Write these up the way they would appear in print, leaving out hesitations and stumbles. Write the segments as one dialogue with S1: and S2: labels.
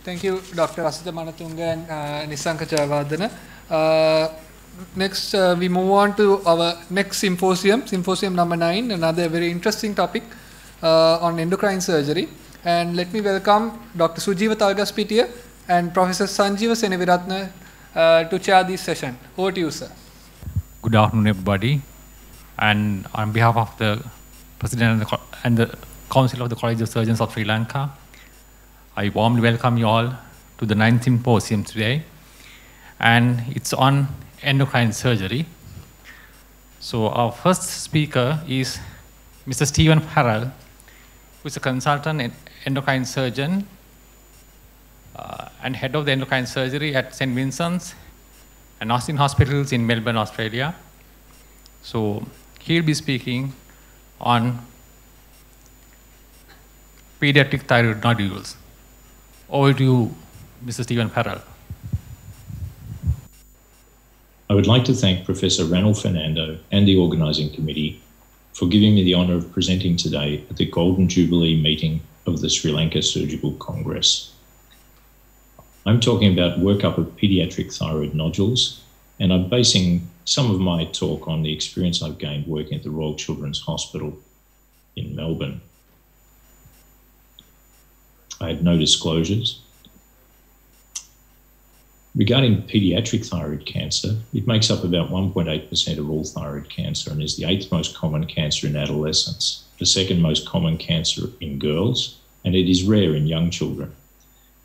S1: Thank you, Dr. Asita Manatunga and Nisanka Jayawardena. Next, we move on to our next symposium, symposium number 9, another very interesting topic on endocrine surgery. And let me welcome Dr. Sujeeva Talgaspitiya and Professor Sanjeeva Seneviratne to chair this session. Over to you, sir.
S2: Good afternoon, everybody. And on behalf of the President and the Council of the College of Surgeons of Sri Lanka, I warmly welcome you all to the 9th symposium today. And it's on endocrine surgery. So our first speaker is Mr. Stephen Farrell, who is a consultant endocrine surgeon and head of the endocrine surgery at St. Vincent's and Austin Hospitals in Melbourne, Australia. So he'll be speaking on pediatric thyroid nodules. Over to you, Mr. Stephen Farrell.
S3: I would like to thank Professor Renal Fernando and the organising committee for giving me the honour of presenting today at the Golden Jubilee meeting of the Sri Lanka Surgical Congress. I'm talking about workup of paediatric thyroid nodules, and I'm basing some of my talk on the experience I've gained working at the Royal Children's Hospital in Melbourne. I had no disclosures. Regarding paediatric thyroid cancer, it makes up about 1.8% of all thyroid cancer and is the 8th most common cancer in adolescents, the 2nd most common cancer in girls, and it is rare in young children.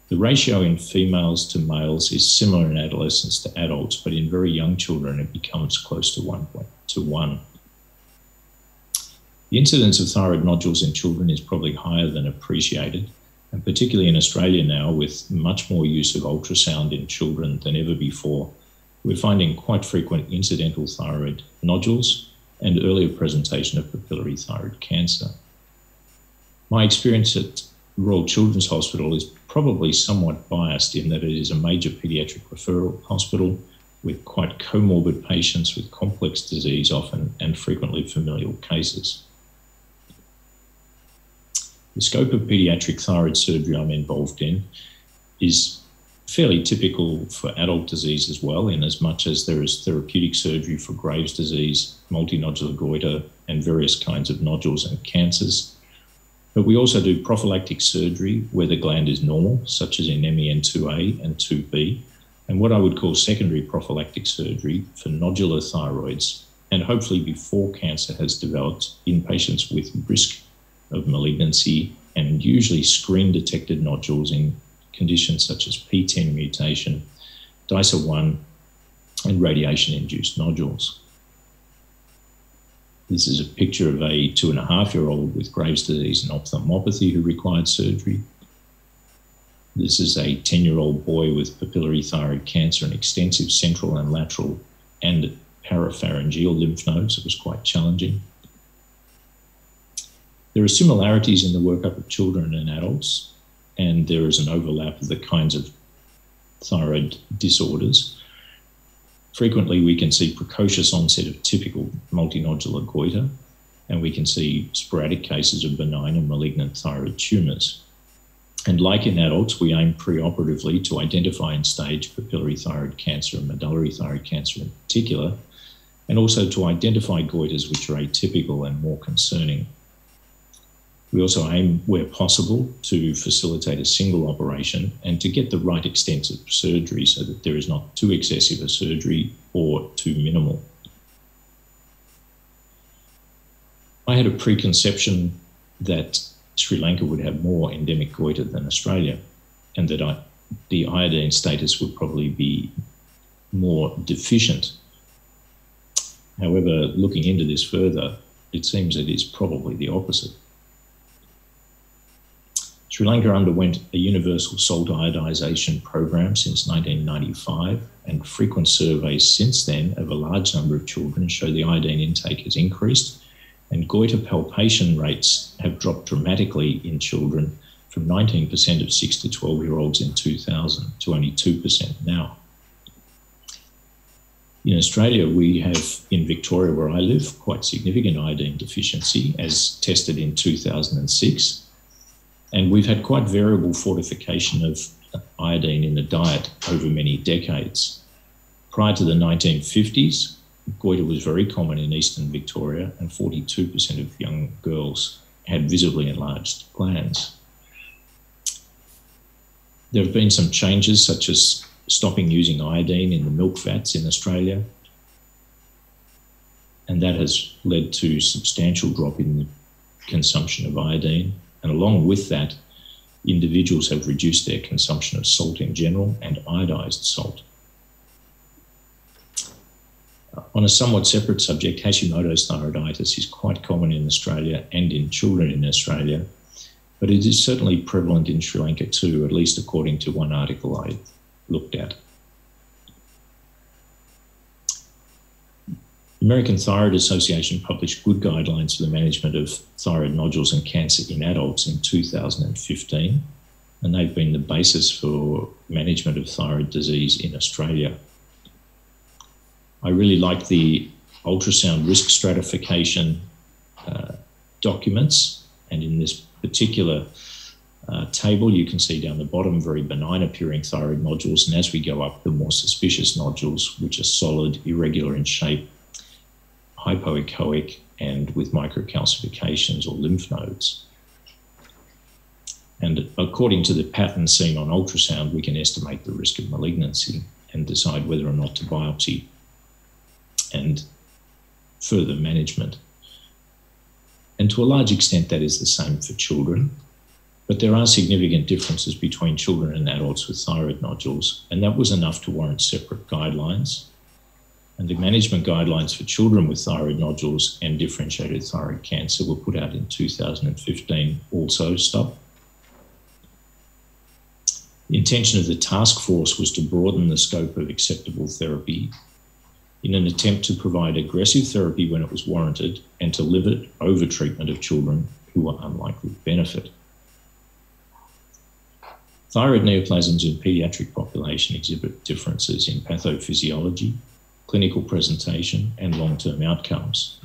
S3: The ratio in females to males is similar in adolescents to adults, but in very young children it becomes close to 1 to 1. The incidence of thyroid nodules in children is probably higher than appreciated, and particularly in Australia now, with much more use of ultrasound in children than ever before, we're finding quite frequent incidental thyroid nodules and earlier presentation of papillary thyroid cancer. My experience at Royal Children's Hospital is probably somewhat biased in that it is a major paediatric referral hospital with quite comorbid patients with complex disease often and frequently familial cases. The scope of paediatric thyroid surgery I'm involved in is fairly typical for adult disease as well, in as much as there is therapeutic surgery for Graves' disease, multinodular goiter, and various kinds of nodules and cancers. But we also do prophylactic surgery where the gland is normal, such as in MEN2A and 2B, and what I would call secondary prophylactic surgery for nodular thyroids, and hopefully before cancer has developed in patients with risk of malignancy and usually screen-detected nodules in conditions such as P10 mutation, DICER1, and radiation-induced nodules. This is a picture of a 2.5-year-old with Graves' disease and ophthalmopathy who required surgery. This is a 10-year-old boy with papillary thyroid cancer and extensive central and lateral and parapharyngeal lymph nodes. It was quite challenging. There are similarities in the workup of children and adults, and there is an overlap of the kinds of thyroid disorders. Frequently, we can see precocious onset of typical multinodular goiter, and we can see sporadic cases of benign and malignant thyroid tumours. And like in adults, we aim preoperatively to identify and stage papillary thyroid cancer and medullary thyroid cancer in particular, and also to identify goiters which are atypical and more concerning. We also aim, where possible, to facilitate a single operation and to get the right extent of surgery so that there is not too excessive a surgery or too minimal. I had a preconception that Sri Lanka would have more endemic goiter than Australia, and that the iodine status would probably be more deficient. However, looking into this further, it seems it is probably the opposite. Sri Lanka underwent a universal salt iodization program since 1995, and frequent surveys since then of a large number of children show the iodine intake has increased, and goiter palpation rates have dropped dramatically in children from 19% of 6 to 12-year-olds in 2000 to only 2% now. In Australia, we have, in Victoria where I live, quite significant iodine deficiency as tested in 2006. And we've had quite variable fortification of iodine in the diet over many decades. Prior to the 1950s, goiter was very common in eastern Victoria, and 42% of young girls had visibly enlarged glands. There have been some changes, such as stopping using iodine in the milk fats in Australia, and that has led to substantial drop in the consumption of iodine. And along with that, individuals have reduced their consumption of salt in general and iodized salt. On a somewhat separate subject, Hashimoto's thyroiditis is quite common in Australia and in children in Australia, but it is certainly prevalent in Sri Lanka too, at least according to one article I looked at. The American Thyroid Association published good guidelines for the management of thyroid nodules and cancer in adults in 2015, and they've been the basis for management of thyroid disease in Australia. I really like the ultrasound risk stratification documents, and in this particular table you can see down the bottom very benign appearing thyroid nodules, and as we go up, the more suspicious nodules, which are solid, irregular in shape, hypoechoic, and with microcalcifications or lymph nodes. And according to the pattern seen on ultrasound, we can estimate the risk of malignancy and decide whether or not to biopsy and further management. And to a large extent, that is the same for children, but there are significant differences between children and adults with thyroid nodules, and that was enough to warrant separate guidelines. And the management guidelines for children with thyroid nodules and differentiated thyroid cancer were put out in 2015, also stop. The intention of the task force was to broaden the scope of acceptable therapy in an attempt to provide aggressive therapy when it was warranted and to limit over-treatment of children who were unlikely to benefit. Thyroid neoplasms in paediatric population exhibit differences in pathophysiology, clinical presentation, and long-term outcomes.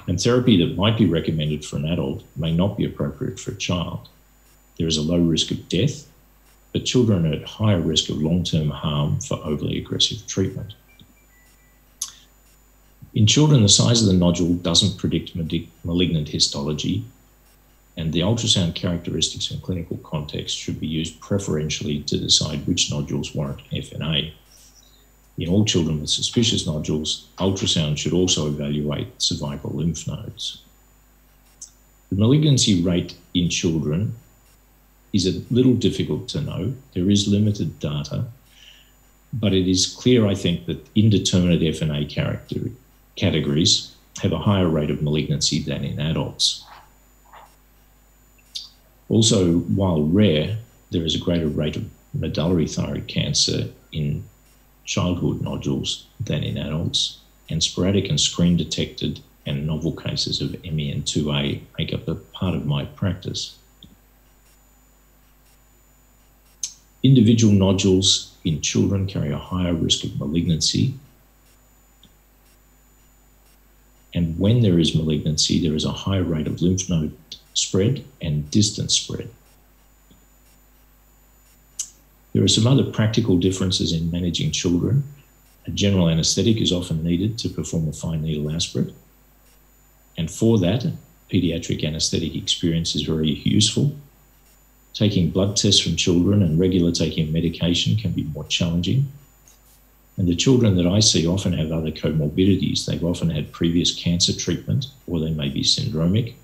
S3: And therapy that might be recommended for an adult may not be appropriate for a child. There is a low risk of death, but children are at higher risk of long-term harm for overly aggressive treatment. In children, the size of the nodule doesn't predict malignant histology, and the ultrasound characteristics in clinical context should be used preferentially to decide which nodules warrant FNA. In all children with suspicious nodules, ultrasound should also evaluate cervical lymph nodes. The malignancy rate in children is a little difficult to know. There is limited data, but it is clear, I think, that indeterminate FNA categories have a higher rate of malignancy than in adults. Also, while rare, there is a greater rate of medullary thyroid cancer in childhood nodules than in adults, and sporadic and screen-detected and novel cases of MEN2A make up a part of my practice. Individual nodules in children carry a higher risk of malignancy, and when there is malignancy, there is a higher rate of lymph node spread and distant spread. There are some other practical differences in managing children. A general anaesthetic is often needed to perform a fine needle aspirate, and for that, paediatric anaesthetic experience is very useful. Taking blood tests from children and regular taking of medication can be more challenging. And the children that I see often have other comorbidities. They've often had previous cancer treatment, or they may be syndromic.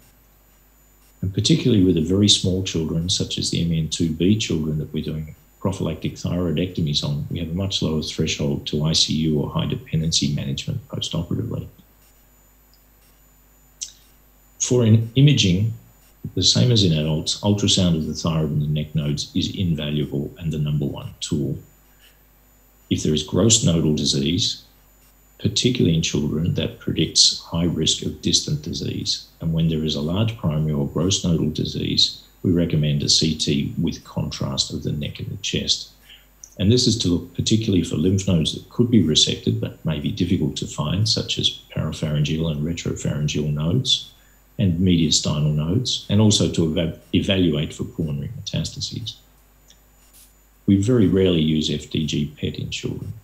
S3: And particularly with the very small children, such as the MEN2B children that we're doing prophylactic thyroidectomies on, we have a much lower threshold to ICU or high dependency management postoperatively. For imaging, the same as in adults, ultrasound of the thyroid and the neck nodes is invaluable and the #1 tool. If there is gross nodal disease, particularly in children, that predicts high risk of distant disease. And when there is a large primary or gross nodal disease, we recommend a CT with contrast of the neck and the chest. And this is to look particularly for lymph nodes that could be resected but may be difficult to find, such as parapharyngeal and retropharyngeal nodes and mediastinal nodes, and also to evaluate for pulmonary metastases. We very rarely use FDG PET in children.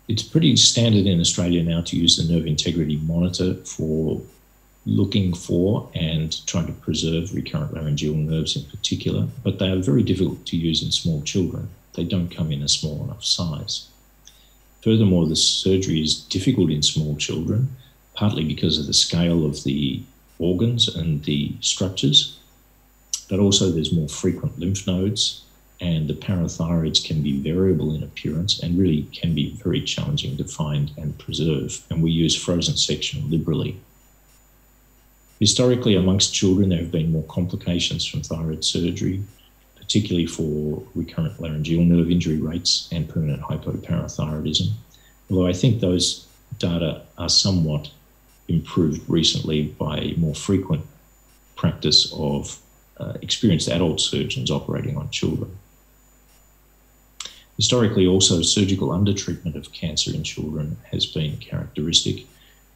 S3: It's pretty standard in Australia now to use the nerve integrity monitor for looking for and trying to preserve recurrent laryngeal nerves in particular, but they are very difficult to use in small children. They don't come in a small enough size. Furthermore, the surgery is difficult in small children, partly because of the scale of the organs and the structures, but also there's more frequent lymph nodes, and the parathyroids can be variable in appearance and really can be very challenging to find and preserve, and we use frozen section liberally. Historically, amongst children, there have been more complications from thyroid surgery, particularly for recurrent laryngeal nerve injury rates and permanent hypoparathyroidism, although I think those data are somewhat improved recently by more frequent practice of experienced adult surgeons operating on children. Historically, also, surgical undertreatment of cancer in children has been characteristic,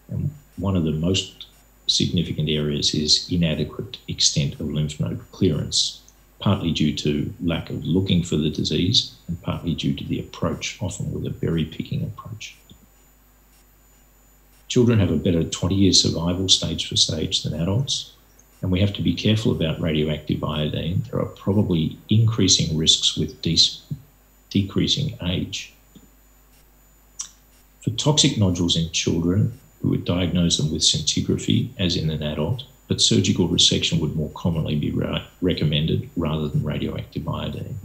S3: and one of the most significant areas is inadequate extent of lymph node clearance, partly due to lack of looking for the disease and partly due to the approach, often with a berry-picking approach. Children have a better 20-year survival stage for stage than adults, and we have to be careful about radioactive iodine. There are probably increasing risks with decreasing age. For toxic nodules in children, we would diagnose them with scintigraphy, as in an adult, but surgical resection would more commonly be recommended rather than radioactive iodine.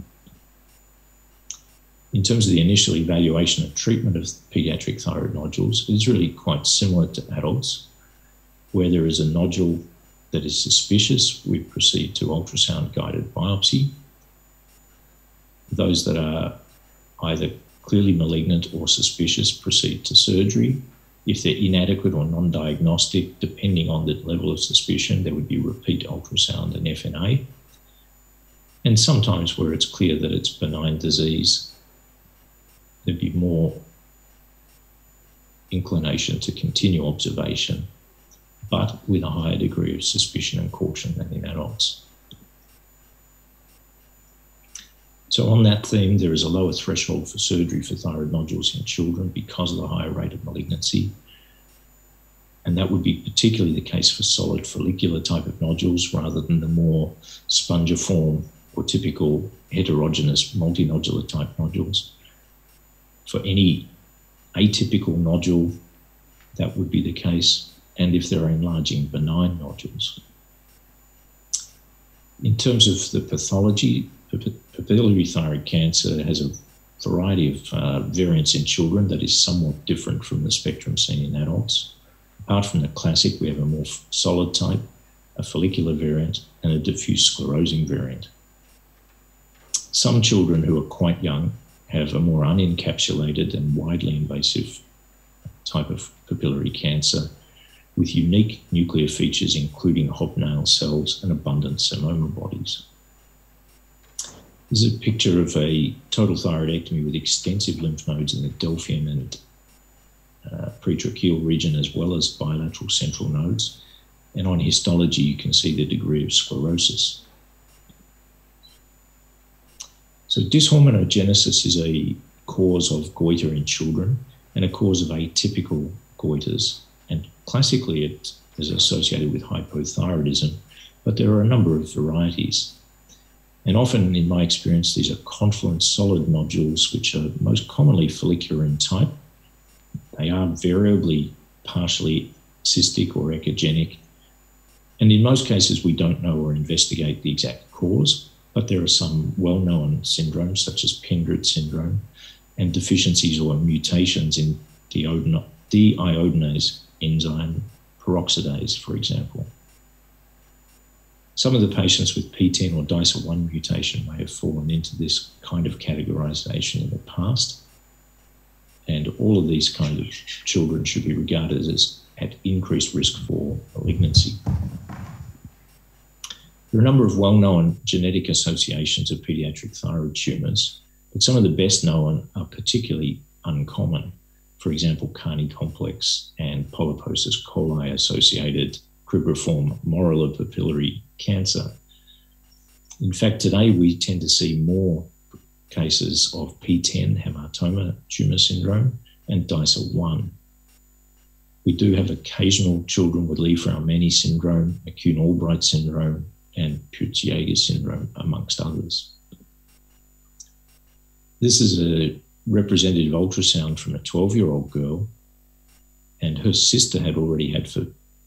S3: In terms of the initial evaluation and treatment of pediatric thyroid nodules, it is really quite similar to adults. Where there is a nodule that is suspicious, we proceed to ultrasound-guided biopsy. Those that are either clearly malignant or suspicious proceed to surgery. If they're inadequate or non-diagnostic, depending on the level of suspicion, there would be repeat ultrasound and FNA. And sometimes where it's clear that it's benign disease, there'd be more inclination to continue observation, but with a higher degree of suspicion and caution than in adults. So on that theme, there is a lower threshold for surgery for thyroid nodules in children because of the higher rate of malignancy. And that would be particularly the case for solid follicular type of nodules rather than the more spongiform or typical heterogeneous multinodular type nodules. For any atypical nodule, that would be the case, and if there are enlarging benign nodules. In terms of the pathology, papillary thyroid cancer has a variety of variants in children that is somewhat different from the spectrum seen in adults. Apart from the classic, we have a more solid type, a follicular variant, and a diffuse sclerosing variant. Some children who are quite young have a more unencapsulated and widely invasive type of papillary cancer with unique nuclear features including hobnail cells and abundant seminoma bodies. This is a picture of a total thyroidectomy with extensive lymph nodes in the delphium and pretracheal region, as well as bilateral central nodes. And on histology, you can see the degree of sclerosis. So dishormonogenesis is a cause of goiter in children and a cause of atypical goiters. And classically, it is associated with hypothyroidism, but there are a number of varieties. And often, in my experience, these are confluent solid nodules, which are most commonly follicular in type. They are variably partially cystic or echogenic. And in most cases, we don't know or investigate the exact cause, but there are some well-known syndromes, such as Pendred syndrome, and deficiencies or mutations in deiodinase enzyme peroxidase, for example. Some of the patients with P10 or DICER1 mutation may have fallen into this kind of categorization in the past. And all of these kind of children should be regarded as at increased risk for malignancy. There are a number of well-known genetic associations of pediatric thyroid tumours, but some of the best known are particularly uncommon. For example, Carney complex and polyposis coli associated cribriform morular papillary cancer. In fact, today we tend to see more cases of P10 hamartoma tumor syndrome and DICER1. We do have occasional children with Lee-Fraumeni syndrome, McCune-Albright syndrome, and Peutz-Jeghers syndrome, amongst others. This is a representative ultrasound from a 12-year-old girl, and her sister had already had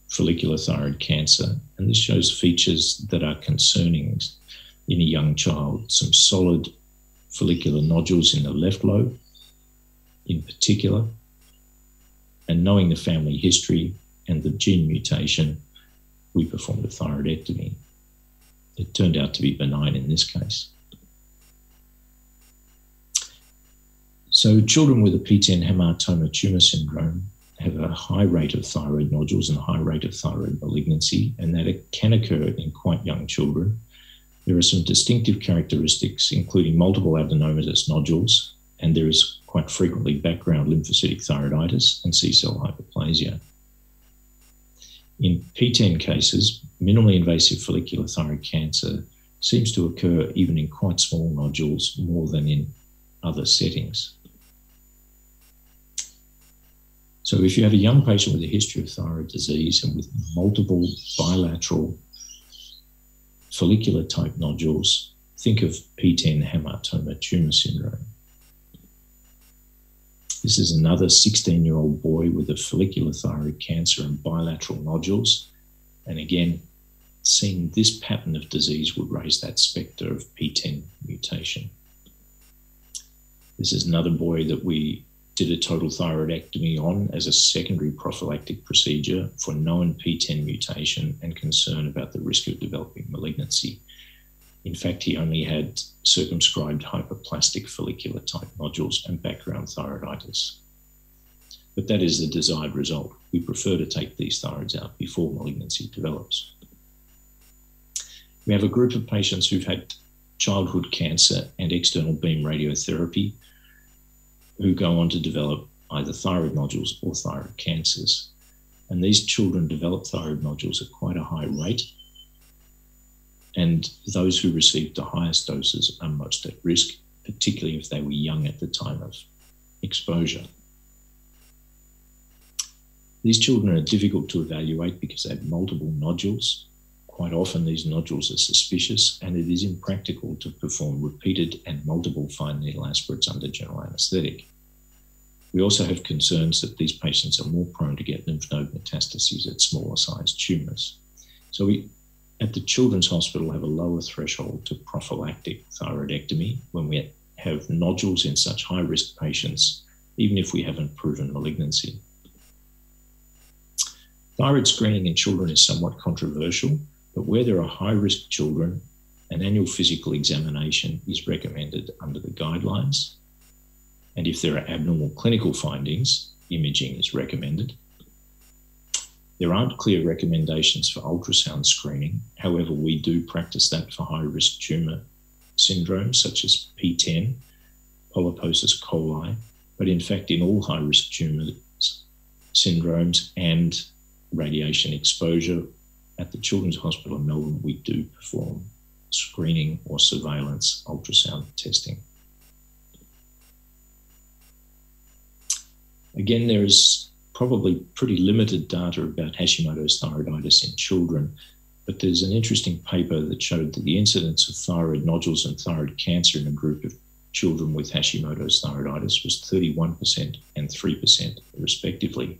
S3: follicular thyroid cancer, and this shows features that are concerning in a young child. Some solid follicular nodules in the left lobe in particular, and knowing the family history and the gene mutation, we performed a thyroidectomy. It turned out to be benign in this case. So children with a P10 hamartoma tumor syndrome have a high rate of thyroid nodules and a high rate of thyroid malignancy, and that can occur in quite young children. There are some distinctive characteristics, including multiple adenomatous nodules, and there is quite frequently background lymphocytic thyroiditis and C-cell hyperplasia. In P10 cases, minimally invasive follicular thyroid cancer seems to occur even in quite small nodules more than in other settings. So if you have a young patient with a history of thyroid disease and with multiple bilateral follicular type nodules, think of P10 hamartoma tumor syndrome. This is another 16-year-old boy with a follicular thyroid cancer and bilateral nodules. And again, seeing this pattern of disease would raise that spectre of P10 mutation. This is another boy that we did a total thyroidectomy on as a secondary prophylactic procedure for known P10 mutation and concern about the risk of developing malignancy. In fact, he only had circumscribed hyperplastic follicular type nodules and background thyroiditis. But that is the desired result. We prefer to take these thyroids out before malignancy develops. We have a group of patients who've had childhood cancer and external beam radiotherapy who go on to develop either thyroid nodules or thyroid cancers. And these children develop thyroid nodules at quite a high rate. And those who received the highest doses are most at risk, particularly if they were young at the time of exposure. These children are difficult to evaluate because they have multiple nodules. Quite often these nodules are suspicious, and it is impractical to perform repeated and multiple fine needle aspirates under general anaesthetic. We also have concerns that these patients are more prone to get lymph node metastases at smaller sized tumours. So we, at the Children's Hospital, have a lower threshold to prophylactic thyroidectomy when we have nodules in such high-risk patients, even if we haven't proven malignancy. Thyroid screening in children is somewhat controversial, but where there are high-risk children, an annual physical examination is recommended under the guidelines. And if there are abnormal clinical findings, imaging is recommended. There aren't clear recommendations for ultrasound screening. However, we do practice that for high-risk tumour syndromes such as P10, polyposis coli, but in fact in all high-risk tumour syndromes and radiation exposure at the Children's Hospital in Melbourne, we do perform screening or surveillance ultrasound testing. Again, there is probably pretty limited data about Hashimoto's thyroiditis in children, but there's an interesting paper that showed that the incidence of thyroid nodules and thyroid cancer in a group of children with Hashimoto's thyroiditis was 31% and 3% respectively.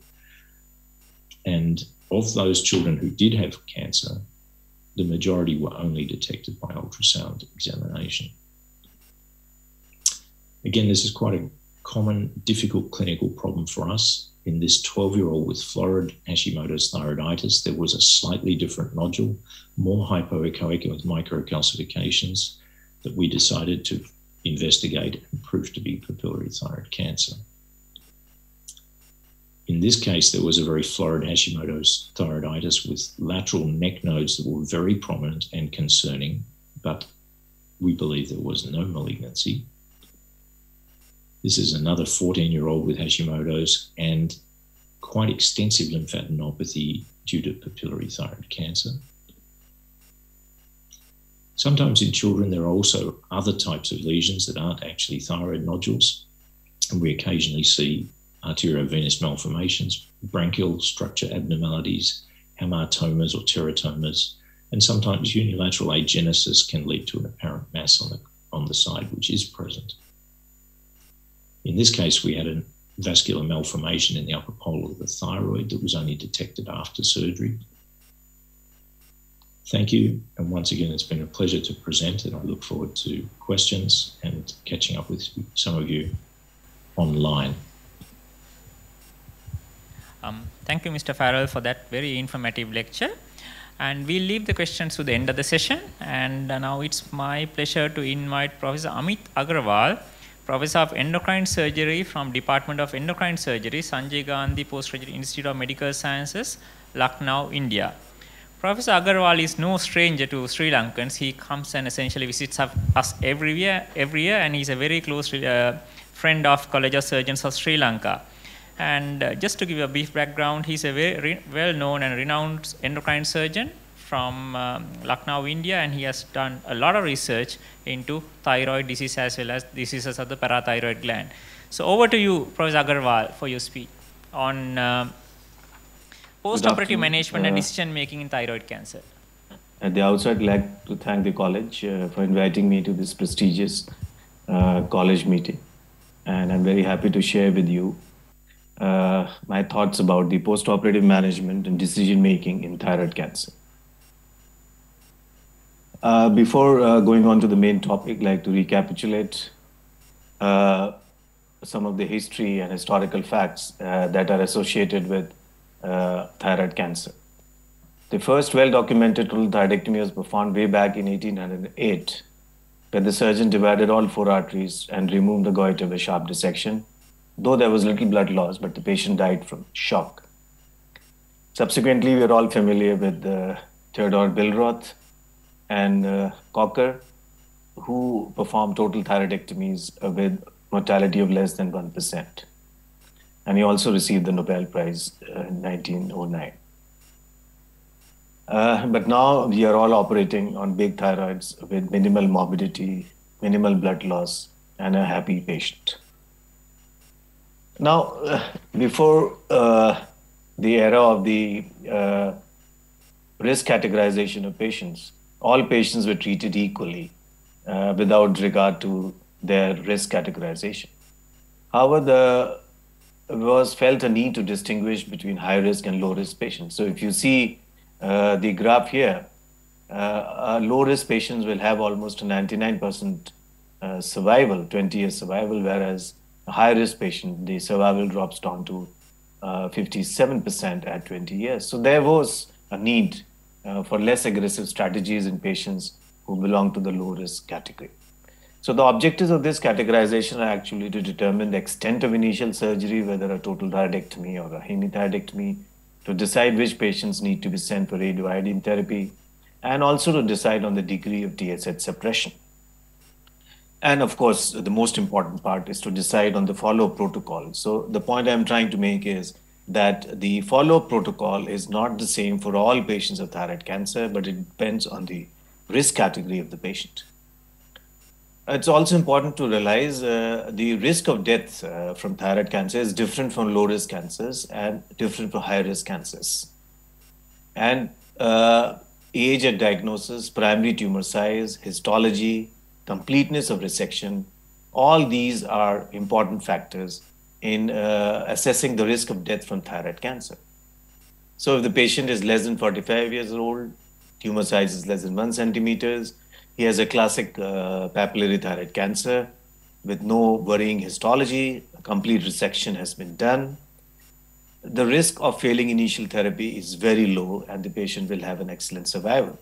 S3: And of those children who did have cancer, the majority were only detected by ultrasound examination. Again, this is quite a common, difficult clinical problem for us. In this 12-year-old with florid Hashimoto's thyroiditis, there was a slightly different nodule, more hypoechoic and with microcalcifications, that we decided to investigate and proved to be papillary thyroid cancer. In this case, there was a very florid Hashimoto's thyroiditis with lateral neck nodes that were very prominent and concerning, but we believe there was no malignancy. This is another 14-year-old with Hashimoto's and quite extensive lymphadenopathy due to papillary thyroid cancer. Sometimes in children, there are also other types of lesions that aren't actually thyroid nodules. And we occasionally see arteriovenous malformations, branchial structure abnormalities, hamartomas or teratomas, and sometimes unilateral agenesis can lead to an apparent mass on the side, which is present. In this case, we had a vascular malformation in the upper pole of the thyroid that was only detected after surgery. Thank you. And once again, it's been a pleasure to present, and I look forward to questions and catching up with some of you online.
S4: Thank you, Mr. Farrell, for that very informative lecture. And we'll leave the questions to the end of the session. And now it's my pleasure to invite Professor Amit Agarwal, Professor of Endocrine Surgery from Department of Endocrine Surgery, Sanjay Gandhi Postgraduate Institute of Medical Sciences, Lucknow, India. Professor Agarwal is no stranger to Sri Lankans. He comes and essentially visits us every year, and he's a very close friend of College of Surgeons of Sri Lanka. And just to give you a brief background, he's a very well-known and renowned endocrine surgeon from Lucknow, India, and he has done a lot of research into thyroid disease as well as diseases of the parathyroid gland. So over to you, Professor Agarwal, for your speech on post-operative management and decision-making in thyroid cancer.
S5: At the outset, I'd like to thank the college for inviting me to this prestigious college meeting. And I'm very happy to share with you my thoughts about the post-operative management and decision-making in thyroid cancer. Before going on to the main topic, I'd like to recapitulate some of the history and historical facts that are associated with thyroid cancer. The first well-documented total thyroidectomy was performed way back in 1808, where the surgeon divided all 4 arteries and removed the goiter with a sharp dissection, though there was little blood loss, but the patient died from shock. Subsequently, we are all familiar with Theodore Billroth and Cocker, who performed total thyroidectomies with mortality of less than 1%. And he also received the Nobel Prize in 1909. But now we are all operating on big thyroids with minimal morbidity, minimal blood loss, and a happy patient. Now, before the era of the risk categorization of patients, all patients were treated equally without regard to their risk categorization. However, there was felt a need to distinguish between high risk and low risk patients. So if you see the graph here, low risk patients will have almost a 99% survival, 20-year survival, whereas a high risk patient, the survival drops down to 57% at 20 years. So there was a need for less aggressive strategies in patients who belong to the low risk category. So the objectives of this categorization are actually to determine the extent of initial surgery, whether a total thyroidectomy or a hemithyroidectomy, to decide which patients need to be sent for radioiodine therapy, and also to decide on the degree of TSH suppression. And of course, the most important part is to decide on the follow-up protocol. So the point I'm trying to make is that the follow-up protocol is not the same for all patients of thyroid cancer, but it depends on the risk category of the patient. It's also important to realize the risk of death from thyroid cancer is different from low-risk cancers and different from high-risk cancers. And age at diagnosis, primary tumor size, histology, completeness of resection, all these are important factors in assessing the risk of death from thyroid cancer. So if the patient is less than 45 years old, tumor size is less than 1 centimeters, he has a classic papillary thyroid cancer with no worrying histology, a complete resection has been done. The risk of failing initial therapy is very low and the patient will have an excellent survival.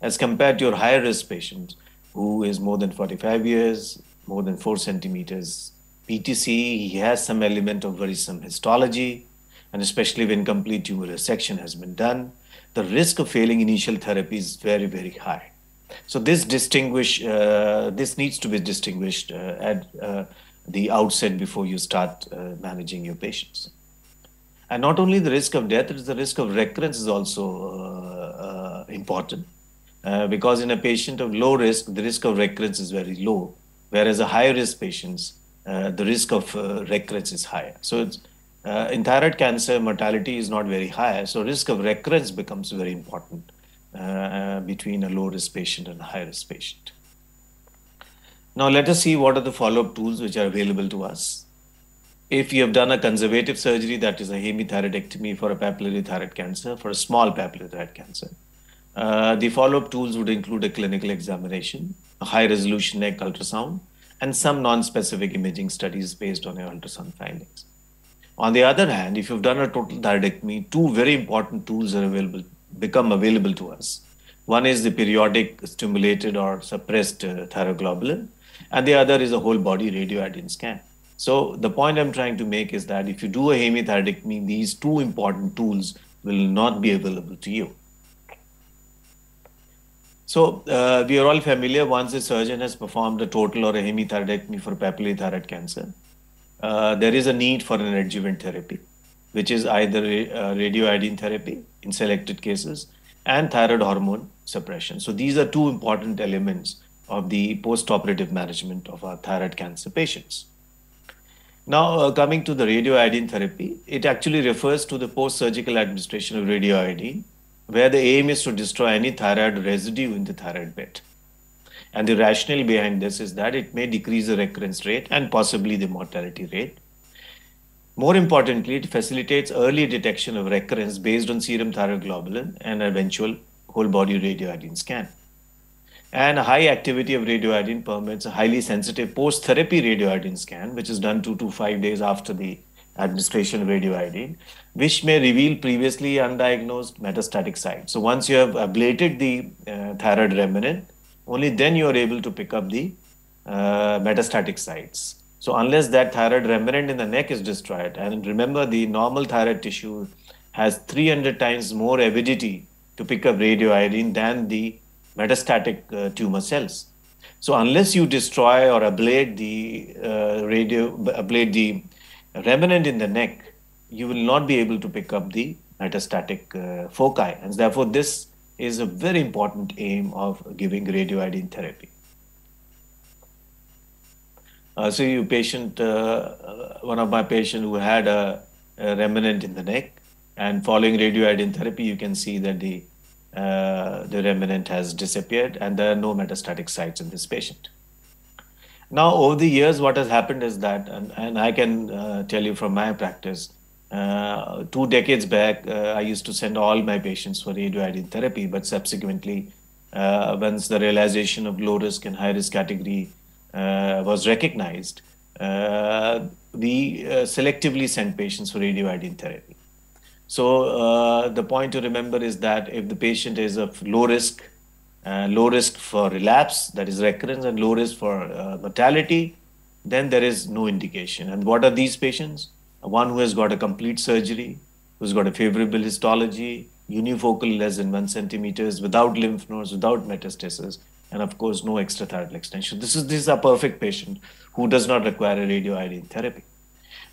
S5: As compared to your higher risk patient who is more than 45 years, more than 4 centimeters PTC, he has some element of worrisome histology, and especially when complete tumor resection has been done, the risk of failing initial therapy is very, very high. So this needs to be distinguished at the outset before you start managing your patients. And not only the risk of death, the risk of recurrence is also important. because in a patient of low risk, the risk of recurrence is very low, whereas a high risk patients, the risk of recurrence is higher. So it's, in thyroid cancer, mortality is not very high, so risk of recurrence becomes very important between a low risk patient and a high risk patient. Now let us see what are the follow-up tools which are available to us. If you have done a conservative surgery, that is a hemithyroidectomy for a papillary thyroid cancer, for a small papillary thyroid cancer, the follow-up tools would include a clinical examination, a high-resolution neck ultrasound, and some non-specific imaging studies based on your ultrasound findings. On the other hand, if you've done a total thyroidectomy, two very important tools are become available to us. One is the periodic stimulated or suppressed thyroglobulin, and the other is a whole body radioiodine scan. So the point I'm trying to make is that if you do a hemithyroidectomy, these two important tools will not be available to you. So we are all familiar, once the surgeon has performed a total or a hemithyroidectomy for papillary thyroid cancer, there is a need for an adjuvant therapy, which is either radioiodine therapy in selected cases and thyroid hormone suppression. So these are two important elements of the post-operative management of our thyroid cancer patients. Now, coming to the radioiodine therapy, it actually refers to the post-surgical administration of radioiodine, where the aim is to destroy any thyroid residue in the thyroid bed. And the rationale behind this is that it may decrease the recurrence rate and possibly the mortality rate. More importantly, it facilitates early detection of recurrence based on serum thyroglobulin and eventual whole body radioiodine scan. And a high activity of radioiodine permits a highly sensitive post-therapy radioiodine scan, which is done 2 to 5 days after the administration of radioiodine, which may reveal previously undiagnosed metastatic sites. So once you have ablated the thyroid remnant, only then you are able to pick up the metastatic sites. So unless that thyroid remnant in the neck is destroyed, and remember the normal thyroid tissue has 300 times more avidity to pick up radioiodine than the metastatic tumor cells. So unless you destroy or ablate the remnant in the neck, you will not be able to pick up the metastatic foci. And therefore, this is a very important aim of giving radioiodine therapy. So you patient, one of my patients who had a remnant in the neck, and following radioiodine therapy, you can see that the remnant has disappeared and there are no metastatic sites in this patient. Now, over the years, what has happened is that, and I can tell you from my practice, 2 decades back, I used to send all my patients for radioiodine therapy, but subsequently, once the realization of low risk and high risk category was recognized, we selectively sent patients for radioiodine therapy. So the point to remember is that if the patient is of low risk for relapse, that is recurrence, and low risk for mortality, then there is no indication. And what are these patients? One who has got a complete surgery, who's got a favorable histology, unifocal less than 1 centimeters, without lymph nodes, without metastasis, and of course, no extrathyroidal extension. This is a perfect patient who does not require a radioiodine therapy.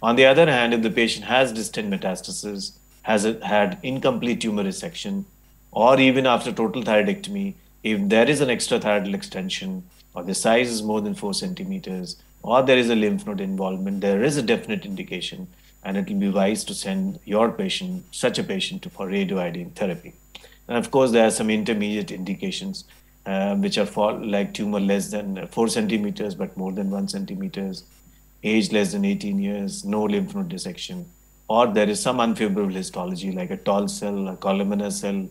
S5: On the other hand, if the patient has distant metastasis, has had incomplete tumor resection, or even after total thyroidectomy, if there is an extrathyroidal extension, or the size is more than 4 centimeters, or there is a lymph node involvement, there is a definite indication, and it will be wise to send your patient, such a patient, for radioiodine therapy. And of course, there are some intermediate indications, which are for like tumor less than 4 centimeters, but more than 1 centimeters, age less than 18 years, no lymph node dissection, or there is some unfavorable histology like a tall cell, a columnar cell,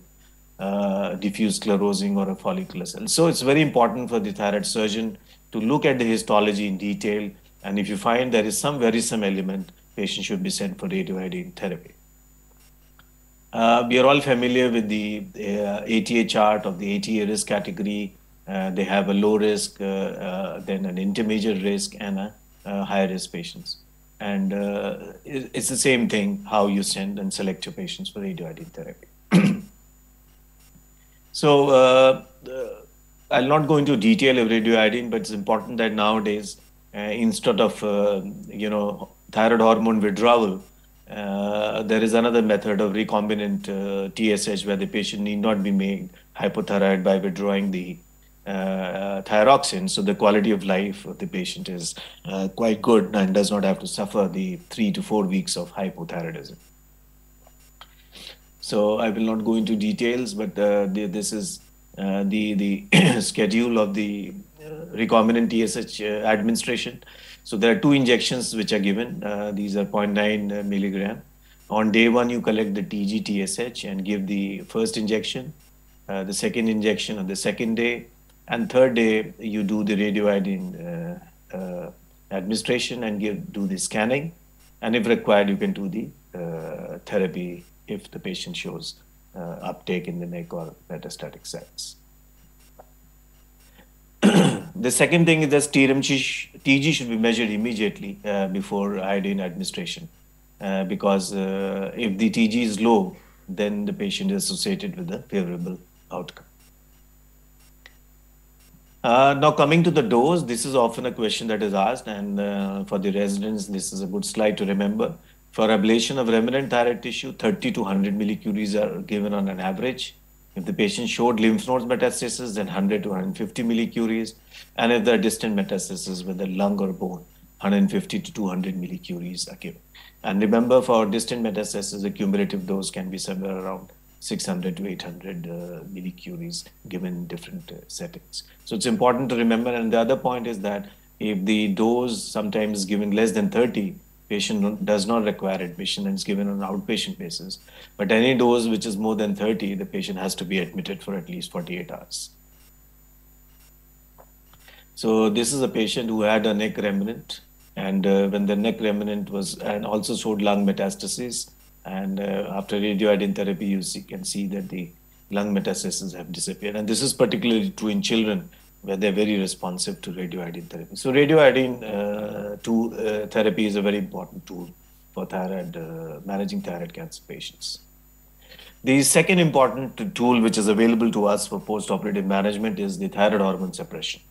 S5: diffuse sclerosing, or a follicular cell. So it's very important for the thyroid surgeon to look at the histology in detail, and if you find there is some worrisome element, patient should be sent for radioiodine therapy. We are all familiar with the ATA chart of the ATA risk category. They have a low risk, then an intermediate risk, and a high risk patients. And it's the same thing how you send and select your patients for radioiodine therapy. So I'll not go into detail of radioiodine, but it's important that nowadays, instead of thyroid hormone withdrawal, There is another method of recombinant TSH where the patient need not be made hypothyroid by withdrawing the thyroxine. So the quality of life of the patient is quite good and does not have to suffer the 3 to 4 weeks of hypothyroidism. So I will not go into details, but this is the schedule of the recombinant TSH administration. So there are 2 injections which are given. These are 0.9 milligram. On day 1, you collect the TG-TSH and give the first injection, the second injection on the second day, and third day you do the radioiodine administration and do the scanning. And if required, you can do the therapy if the patient shows uptake in the neck or metastatic sites. The second thing is that serum TG should be measured immediately before iodine administration because if the TG is low, then the patient is associated with a favorable outcome. Now coming to the dose, this is often a question that is asked, and for the residents, this is a good slide to remember. For ablation of remnant thyroid tissue, 30 to 100 millicuries are given on an average. If the patient showed lymph nodes metastasis, then 100 to 150 millicuries. And if there are distant metastasis with the lung or bone, 150 to 200 millicuries are given. And remember, for distant metastasis, the cumulative dose can be somewhere around 600 to 800 millicuries given in different settings. So it's important to remember. And the other point is that if the dose sometimes is given less than 30, patient does not require admission and is given on an outpatient basis. But any dose which is more than 30, the patient has to be admitted for at least 48 hours. So this is a patient who had a neck remnant, and when the neck remnant was, and also showed lung metastases, and after radioiodine therapy, you can see that the lung metastases have disappeared. And this is particularly true in children, where they're very responsive to radioiodine therapy. So radioiodine therapy is a very important tool for thyroid, managing thyroid cancer patients. The second important tool which is available to us for post-operative management is the thyroid hormone suppression.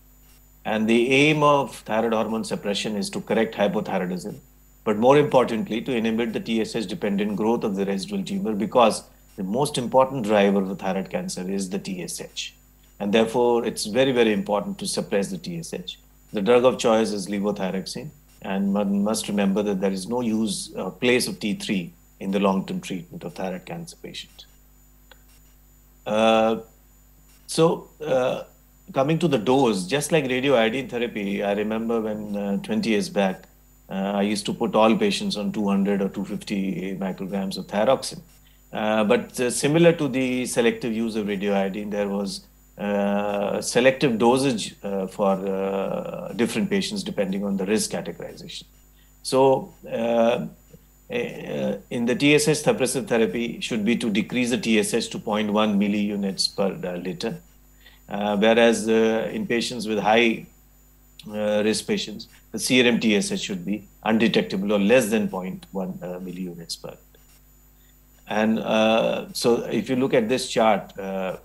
S5: And the aim of thyroid hormone suppression is to correct hypothyroidism, but more importantly, to inhibit the TSH-dependent growth of the residual tumor, because the most important driver of thyroid cancer is the TSH. And therefore, it's very, very important to suppress the TSH. The drug of choice is levothyroxine, and one must remember that there is no use or place of T3 in the long-term treatment of thyroid cancer patient. Coming to the dose, just like radioiodine therapy, I remember when 20 years back, I used to put all patients on 200 or 250 micrograms of thyroxine. But similar to the selective use of radioiodine, there was selective dosage for different patients depending on the risk categorization. So in the TSH suppressive therapy should be to decrease the TSH to 0.1 milliunits per liter. Whereas in patients with high risk patients, the serum TSH should be undetectable or less than 0.1 milliunits per liter. And so if you look at this chart, the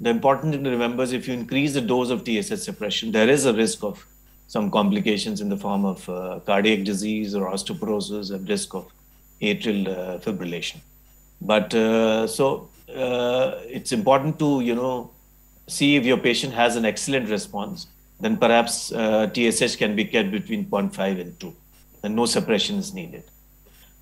S5: important thing to remember is if you increase the dose of TSH suppression, there is a risk of some complications in the form of cardiac disease or osteoporosis and risk of atrial fibrillation. But it's important to, see if your patient has an excellent response, then perhaps TSH can be kept between 0.5 and 2, and no suppression is needed.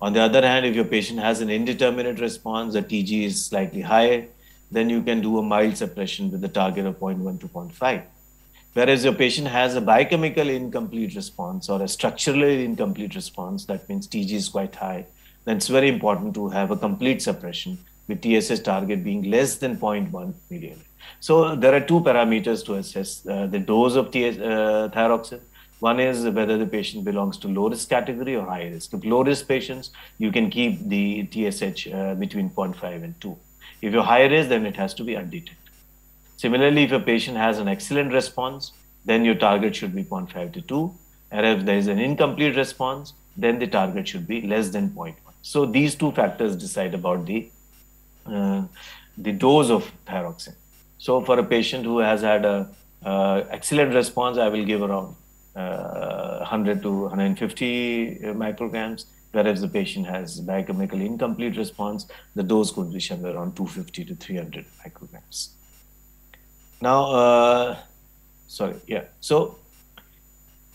S5: On the other hand, if your patient has an indeterminate response, the TG is slightly higher, then you can do a mild suppression with a target of 0.1 to 0.5. Whereas your patient has a biochemical incomplete response or a structurally incomplete response, that means TG is quite high, then it's very important to have a complete suppression with TSH target being less than 0.1 million. So there are 2 parameters to assess the dose of thyroxine. One is whether the patient belongs to low risk category or high risk. If low risk patients, you can keep the TSH between 0.5 and 2. If you're high risk, then it has to be undetected. Similarly, if a patient has an excellent response, then your target should be 0.5 to 2. And if there is an incomplete response, then the target should be less than 0.1. So these 2 factors decide about the dose of thyroxine. So for a patient who has had a excellent response, I will give around 100 to 150 micrograms, whereas the patient has biochemically incomplete response, the dose could be somewhere around 250 to 300 micrograms. Now, so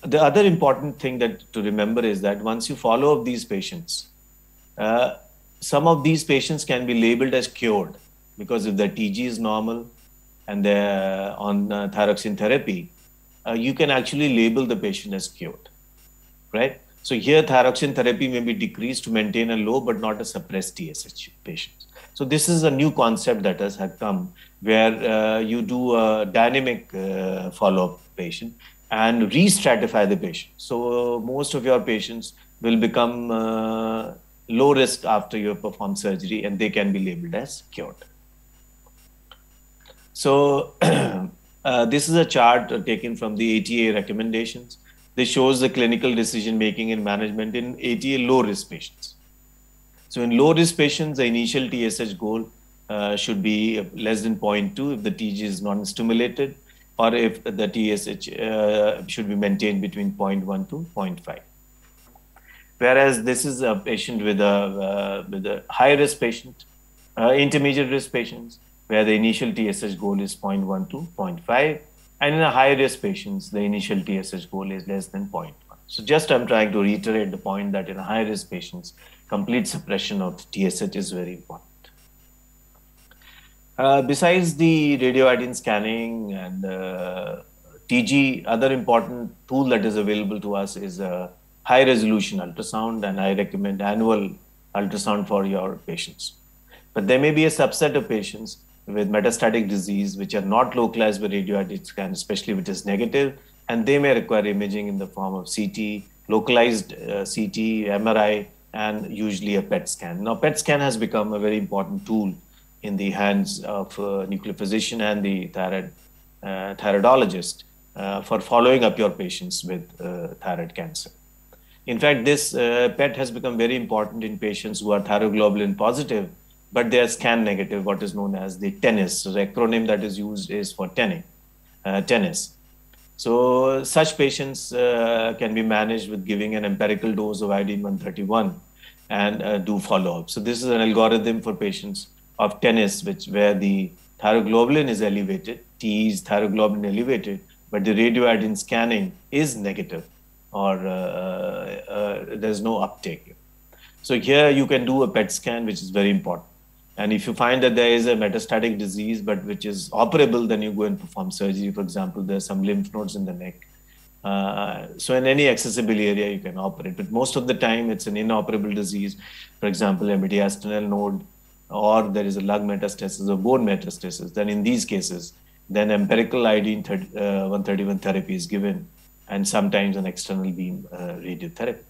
S5: the other important thing that to remember is that once you follow up these patients, some of these patients can be labeled as cured, because if their TG is normal and they're on thyroxine therapy, you can actually label the patient as cured, right? So here thyroxine therapy may be decreased to maintain a low but not a suppressed TSH patients. So this is a new concept that has come where you do a dynamic follow-up patient and re-stratify the patient. So most of your patients will become low risk after you perform surgery, and they can be labeled as cured. So this is a chart taken from the ATA recommendations. This shows the clinical decision making and management in ATA low risk patients. So in low risk patients, the initial TSH goal should be less than 0.2 if the TG is non-stimulated, or if the TSH should be maintained between 0.1 to 0.5. Whereas this is a patient with a high risk patient, intermediate risk patients, where the initial TSH goal is 0.1 to 0.5. And in a high risk patients, the initial TSH goal is less than 0.1. So just I'm trying to reiterate the point that in high risk patients, complete suppression of TSH is very important. Besides the radioiodine scanning and TG, other important tool that is available to us is a high resolution ultrasound, and I recommend annual ultrasound for your patients. But there may be a subset of patients with metastatic disease which are not localized by radioiodine scan, especially which is negative, and they may require imaging in the form of CT, localized CT, MRI, and usually a PET scan. Now, PET scan has become a very important tool in the hands of nuclear physician and the thyroidologist for following up your patients with thyroid cancer. In fact, this PET has become very important in patients who are thyroglobulin positive, but they are scan negative, what is known as the TENIS. So the acronym that is used is for TENIS. So such patients can be managed with giving an empirical dose of iodine 131 and do follow-up. So this is an algorithm for patients of TENIS, where the thyroglobulin is elevated, T is thyroglobulin elevated, but the radioiodine scanning is negative, or there's no uptake. So here you can do a PET scan, which is very important. And if you find that there is a metastatic disease, but which is operable, then you go and perform surgery. For example, there's some lymph nodes in the neck. So in any accessible area, you can operate. But most of the time, it's an inoperable disease. For example, a mediastinal node, or there is a lung metastasis or bone metastasis. Then in these cases, then empirical iodine 131 therapy is given, and sometimes an external beam radiotherapy.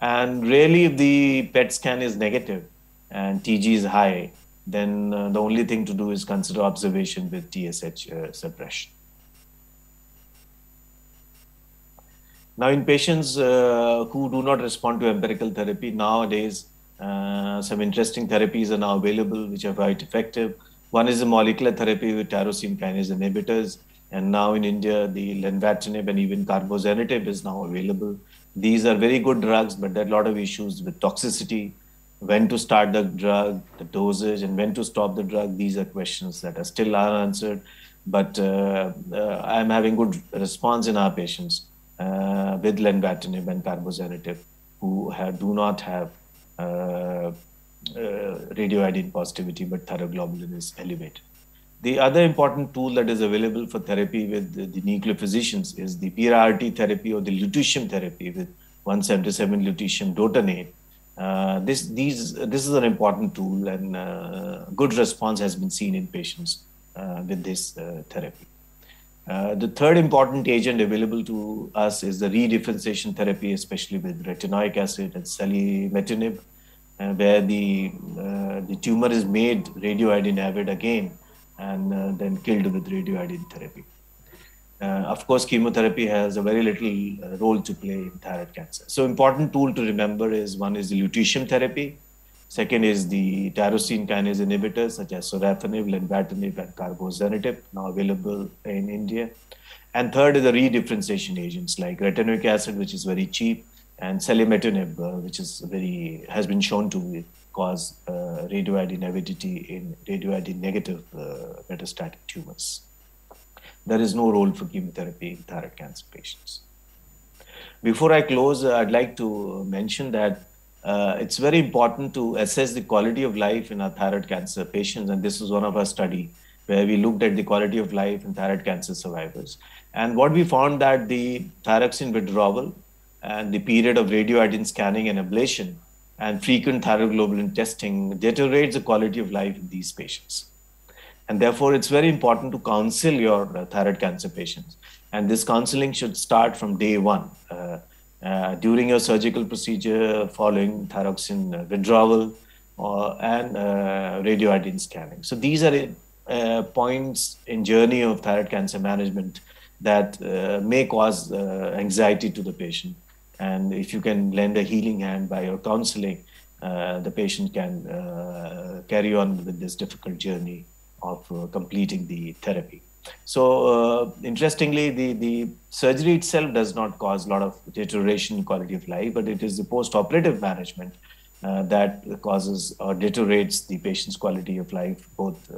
S5: And really, if the PET scan is negative and TG is high, then the only thing to do is consider observation with TSH suppression. Now, in patients who do not respond to empirical therapy, nowadays, some interesting therapies are now available, which are quite effective. One is a molecular therapy with tyrosine kinase inhibitors. And now in India, the lenvatinib and even cabozantinib is now available. These are very good drugs, but there are a lot of issues with toxicity, when to start the drug, the dosage, and when to stop the drug. These are questions that are still unanswered. But I'm having good response in our patients with lenvatinib and cabozantinib who do not have radioiodine positivity, but thyroglobulin is elevated. The other important tool that is available for therapy with the nuclear physicians is the PRRT therapy or the lutetium therapy with 177 lutetium dotonate. This is an important tool, and good response has been seen in patients with this therapy. The third important agent available to us is the redifferentiation therapy, especially with retinoic acid and selumetinib, where the tumor is made radioiodine avid again and then killed with radioiodine therapy. Of course, chemotherapy has a very little role to play in thyroid cancer. So important tool to remember is, one is the lutetium therapy. Second is the tyrosine kinase inhibitors such as sorafenib, lenvatinib, and cabozantinib, now available in India. And third is the redifferentiation agents like retinoic acid, which is very cheap, and selumetinib, which is has been shown to cause radioiodine avidity in radioiodine negative metastatic tumors. There is no role for chemotherapy in thyroid cancer patients. Before I close, I'd like to mention that it's very important to assess the quality of life in our thyroid cancer patients. And this was one of our studies where we looked at the quality of life in thyroid cancer survivors. And what we found that the thyroxine withdrawal and the period of radioiodine scanning and ablation and frequent thyroglobulin testing deteriorates the quality of life in these patients. And therefore, it's very important to counsel your thyroid cancer patients. And this counseling should start from day one, during your surgical procedure, following thyroxine withdrawal, and radioiodine scanning. So these are points in journey of thyroid cancer management that may cause anxiety to the patient. And if you can lend a healing hand by your counseling, the patient can carry on with this difficult journey of completing the therapy. So interestingly, the surgery itself does not cause a lot of deterioration in quality of life, but it is the post-operative management that causes or deteriorates the patient's quality of life, both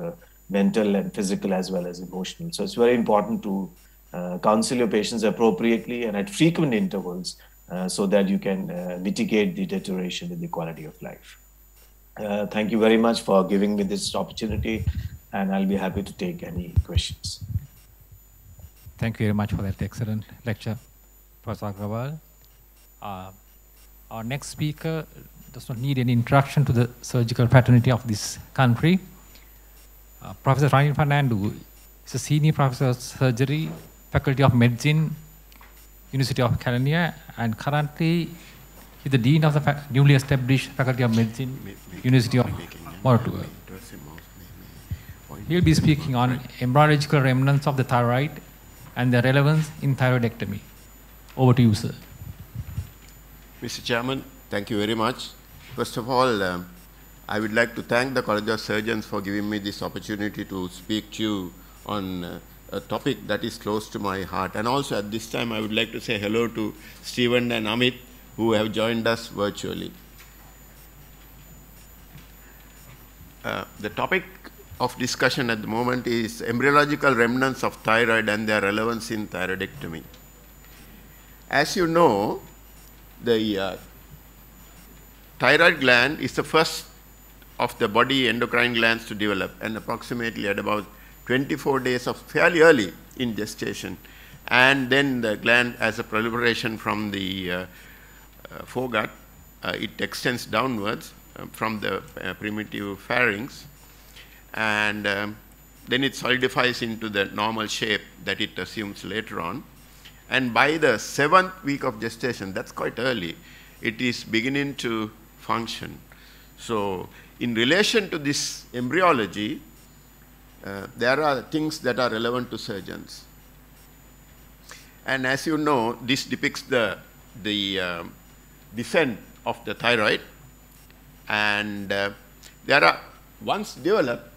S5: mental and physical as well as emotional. So it's very important to counsel your patients appropriately and at frequent intervals so that you can mitigate the deterioration in the quality of life. Thank you very much for giving me this opportunity, and I'll be happy to take any questions.
S2: Thank you very much for that excellent lecture, Professor Agrawal. Our next speaker does not need any introduction to the surgical fraternity of this country. Professor Ranil Fernando is a senior professor of surgery, Faculty of Medicine, University of California, and currently is the Dean of the newly established Faculty of Medicine, University of Moratuwa. He'll be speaking on embryological remnants of the thyroid and their relevance in thyroidectomy. Over to you, sir.
S6: Mr. Chairman, thank you very much. First of all, I would like to thank the College of Surgeons for giving me this opportunity to speak to you on a topic that is close to my heart. And also at this time, I would like to say hello to Stephen and Amit, who have joined us virtually. The topic of discussion at the moment is embryological remnants of thyroid and their relevance in thyroidectomy. As you know, the thyroid gland is the first of the body endocrine glands to develop, and approximately at about 24 days of fairly early in gestation. And then the gland, as a proliferation from the foregut, it extends downwards from the primitive pharynx, and then it solidifies into the normal shape that it assumes later on. And by the 7th week of gestation, that's quite early, it is beginning to function. So in relation to this embryology, there are things that are relevant to surgeons. And as you know, this depicts the descent of the thyroid. And there are, once developed,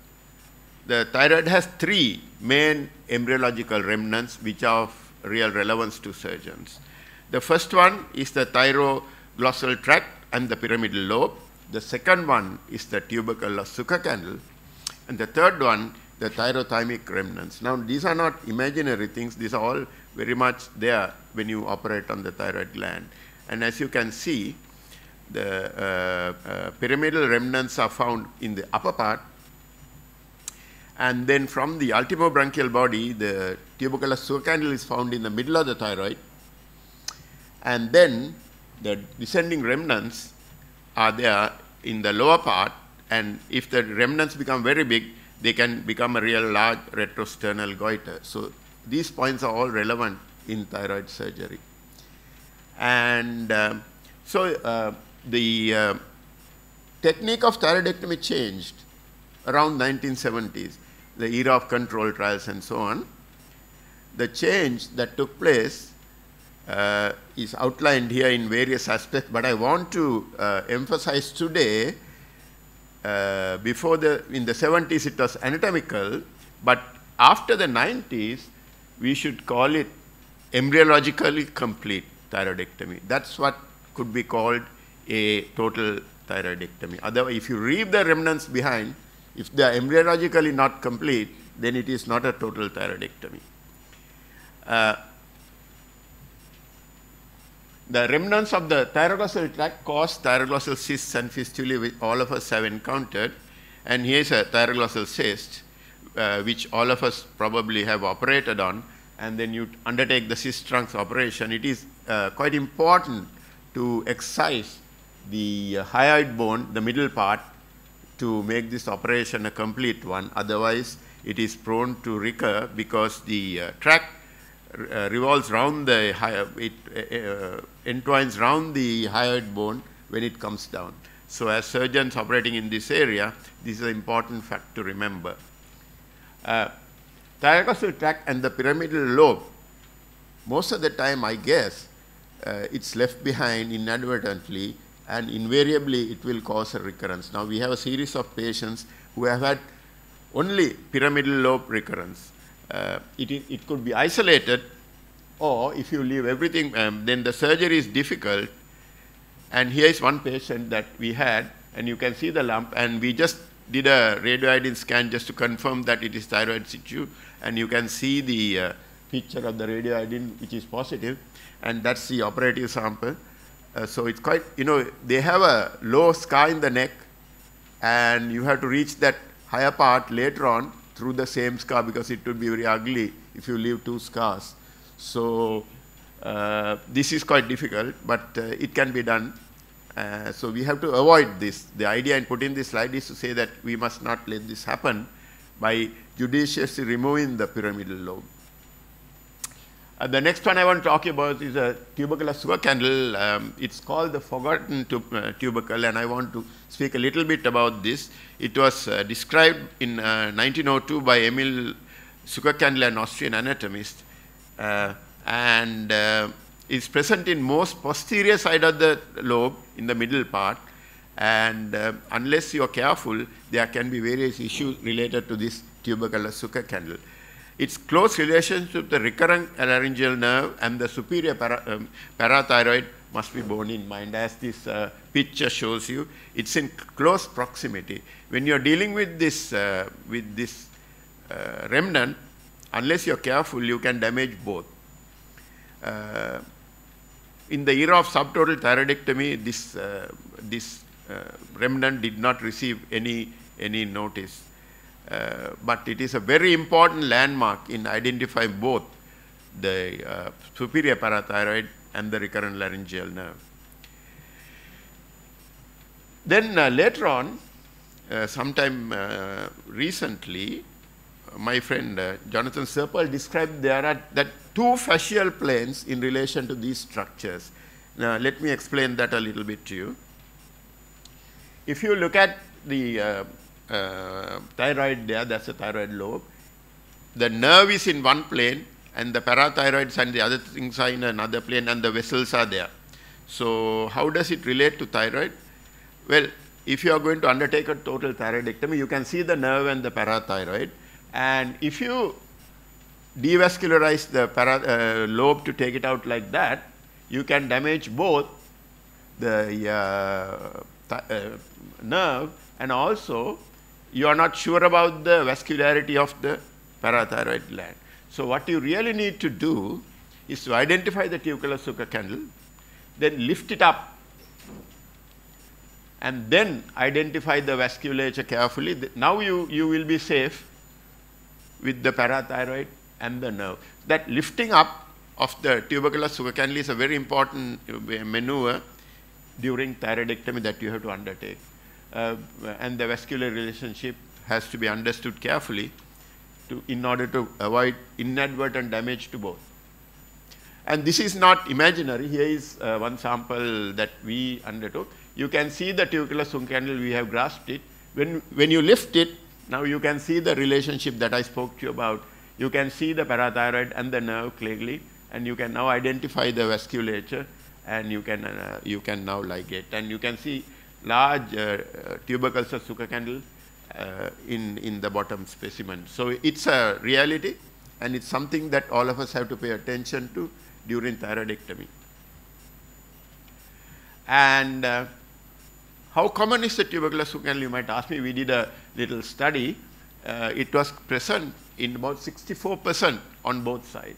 S6: the thyroid has 3 main embryological remnants which are of real relevance to surgeons. The first one is the thyroglossal tract and the pyramidal lobe. The second one is the tubercle or Zucker candle. And the third one, the thyrothymic remnants. Now, these are not imaginary things. These are all very much there when you operate on the thyroid gland. And as you can see, the pyramidal remnants are found in the upper part. And then from the ultimobranchial body, the tuberculous Zucker candle is found in the middle of the thyroid. And then the descending remnants are there in the lower part. And if the remnants become very big, they can become a real large retrosternal goiter. So these points are all relevant in thyroid surgery. And the technique of thyroidectomy changed around 1970s, the era of control trials and so on. The change that took place is outlined here in various aspects, but I want to emphasize today, in the 70s it was anatomical, but after the 90s, we should call it embryologically complete thyroidectomy. That's what could be called a total thyroidectomy. Otherwise, if you leave the remnants behind, if they are embryologically not complete, then it is not a total thyroidectomy. The remnants of the thyroglossal tract cause thyroglossal cysts and fistulae, which all of us have encountered. And here's a thyroglossal cyst, which all of us probably have operated on. And then you undertake the cyst trunks operation. It is quite important to excise the hyoid bone, the middle part, to make this operation a complete one. Otherwise, it is prone to recur because the tract revolves round the entwines round the hyoid bone when it comes down. So as surgeons operating in this area, this is an important fact to remember. Thyroglossal tract and the pyramidal lobe, most of the time I guess it's left behind inadvertently, and invariably it will cause a recurrence. Now we have a series of patients who have had only pyramidal lobe recurrence. It could be isolated, or if you leave everything, then the surgery is difficult. And here is one patient that we had, and you can see the lump, and we just did a radioiodine scan just to confirm that it is thyroid situ, and you can see the picture of the radioiodine, which is positive, and that's the operative sample. So it's quite, they have a low scar in the neck, and you have to reach that higher part later on through the same scar, because it would be very ugly if you leave two scars. So this is quite difficult, but it can be done. So we have to avoid this. The idea in putting this slide is to say that we must not let this happen by judiciously removing the pyramidal lobe. The next one I want to talk about is a tubercular sugar candle. It's called the forgotten tubercle, and I want to speak a little bit about this. It was described in 1902 by Emil Zuckerkandl, an Austrian anatomist, and is present in most posterior side of the lobe in the middle part, and unless you are careful, there can be various issues related to this tubercular Zuckerkandl. Its close relationship to the recurrent laryngeal nerve and the superior parathyroid must be borne in mind. As this picture shows you, it's in close proximity. When you're dealing with this remnant, unless you're careful, you can damage both. In the era of subtotal thyroidectomy, this remnant did not receive any notice. But it is a very important landmark in identifying both the superior parathyroid and the recurrent laryngeal nerve. Then later on, sometime recently, my friend Jonathan Serpel described there are two fascial planes in relation to these structures. Now let me explain that a little bit to you. If you look at the thyroid there, that's a thyroid lobe. The nerve is in one plane, and the parathyroids and the other things are in another plane, and the vessels are there. So how does it relate to thyroid? Well, if you are going to undertake a total thyroidectomy, you can see the nerve and the parathyroid, and if you devascularize the lobe to take it out like that, you can damage both the nerve, and also you are not sure about the vascularity of the parathyroid gland. So what you really need to do is to identify the tubercular Zuckerkandl, then lift it up, and then identify the vasculature carefully. Now you will be safe with the parathyroid and the nerve. That lifting up of the tubercular Zuckerkandl is a very important maneuver during thyroidectomy that you have to undertake. And the vascular relationship has to be understood carefully in order to avoid inadvertent damage to both. And this is not imaginary. Here is one sample that we undertook. You can see the tubercular Zuckerkandl, we have grasped it. When you lift it, now you can see the relationship that I spoke to you about. You can see the parathyroid and the nerve clearly, and you can now identify the vasculature, and you can now ligate. And you can see large tubercles of Zuckerkandl in the bottom specimen. So it's a reality. and it's something that all of us have to pay attention to during thyroidectomy. And how common is the tubercular succinal? You might ask me. We did a little study. It was present in about 64% on both sides,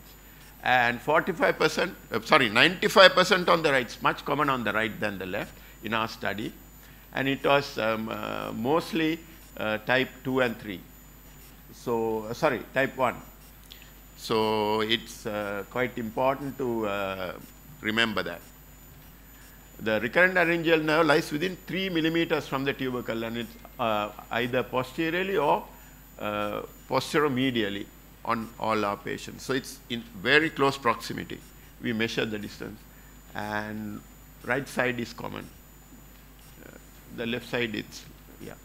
S6: and 95% on the right. It's much common on the right than the left in our study, and it was mostly type 2 and 3. So, type 1. So, it's quite important to remember that. The recurrent laryngeal nerve lies within 3 millimeters from the tubercle, and it's either posteriorly or posteromedially on all our patients. So, it's in very close proximity. We measure the distance, and right side is common. The left side, it's, yeah.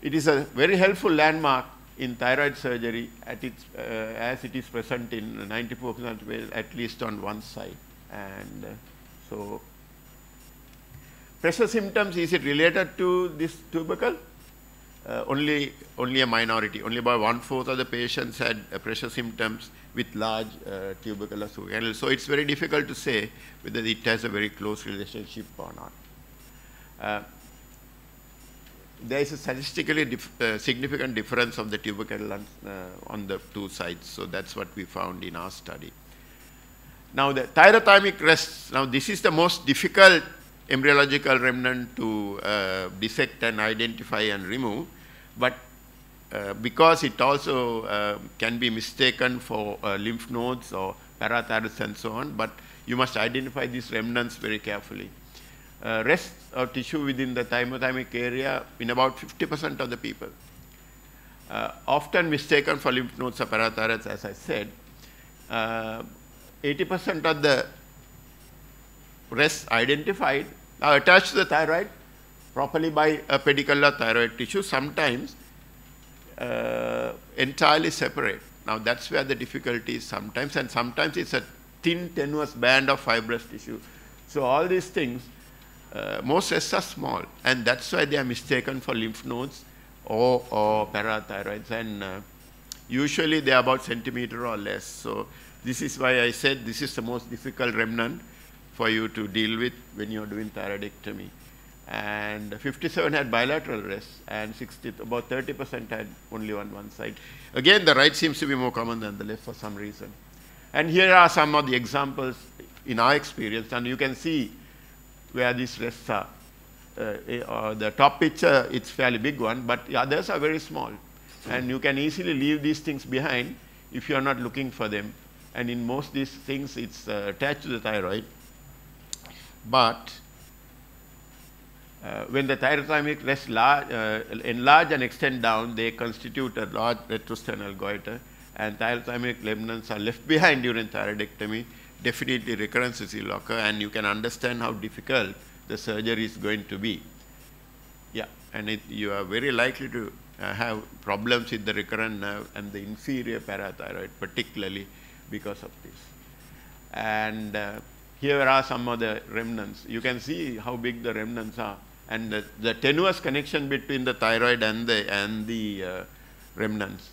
S6: It is a very helpful landmark in thyroid surgery at its, as it is present in 94% at least on one side. And so, pressure symptoms, is it related to this tubercle? Only a minority. Only about 1/4 of the patients had pressure symptoms with large tubercular succinal. So, it's very difficult to say whether it has a very close relationship or not. There is a statistically significant difference of the tubercle on the two sides. So, that's what we found in our study. Now, the thyrothymic rest, now this is the most difficult embryological remnant to dissect and identify and remove, but because it also can be mistaken for lymph nodes or parathyroids and so on, but you must identify these remnants very carefully. Rest of tissue within the thymothymic area in about 50% of the people. Often mistaken for lymph nodes or parathyroids, as I said. 80% of the rests identified are attached to the thyroid properly by a pedicular thyroid tissue, sometimes entirely separate. Now, that's where the difficulty is sometimes, and sometimes it's a thin, tenuous band of fibrous tissue. So, all these things, most rests are small, and that's why they are mistaken for lymph nodes or parathyroids, and usually they are about centimeter or less. So, this is why I said this is the most difficult remnant for you to deal with when you are doing thyroidectomy. And 57 had bilateral rests, and about 30% had only on one side. Again, the right seems to be more common than the left for some reason. And here are some of the examples in our experience, and you can see where these rests are. The top picture, it's fairly big one, but the others are very small. And you can easily leave these things behind if you are not looking for them. And in most of these things, it's attached to the thyroid. But when the thyrothymic rests enlarge and extend down, they constitute a large retrosternal goiter, and thyrothymic remnants are left behind during thyroidectomy. Definitely recurrences will occur, and you can understand how difficult the surgery is going to be. Yeah, and you are very likely to have problems with the recurrent nerve and the inferior parathyroid, particularly because of this. And here are some of the remnants. You can see how big the remnants are, and the tenuous connection between the thyroid and the remnants.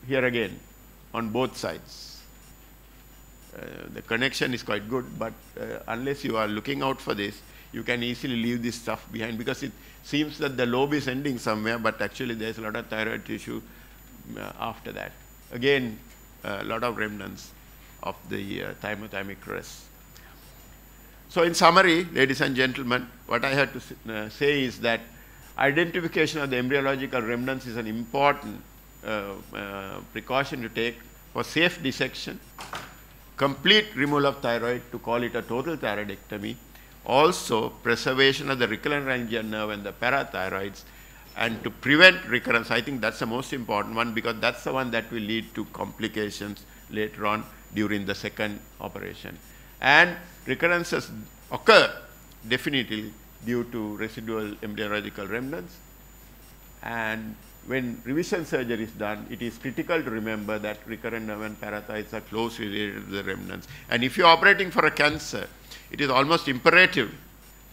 S6: Here again, on both sides. The connection is quite good, but unless you are looking out for this, you can easily leave this stuff behind, because it seems that the lobe is ending somewhere, but actually there's a lot of thyroid tissue after that. Again, a lot of remnants of the thymothymic rest. So, in summary, ladies and gentlemen, what I had to say is that identification of the embryological remnants is an important precaution to take for safe dissection, complete removal of thyroid to call it a total thyroidectomy, also preservation of the recurrent laryngeal nerve and the parathyroids, and to prevent recurrence. I think that's the most important one, because that's the one that will lead to complications later on during the second operation. And recurrences occur definitely due to residual embryological remnants. And when revision surgery is done, it is critical to remember that recurrent nerve and parathyroids are closely related to the remnants. And if you're operating for a cancer, it is almost imperative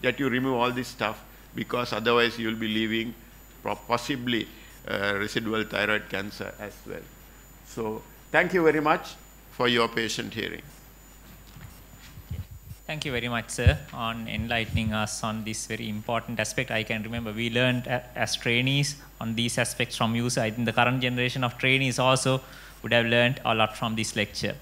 S6: that you remove all this stuff, because otherwise you'll be leaving possibly residual thyroid cancer as well. So thank you very much for your patient hearing.
S4: Thank you very much, sir, on enlightening us on this very important aspect. I can remember we learned as trainees on these aspects from you. So I think the current generation of trainees also would have learned a lot from this lecture.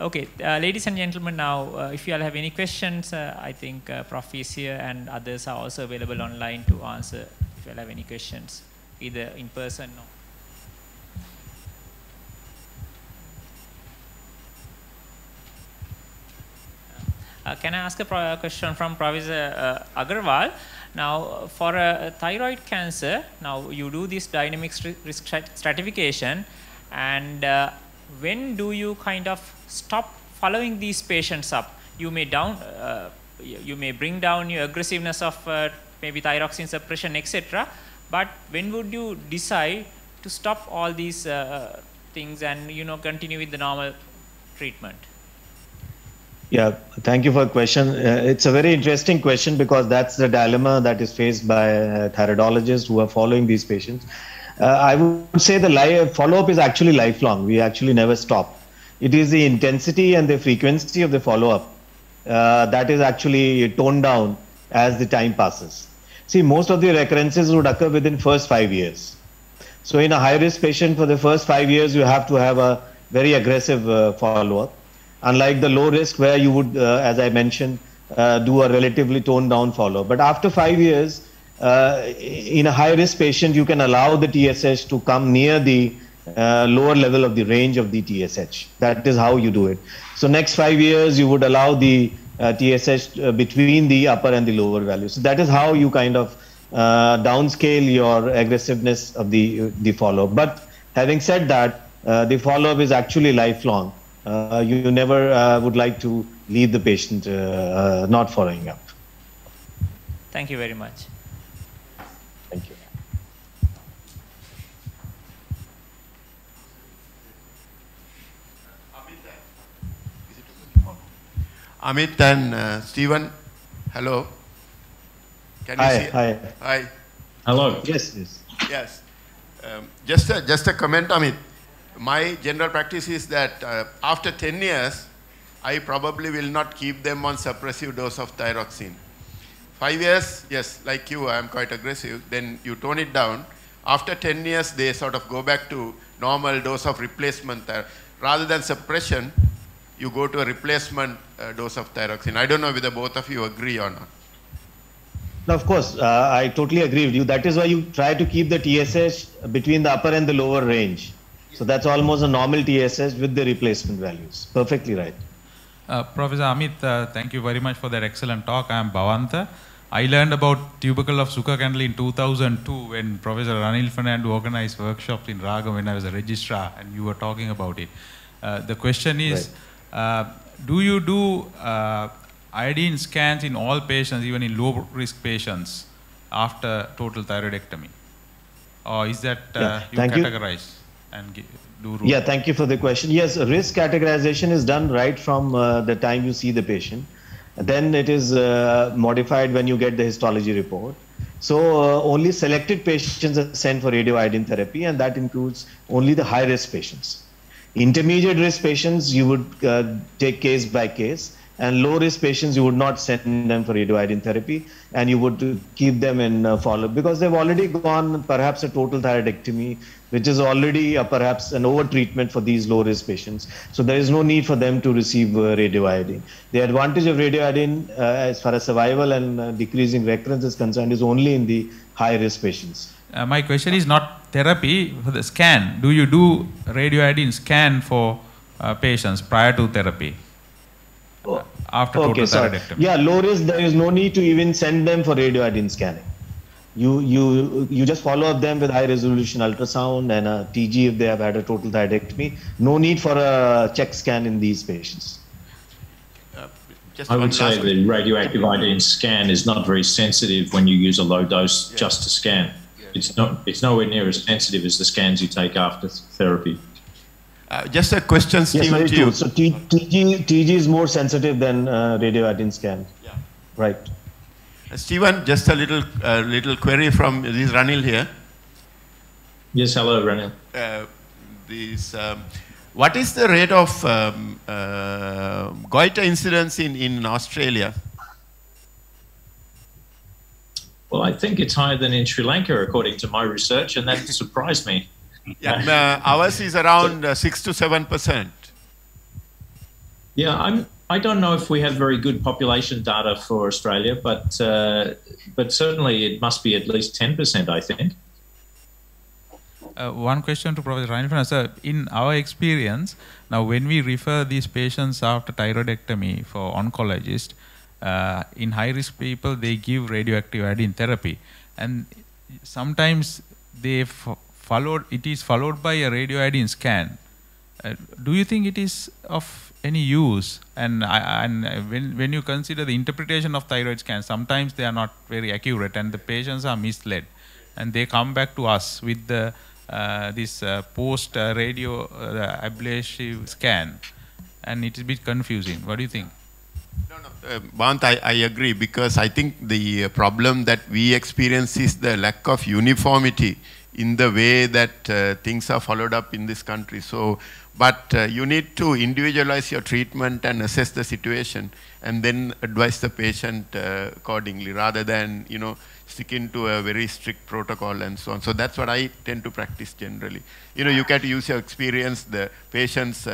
S4: Okay, ladies and gentlemen, now if you all have any questions, I think Prof is here and others are also available online to answer if you all have any questions, either in person or... Can I ask a question from Professor Agarwal? Now, for a thyroid cancer, now you do this dynamic risk stratification, and when do you kind of stop following these patients up? You may bring down your aggressiveness of maybe thyroxine suppression, etc. But when would you decide to stop all these things and continue with the normal treatment?
S5: Yeah, thank you for the question. It's a very interesting question because that's the dilemma that is faced by thyroidologists who are following these patients. I would say the follow-up is actually lifelong. We actually never stop. It is the intensity and the frequency of the follow-up that is actually toned down as the time passes. See, most of the recurrences would occur within first 5 years. So in a high-risk patient, for the first 5 years, you have to have a very aggressive follow-up. Unlike the low risk where you would, as I mentioned, do a relatively toned down follow. But after 5 years, in a high risk patient, you can allow the TSH to come near the lower level of the range of the TSH. That is how you do it. So next 5 years, you would allow the TSH between the upper and the lower values. So that is how you kind of downscale your aggressiveness of the follow-up. But having said that, the follow-up is actually lifelong. You never would like to leave the patient not following up.
S4: Thank you very much.
S5: Thank you.
S6: Amit and Stephen, hello. Can you see?
S5: Hi.
S6: Hi.
S3: Hello.
S5: Yes.
S6: Yes. Just a comment, Amit. My general practice is that after 10 years, I probably will not keep them on suppressive dose of thyroxine. 5 years, yes, like you, I am quite aggressive. Then you tone it down. After 10 years, they sort of go back to normal dose of replacement. Rather than suppression, you go to a replacement dose of thyroxine. I don't know whether both of you agree or not.
S5: No, of course, I totally agree with you. That is why you try to keep the TSH between the upper and the lower range. So that's almost a normal TSH with the replacement values. Perfectly right.
S7: Professor Amit, thank you very much for that excellent talk. I am Bhavanta. I learned about tubercle of Sukha candle in 2002 when Professor Renal Fernando organized workshops in Ragam when I was a registrar and you were talking about it. The question is, do you do iodine scans in all patients, even in low risk patients, after total thyroidectomy? Or is that you categorize? Yeah,
S5: thank you for the question. Yes, risk categorization is done right from the time you see the patient. Then it is modified when you get the histology report. So only selected patients are sent for radioiodine therapy, and that includes only the high risk patients. Intermediate risk patients you would take case by case, and low risk patients you would not send them for radioiodine therapy, and you would keep them in follow-up because they've already gone perhaps a total thyroidectomy, which is already perhaps an over treatment for these low risk patients. So there is no need for them to receive radioiodine. The advantage of radioiodine as far as survival and decreasing recurrence is concerned is only in the high risk patients.
S7: My question is not therapy, for the scan. Do you do radioiodine scan for patients prior to therapy? After total thyroidectomy.
S5: Yeah, low risk, there is no need to even send them for radioiodine scanning. You just follow up them with high resolution ultrasound and a TG if they have had a total thyroidectomy. No need for a check scan in these patients.
S3: I would say the radioactive iodine scan is not very sensitive when you use a low dose just to scan. It's nowhere near as sensitive as the scans you take after therapy.
S6: Just a question, Stephen,
S5: yes, to you. So TG is more sensitive than radioiodine scan.
S6: Yeah.
S5: Right.
S6: Stephen, just a little query from this Renal here.
S3: Yes, hello, Renal.
S6: this. What is the rate of goiter incidence in Australia?
S3: Well, I think it's higher than in Sri Lanka, according to my research, and that surprised me.
S6: Yeah, ours is around 6 to 7%.
S3: Yeah, I don't know if we have very good population data for Australia, but certainly it must be at least 10%, I think.
S7: One question to Professor Ranil. Sir, in our experience, now when we refer these patients after thyroidectomy for oncologists, in high-risk people, they give radioactive iodine therapy. And sometimes it is followed by a radioiodine scan. Do you think it is of any use? And when you consider the interpretation of thyroid scans, sometimes they are not very accurate and the patients are misled. And they come back to us with the this post-radio ablation scan, and it is a bit confusing. What do you think?
S6: No, Bant, I agree, because I think the problem that we experience is the lack of uniformity in the way that things are followed up in this country. So, but you need to individualize your treatment and assess the situation, and then advise the patient accordingly, rather than, you know, sticking to a very strict protocol and so on. So that's what I tend to practice generally. You know, you can use your experience, the patient's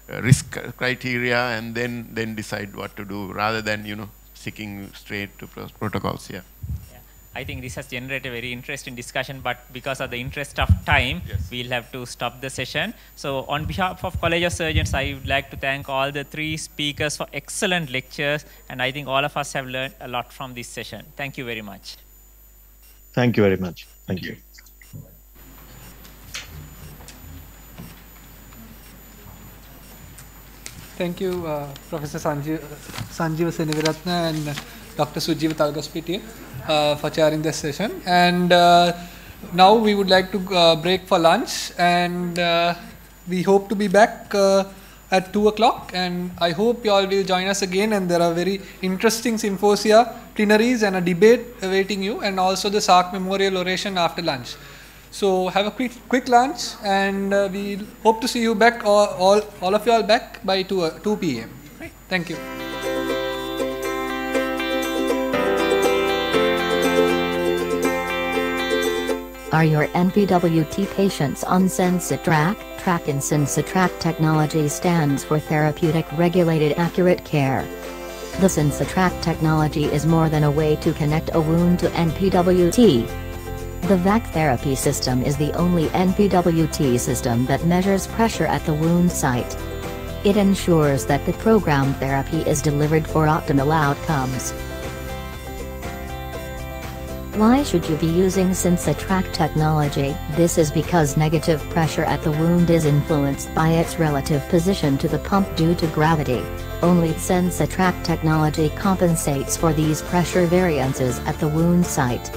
S6: risk criteria, and then decide what to do, rather than, you know, sticking straight to protocols. Yeah.
S4: I think this has generated a very interesting discussion, but because of the interest of time,
S6: yes,
S4: we'll have to stop the session. So on behalf of College of Surgeons, I would like to thank all the 3 speakers for excellent lectures, and I think all of us have learned a lot from this session. Thank you very much.
S5: Thank you very much. Thank you.
S1: Thank you, Professor Sanjeev Seneviratne and Dr. Sujeeva Talgaspitiya for chairing this session. And now we would like to break for lunch, and we hope to be back at 2 o'clock, and I hope you all will join us again. And there are very interesting symposia, plenaries, and a debate awaiting you, and also the SAARC memorial oration after lunch. So have a quick lunch, and we hope to see you back, all of you all back by 2 p.m. Right. Thank you.
S8: Are your NPWT patients on Sensitrac? Track in Sensitrac technology stands for Therapeutic Regulated Accurate Care. The Sensitrac technology is more than a way to connect a wound to NPWT. The VAC therapy system is the only NPWT system that measures pressure at the wound site. It ensures that the programmed therapy is delivered for optimal outcomes. Why should you be using Sensitrac technology? This is because negative pressure at the wound is influenced by its relative position to the pump due to gravity. Only Sensitrac technology compensates for these pressure variances at the wound site.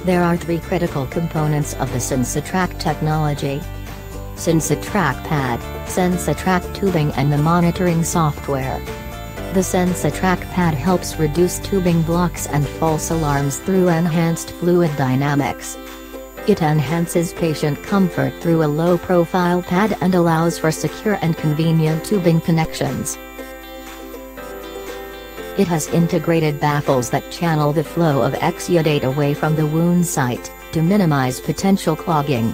S8: There are 3 critical components of the Sensitrac technology: Sensitrac pad, Sensitrac tubing, and the monitoring software. The Sensitrac pad helps reduce tubing blocks and false alarms through enhanced fluid dynamics. It enhances patient comfort through a low-profile pad and allows for secure and convenient tubing connections. It has integrated baffles that channel the flow of exudate away from the wound site, to minimize potential clogging.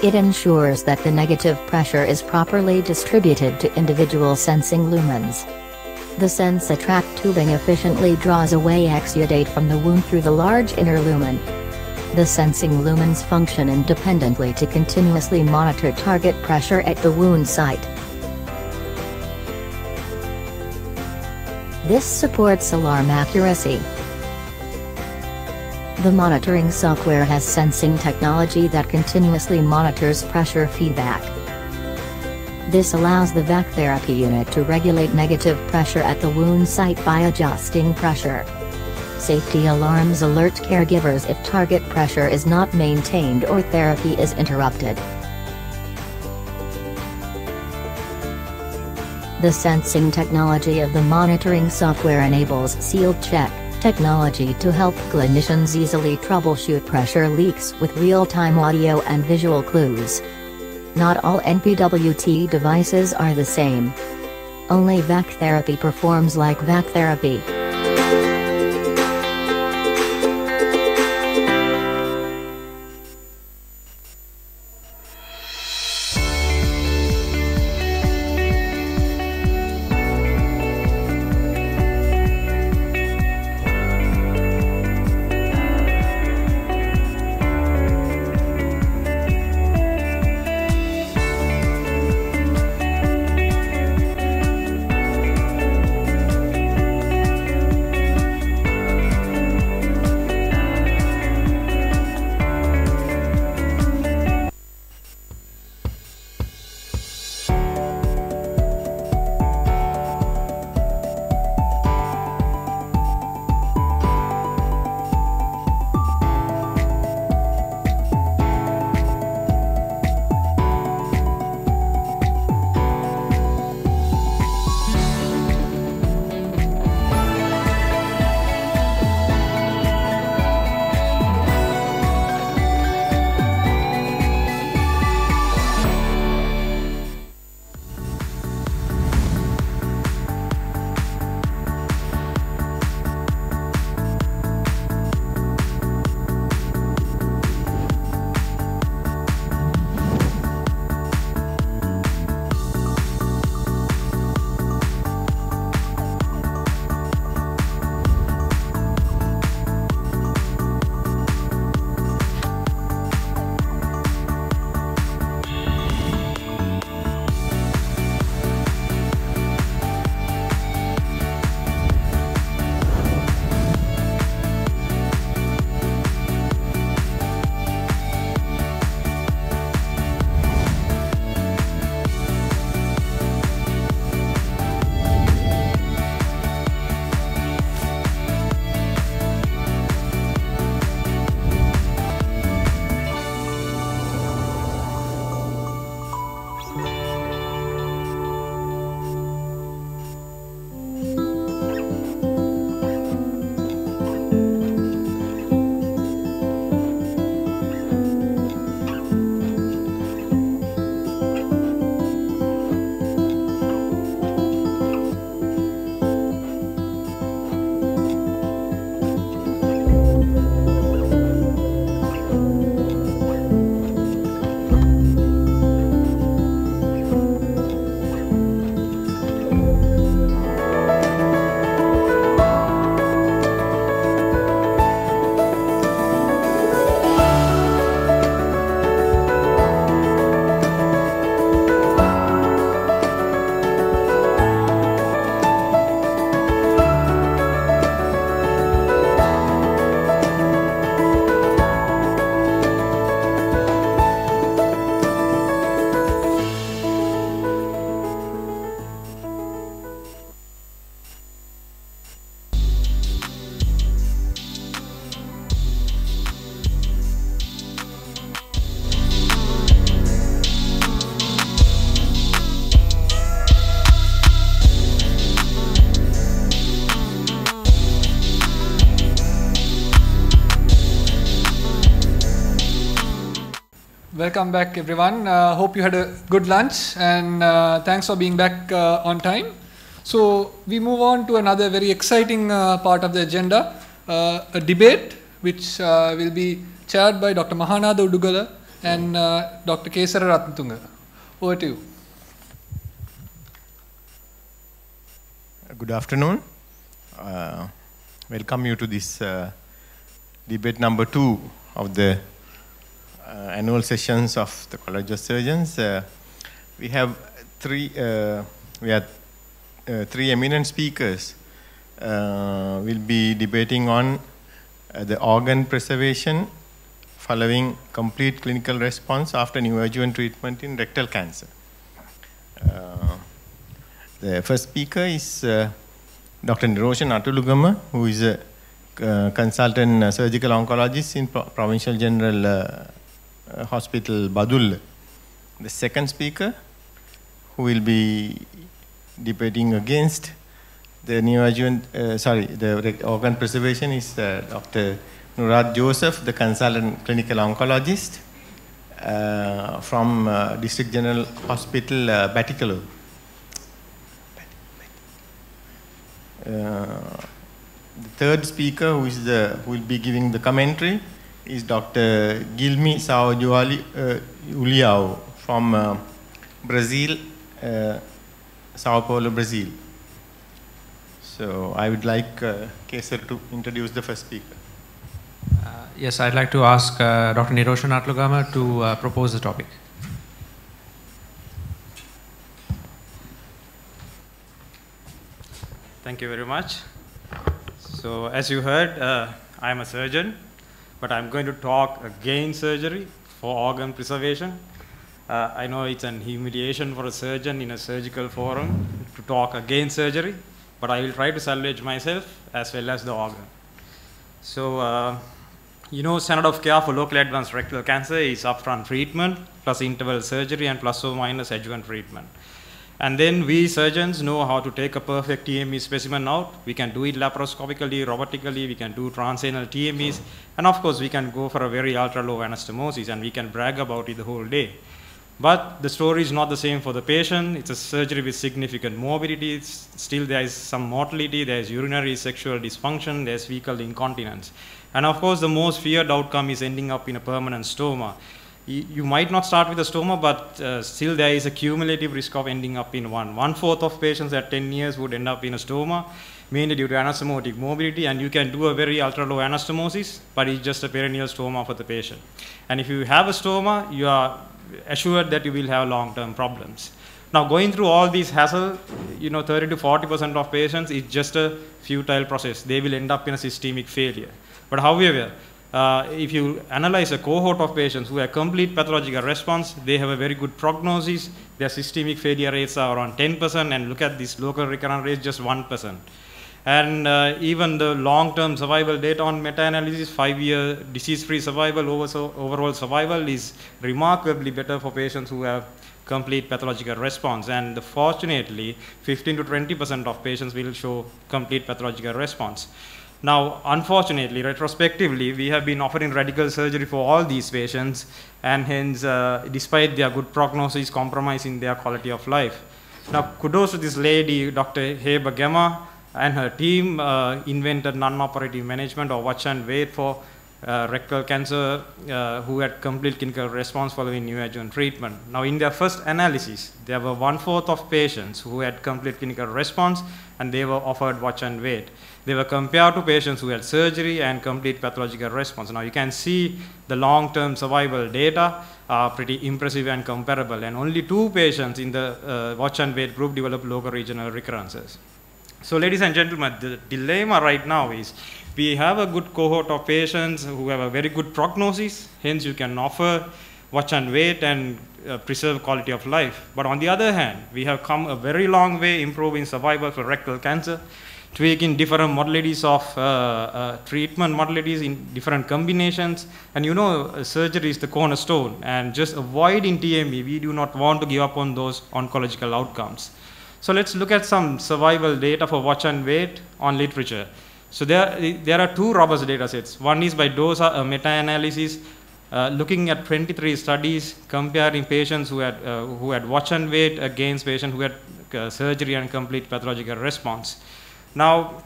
S8: It ensures that the negative pressure is properly distributed to individual sensing lumens. The Sensitrac tubing efficiently draws away exudate from the wound through the large inner lumen. The sensing lumens function independently to continuously monitor target pressure at the wound site. This supports alarm accuracy. The monitoring software has sensing technology that continuously monitors pressure feedback. This allows the VAC therapy unit to regulate negative pressure at the wound site by adjusting pressure. Safety alarms alert caregivers if target pressure is not maintained or therapy is interrupted. The sensing technology of the monitoring software enables sealed check technology to help clinicians easily troubleshoot pressure leaks with real-time audio and visual clues. Not all NPWT devices are the same. Only VAC therapy performs like VAC therapy.
S1: Welcome back, everyone. Hope you had a good lunch, and thanks for being back on time. So we move on to another very exciting part of the agenda, a debate which will be chaired by Dr. Mahanada Udugala and Dr. Kesara Ratnatunga. Over to you.
S9: Good afternoon. Welcome you to this debate number 2 of the annual sessions of the College of Surgeons. We have three eminent speakers will be debating on the organ preservation following complete clinical response after neoadjuvant treatment in rectal cancer. The first speaker is Dr. Niroshan Atulugama, who is a consultant surgical oncologist in Provincial General Hospital, Badul. The second speaker, who will be debating against the neoadjuvant, the organ preservation, is Dr. Nurad Joseph, the consultant clinical oncologist from District General Hospital, Batticaloa. The third speaker who will be giving the commentary is Dr. Guilherme Uliao from Brazil, Sao Paulo, Brazil. So I would like Kesar to introduce the first speaker.
S10: Yes, I'd like to ask Dr. Niroshan Atlugama to propose the topic.
S11: Thank you very much. So as you heard, I am a surgeon, but I'm going to talk against surgery for organ preservation. I know it's an humiliation for a surgeon in a surgical forum to talk against surgery, but I will try to salvage myself as well as the organ. So, you know, standard of care for locally advanced rectal cancer is upfront treatment plus interval surgery and plus or minus adjuvant treatment. And then we surgeons know how to take a perfect TME specimen out. We can do it laparoscopically, robotically, we can do transanal TMEs, and of course we can go for a very ultra-low anastomosis and we can brag about it the whole day. But the story is not the same for the patient. It's a surgery with significant morbidity. Still there is some mortality, there is urinary sexual dysfunction, there is fecal incontinence. And of course the most feared outcome is ending up in a permanent stoma. You might not start with a stoma, but still there is a cumulative risk of ending up in one. 1/4 of patients at 10 years would end up in a stoma, mainly due to anastomotic morbidity, and you can do a very ultra-low anastomosis, but it's just a perineal stoma for the patient. And if you have a stoma, you are assured that you will have long-term problems. Now, going through all these hassle, you know, 30 to 40% of patients is just a futile process. They will end up in a systemic failure. But however, if you analyze a cohort of patients who have complete pathological response, they have a very good prognosis. Their systemic failure rates are around 10%, and look at this local recurrent rate, just 1%. And even the long-term survival data on meta-analysis, 5-year disease-free survival, overall survival is remarkably better for patients who have complete pathological response. And fortunately, 15 to 20% of patients will show complete pathological response. Now, unfortunately, retrospectively, we have been offering radical surgery for all these patients, and hence, despite their good prognosis, compromising their quality of life. Now, kudos to this lady, Dr. Heba Gemma, and her team invented non-operative management or watch and wait for rectal cancer who had complete clinical response following neoadjuvant treatment. Now, in their first analysis, there were 1/4 of patients who had complete clinical response, and they were offered watch and wait. They were compared to patients who had surgery and complete pathological response. Now, you can see the long-term survival data are pretty impressive and comparable, and only 2 patients in the watch and wait group developed local regional recurrences. So, ladies and gentlemen, the dilemma right now is we have a good cohort of patients who have a very good prognosis, hence you can offer watch and wait and preserve quality of life. But on the other hand, we have come a very long way improving survival for rectal cancer, tweaking different modalities of treatment modalities in different combinations. And you know, surgery is the cornerstone, and just avoiding TME, we do not want to give up on those oncological outcomes. So let's look at some survival data for watch and wait on literature. So there are 2 robust data sets. One is by DOSA, a meta-analysis, looking at 23 studies comparing patients who had watch and wait against patients who had surgery and complete pathological response. Now,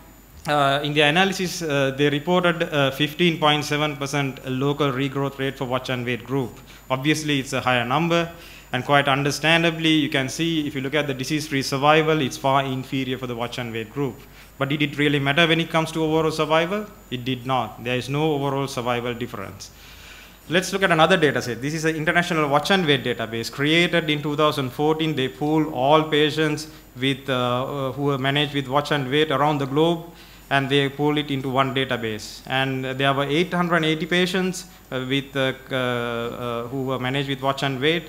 S11: in the analysis, they reported 15.7% local regrowth rate for watch and wait group. Obviously, it's a higher number. And quite understandably, you can see if you look at the disease-free survival, it's far inferior for the watch and wait group. But did it really matter when it comes to overall survival? It did not. There is no overall survival difference. Let's look at another data set. This is an international watch and wait database created in 2014. They pooled all patients with, who were managed with watch and wait around the globe, and they pooled it into one database. And there were 880 patients who were managed with watch and wait,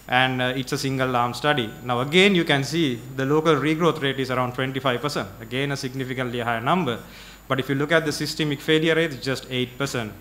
S11: and it's a single arm study. Now again, you can see the local regrowth rate is around 25%, again a significantly higher number. But if you look at the systemic failure rate, it's just 8%.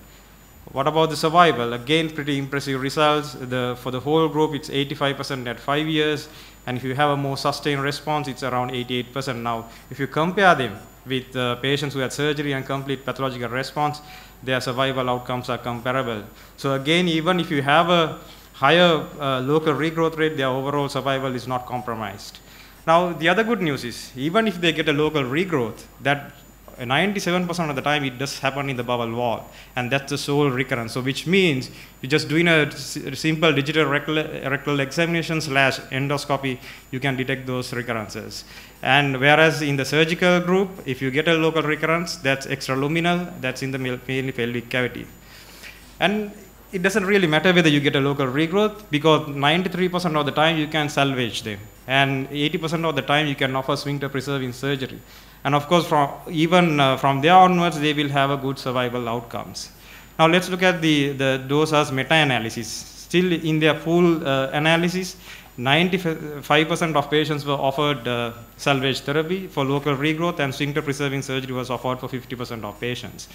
S11: What about the survival? Again, pretty impressive results. For the whole group, it's 85% at 5 years, and if you have a more sustained response, it's around 88%. Now, if you compare them with patients who had surgery and complete pathological response, their survival outcomes are comparable. So again, even if you have a higher local regrowth rate, their overall survival is not compromised. Now, the other good news is, even if they get a local regrowth, that 97% of the time it does happen in the bowel wall, and that's the sole recurrence. So which means you're just doing a simple digital rectal examination / endoscopy, you can detect those recurrences. And whereas in the surgical group, if you get a local recurrence, that's extraluminal, that's in the pelvic cavity. And it doesn't really matter whether you get a local regrowth, because 93% of the time you can salvage them, and 80% of the time you can offer sphincter preserving surgery. And of course, from there onwards, they will have a good survival outcomes. Now let's look at those as meta-analysis. Still in their full analysis, 95% of patients were offered salvage therapy for local regrowth, and sphincter preserving surgery was offered for 50% of patients.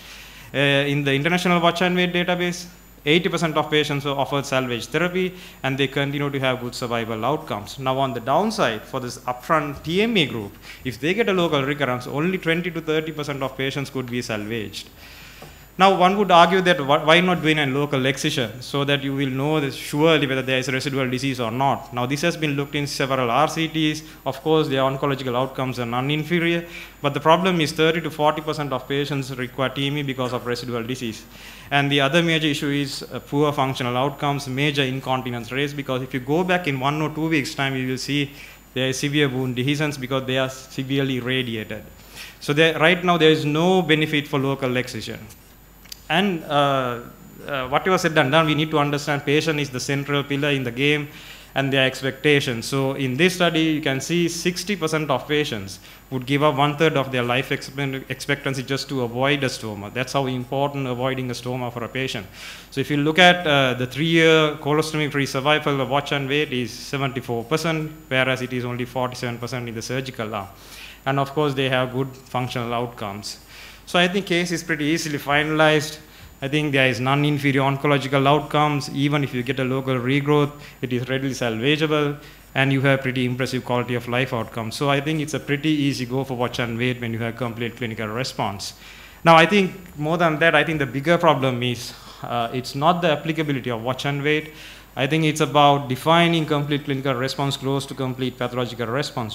S11: In the International Watch and Wait database, 80% of patients were offered salvage therapy, and they continue to have good survival outcomes. Now, on the downside, for this upfront TME group, if they get a local recurrence, only 20 to 30% of patients could be salvaged. Now, one would argue that why not doing a local excision, so that you will know that surely whether there is residual disease or not. Now, this has been looked in several RCTs. Of course, their oncological outcomes are non-inferior, but the problem is 30 to 40% of patients require TME because of residual disease. And the other major issue is poor functional outcomes, major incontinence rates, because if you go back in 1 or 2 weeks' time, you will see there is severe wound dehiscence because they are severely radiated. So right now, there is no benefit for local excision. And whatever said and done, we need to understand patient is the central pillar in the game and their expectations. So in this study, you can see 60% of patients would give up 1/3 of their life expectancy just to avoid a stoma. That's how important avoiding a stoma for a patient. So if you look at the 3-year colostomy-free survival of watch and wait is 74%, whereas it is only 47% in the surgical arm. And of course, they have good functional outcomes. So I think case is pretty easily finalized. I think there is non-inferior oncological outcomes. Even if you get a local regrowth, it is readily salvageable, and you have pretty impressive quality of life outcomes. So I think it's a pretty easy go for watch and wait when you have complete clinical response. Now, I think more than that, I think the bigger problem is it's not the applicability of watch and wait. I think it's about defining complete clinical response close to complete pathological response.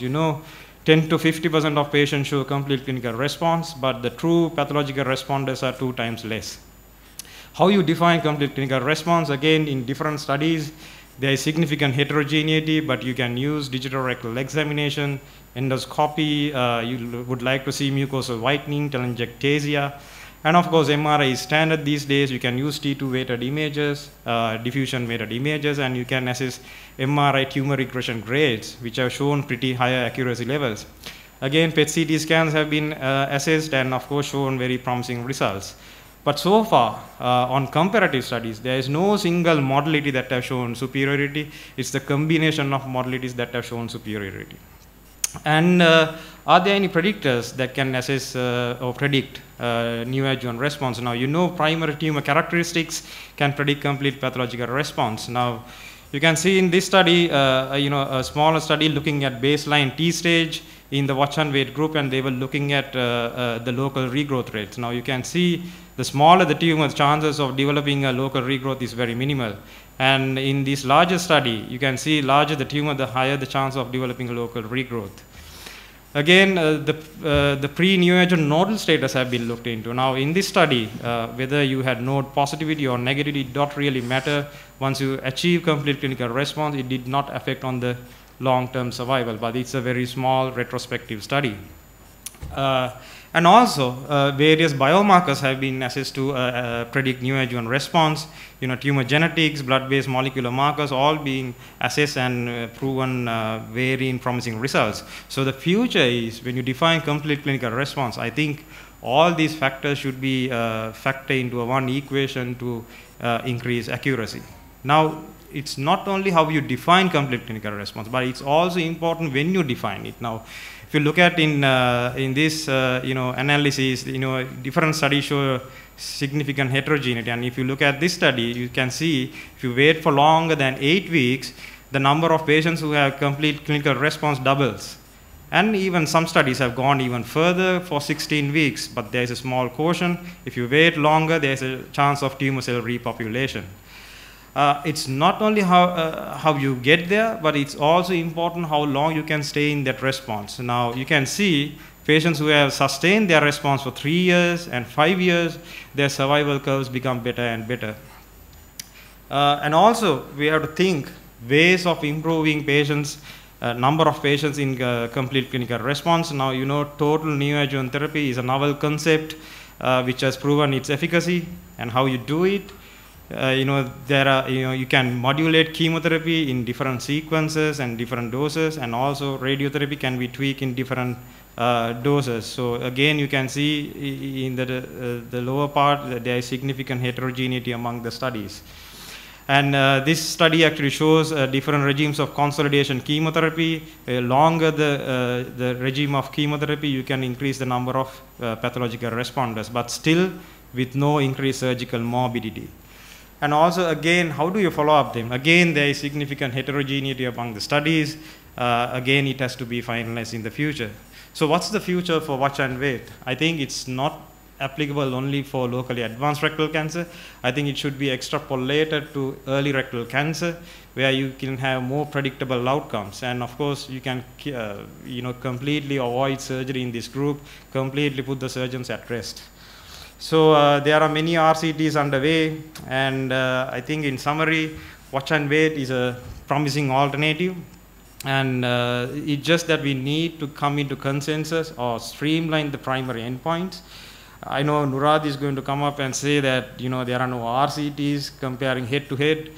S11: 10 to 50% of patients show complete clinical response, but the true pathological responders are 2 times less. How you define complete clinical response? Again, in different studies, there is significant heterogeneity, but you can use digital rectal examination, endoscopy, you would like to see mucosal whitening, telangiectasia, and of course, MRI is standard these days. You can use T2 weighted images, diffusion weighted images, and you can assess MRI tumor regression grades, which have shown pretty higher accuracy levels. Again, PET-CT scans have been assessed and of course shown very promising results. But so far, on comparative studies, there is no single modality that have shown superiority. It's the combination of modalities that have shown superiority. And are there any predictors that can assess or predict neoadjuvant response? Now, primary tumor characteristics can predict complete pathological response. Now, you can see in this study, a smaller study looking at baseline T stage in the watch and wait group, and they were looking at the local regrowth rates. Now, you can see the smaller the tumor, chances of developing a local regrowth is very minimal. And in this larger study, you can see larger the tumor, the higher the chance of developing a local regrowth. Again, the pre-neoadjuvant nodal status have been looked into. Now, in this study, whether you had node positivity or negativity, it don't really matter. Once you achieve complete clinical response, it did not affect on the long-term survival, but it's a very small retrospective study. And also, various biomarkers have been assessed to predict neoadjuvant response. Tumor genetics, blood-based molecular markers, all being assessed and proven very promising results. So the future is, when you define complete clinical response, I think all these factors should be factored into one equation to increase accuracy. Now, it's not only how you define complete clinical response, but it's also important when you define it. Now, if you look at in this analysis, different studies show significant heterogeneity. And if you look at this study, you can see if you wait for longer than 8 weeks, the number of patients who have complete clinical response doubles. And even some studies have gone even further for 16 weeks, but there is a small caution. If you wait longer, there is a chance of tumor cell repopulation. it's not only how you get there, but it's also important how long you can stay in that response. Now, you can see patients who have sustained their response for 3 years and 5 years, their survival curves become better and better. And also, we have to think ways of improving patients, number of patients in complete clinical response. Now, you know, total neoadjuvant therapy is a novel concept which has proven its efficacy and how you do it. You know, there are, you know, you can modulate chemotherapy in different sequences and different doses, and also radiotherapy can be tweaked in different doses. So again, you can see in the lower part that there is significant heterogeneity among the studies. And this study actually shows different regimes of consolidation chemotherapy. Longer the regime of chemotherapy, you can increase the number of pathological responders, but still with no increased surgical morbidity. And also, again, how do you follow up them? Again, there is significant heterogeneity among the studies. Again, it has to be finalized in the future. So what's the future for watch and wait? I think it's not applicable only for locally advanced rectal cancer. I think it should be extrapolated to early rectal cancer, where you can have more predictable outcomes. And of course, you can you know, completely avoid surgery in this group, completely put the surgeons at rest. So there are many RCTs underway, and I think in summary, watch and wait is a promising alternative. And it's just that we need to come into consensus or streamline the primary endpoints. I know Nurad is going to come up and say that, you know, there are no RCTs comparing head-to-head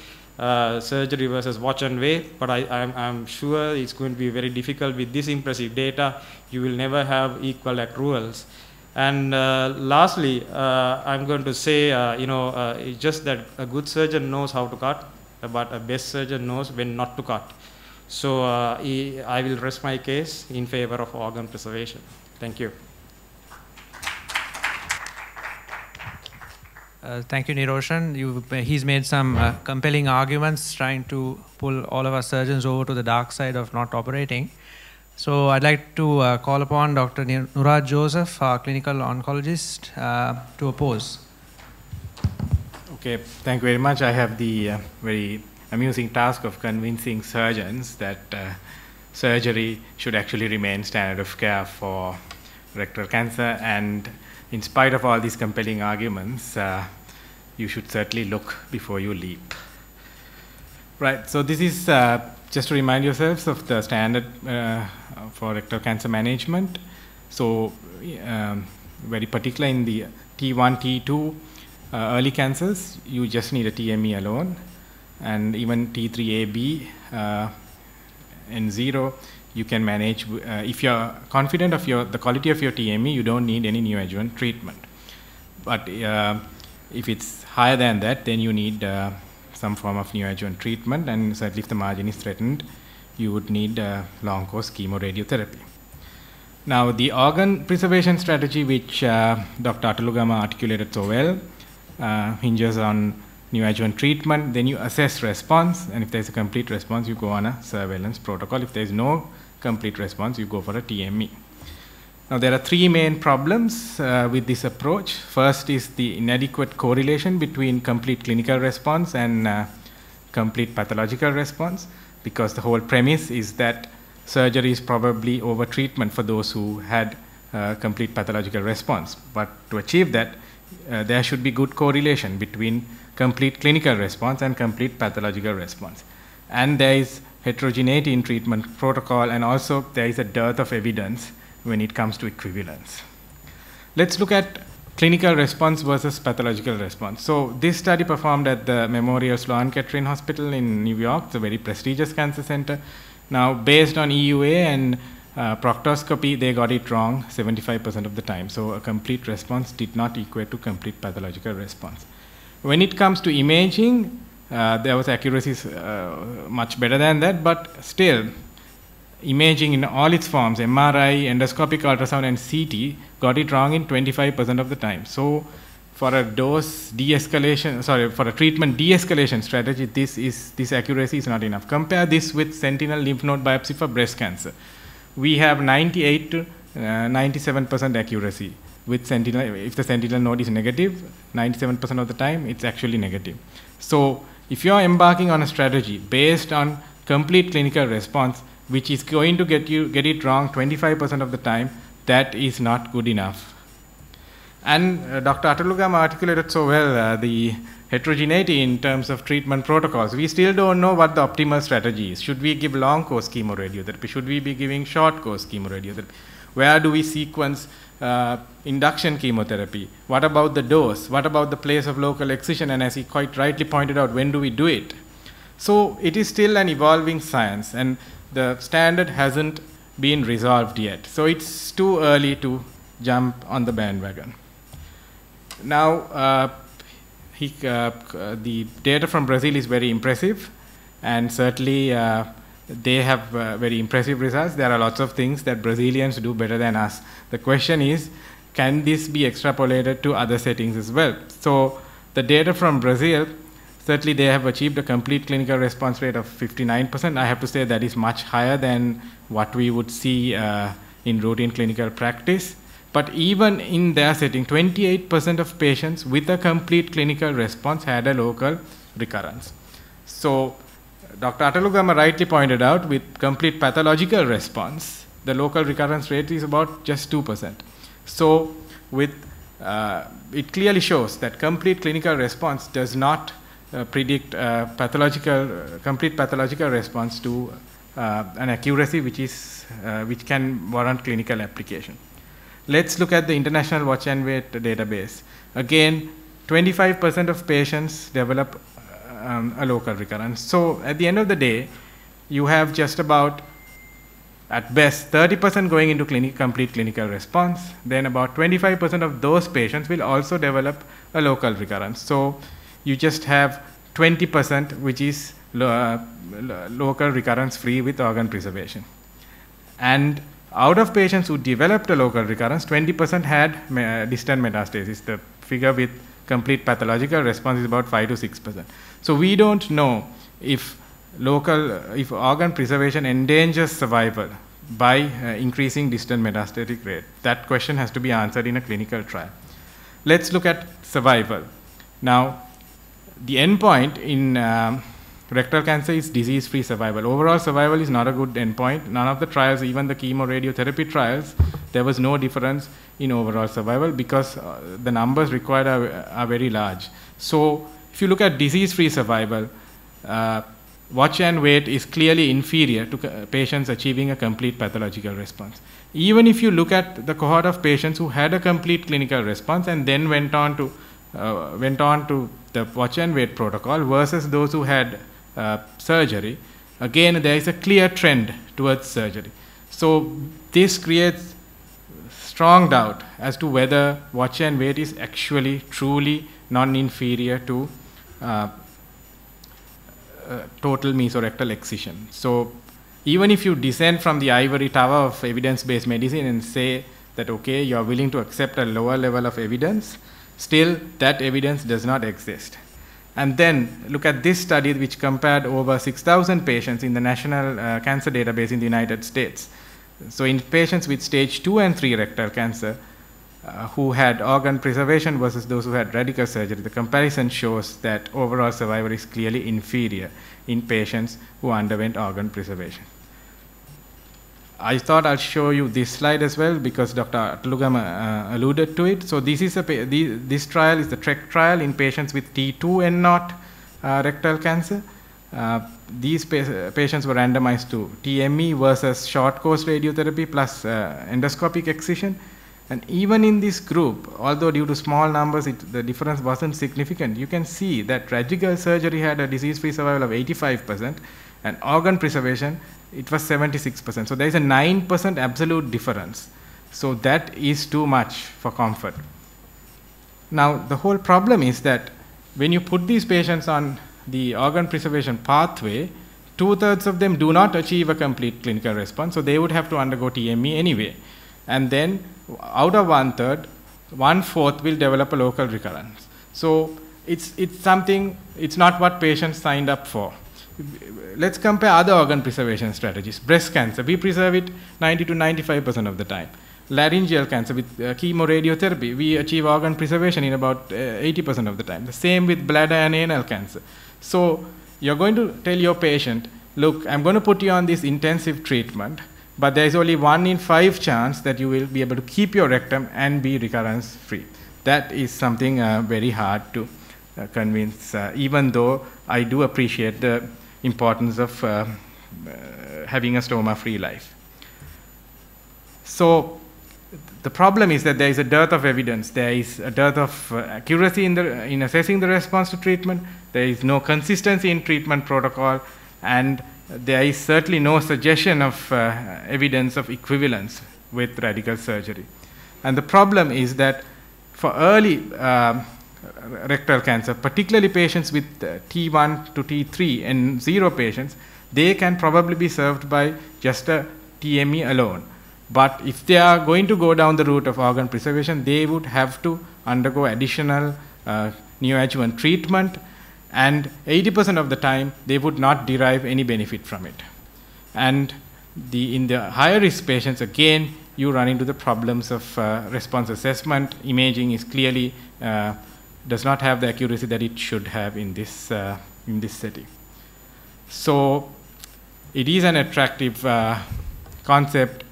S11: surgery versus watch and wait, but I'm sure it's going to be very difficult with this impressive data. You will never have equal accruals. And lastly, I'm going to say, you know, it's just that a good surgeon knows how to cut, but a best surgeon knows when not to cut. So I will rest my case in favor of organ preservation. Thank you.
S10: Thank you, Niroshan. He's made some compelling arguments trying to pull all of our surgeons over to the dark side of not operating. So I'd like to call upon Dr. Nurad Joseph, our clinical oncologist, to oppose.
S12: Okay, thank you very much. I have the very amusing task of convincing surgeons that surgery should actually remain standard of care for rectal cancer, and in spite of all these compelling arguments, you should certainly look before you leap. Right, so this is just to remind yourselves of the standard for rectal cancer management. So very particular in the T1, T2 early cancers, you just need a TME alone, and even T3AB and 0, you can manage. If you're confident of the quality of your TME, you don't need any neoadjuvant treatment. But if it's higher than that, then you need some form of neoadjuvant treatment, and certainly if the margin is threatened, you would need long-course chemoradiotherapy. Now, the organ preservation strategy, which Dr. Atulugama articulated so well, hinges on neoadjuvant treatment. Then you assess response, and if there's a complete response, you go on a surveillance protocol. If there's no complete response, you go for a TME. Now, there are three main problems with this approach. First is the inadequate correlation between complete clinical response and complete pathological response, because the whole premise is that surgery is probably over treatment for those who had complete pathological response. But to achieve that, there should be good correlation between complete clinical response and complete pathological response. And there is heterogeneity in treatment protocol, and also there is a dearth of evidence when it comes to equivalence. Let's look at clinical response versus pathological response. So this study performed at the Memorial Sloan Kettering Hospital in New York. It's a very prestigious cancer center. Now, based on EUA and proctoscopy, they got it wrong 75% of the time. So a complete response did not equate to complete pathological response. When it comes to imaging, there was accuracy much better than that, but still, imaging in all its forms, MRI, endoscopic ultrasound, and CT, got it wrong in 25% of the time. So for a dose de-escalation, for a treatment de-escalation strategy, this accuracy is not enough. Compare this with sentinel lymph node biopsy for breast cancer. We have 98 to 97% accuracy with sentinel. If the sentinel node is negative, 97% of the time, it's actually negative. So If you are embarking on a strategy based on complete clinical response, which is going to get it wrong 25% of the time, that is not good enough. And Dr. Atalugama articulated so well the heterogeneity in terms of treatment protocols. We still don't know what the optimal strategy is. Should we give long course chemoradiotherapy? Should we be giving short course chemoradiotherapy? Where do we sequence induction chemotherapy? What about the dose? What about the place of local excision? And as he quite rightly pointed out, when do we do it? So it is still an evolving science, and the standard hasn't been resolved yet. So it's too early to jump on the bandwagon. Now, the data from Brazil is very impressive, and certainly they have very impressive results. There are lots of things that Brazilians do better than us. The question is, can this be extrapolated to other settings as well? So the data from Brazil, certainly they have achieved a complete clinical response rate of 59%. I have to say that is much higher than what we would see in routine clinical practice. But even in their setting, 28% of patients with a complete clinical response had a local recurrence. So Dr. Atalugama rightly pointed out, with complete pathological response, the local recurrence rate is about just 2%. So with it clearly shows that complete clinical response does not predict complete pathological response to an accuracy which can warrant clinical application. Let's look at the International Watch and Wait database. Again, 25% of patients develop a local recurrence. So at the end of the day, you have just about, at best, 30% going into complete clinical response. Then about 25% of those patients will also develop a local recurrence. So you just have 20% which is local recurrence free with organ preservation. And out of patients who developed a local recurrence, 20% had distant metastasis. The figure with complete pathological response is about 5 to 6%. So we don't know if organ preservation endangers survival by increasing distant metastatic rate. That question has to be answered in a clinical trial. Let's look at survival. Now, the endpoint in rectal cancer is disease-free survival. Overall survival is not a good endpoint. None of the trials, even the chemoradiotherapy trials, there was no difference in overall survival because the numbers required are very large. So if you look at disease-free survival, watch and wait is clearly inferior to patients achieving a complete pathological response. Even if you look at the cohort of patients who had a complete clinical response and then went on to the watch and wait protocol versus those who had surgery, again there is a clear trend towards surgery. So this creates strong doubt as to whether watch and wait is actually truly non-inferior to total mesorectal excision. So even if you descend from the ivory tower of evidence-based medicine and say that, okay, you are willing to accept a lower level of evidence, still that evidence does not exist. And then look at this study which compared over 6,000 patients in the National Cancer Database in the United States. So in patients with stage 2 and 3 rectal cancer who had organ preservation versus those who had radical surgery, the comparison shows that overall survival is clearly inferior in patients who underwent organ preservation. I thought I'll show you this slide as well because Dr. Atalugama alluded to it. So this is this trial is the TREC trial in patients with T2 and not rectal cancer. These patients were randomized to TME versus short course radiotherapy plus endoscopic excision. And even in this group, although due to small numbers the difference wasn't significant, you can see that radical surgery had a disease-free survival of 85% and organ preservation, it was 76%. So there is a 9% absolute difference. So that is too much for comfort. Now the whole problem is that when you put these patients on the organ preservation pathway, 2/3 of them do not achieve a complete clinical response, so they would have to undergo TME anyway. And then out of 1/3, 1/4 will develop a local recurrence. So it's not what patients signed up for. Let's compare other organ preservation strategies. Breast cancer, we preserve it 90 to 95% of the time. Laryngeal cancer with chemoradiotherapy, we achieve organ preservation in about 80% of the time. The same with bladder and anal cancer. So you're going to tell your patient, look, I'm going to put you on this intensive treatment, but there is only 1 in 5 chance that you will be able to keep your rectum and be recurrence free. That is something very hard to convince, even though I do appreciate the importance of having a stoma-free life. So the problem is that there is a dearth of evidence. There is a dearth of accuracy in assessing the response to treatment. There is no consistency in treatment protocol, and there is certainly no suggestion of evidence of equivalence with radical surgery. And the problem is that for early rectal cancer, particularly patients with T1 to T3 and 0 patients, they can probably be served by just a TME alone. But if they are going to go down the route of organ preservation, they would have to undergo additional neoadjuvant treatment, and 80% of the time they would not derive any benefit from it. And in the higher risk patients, again, you run into the problems of response assessment. Imaging is clearly does not have the accuracy that it should have in this setting. So it is an attractive concept.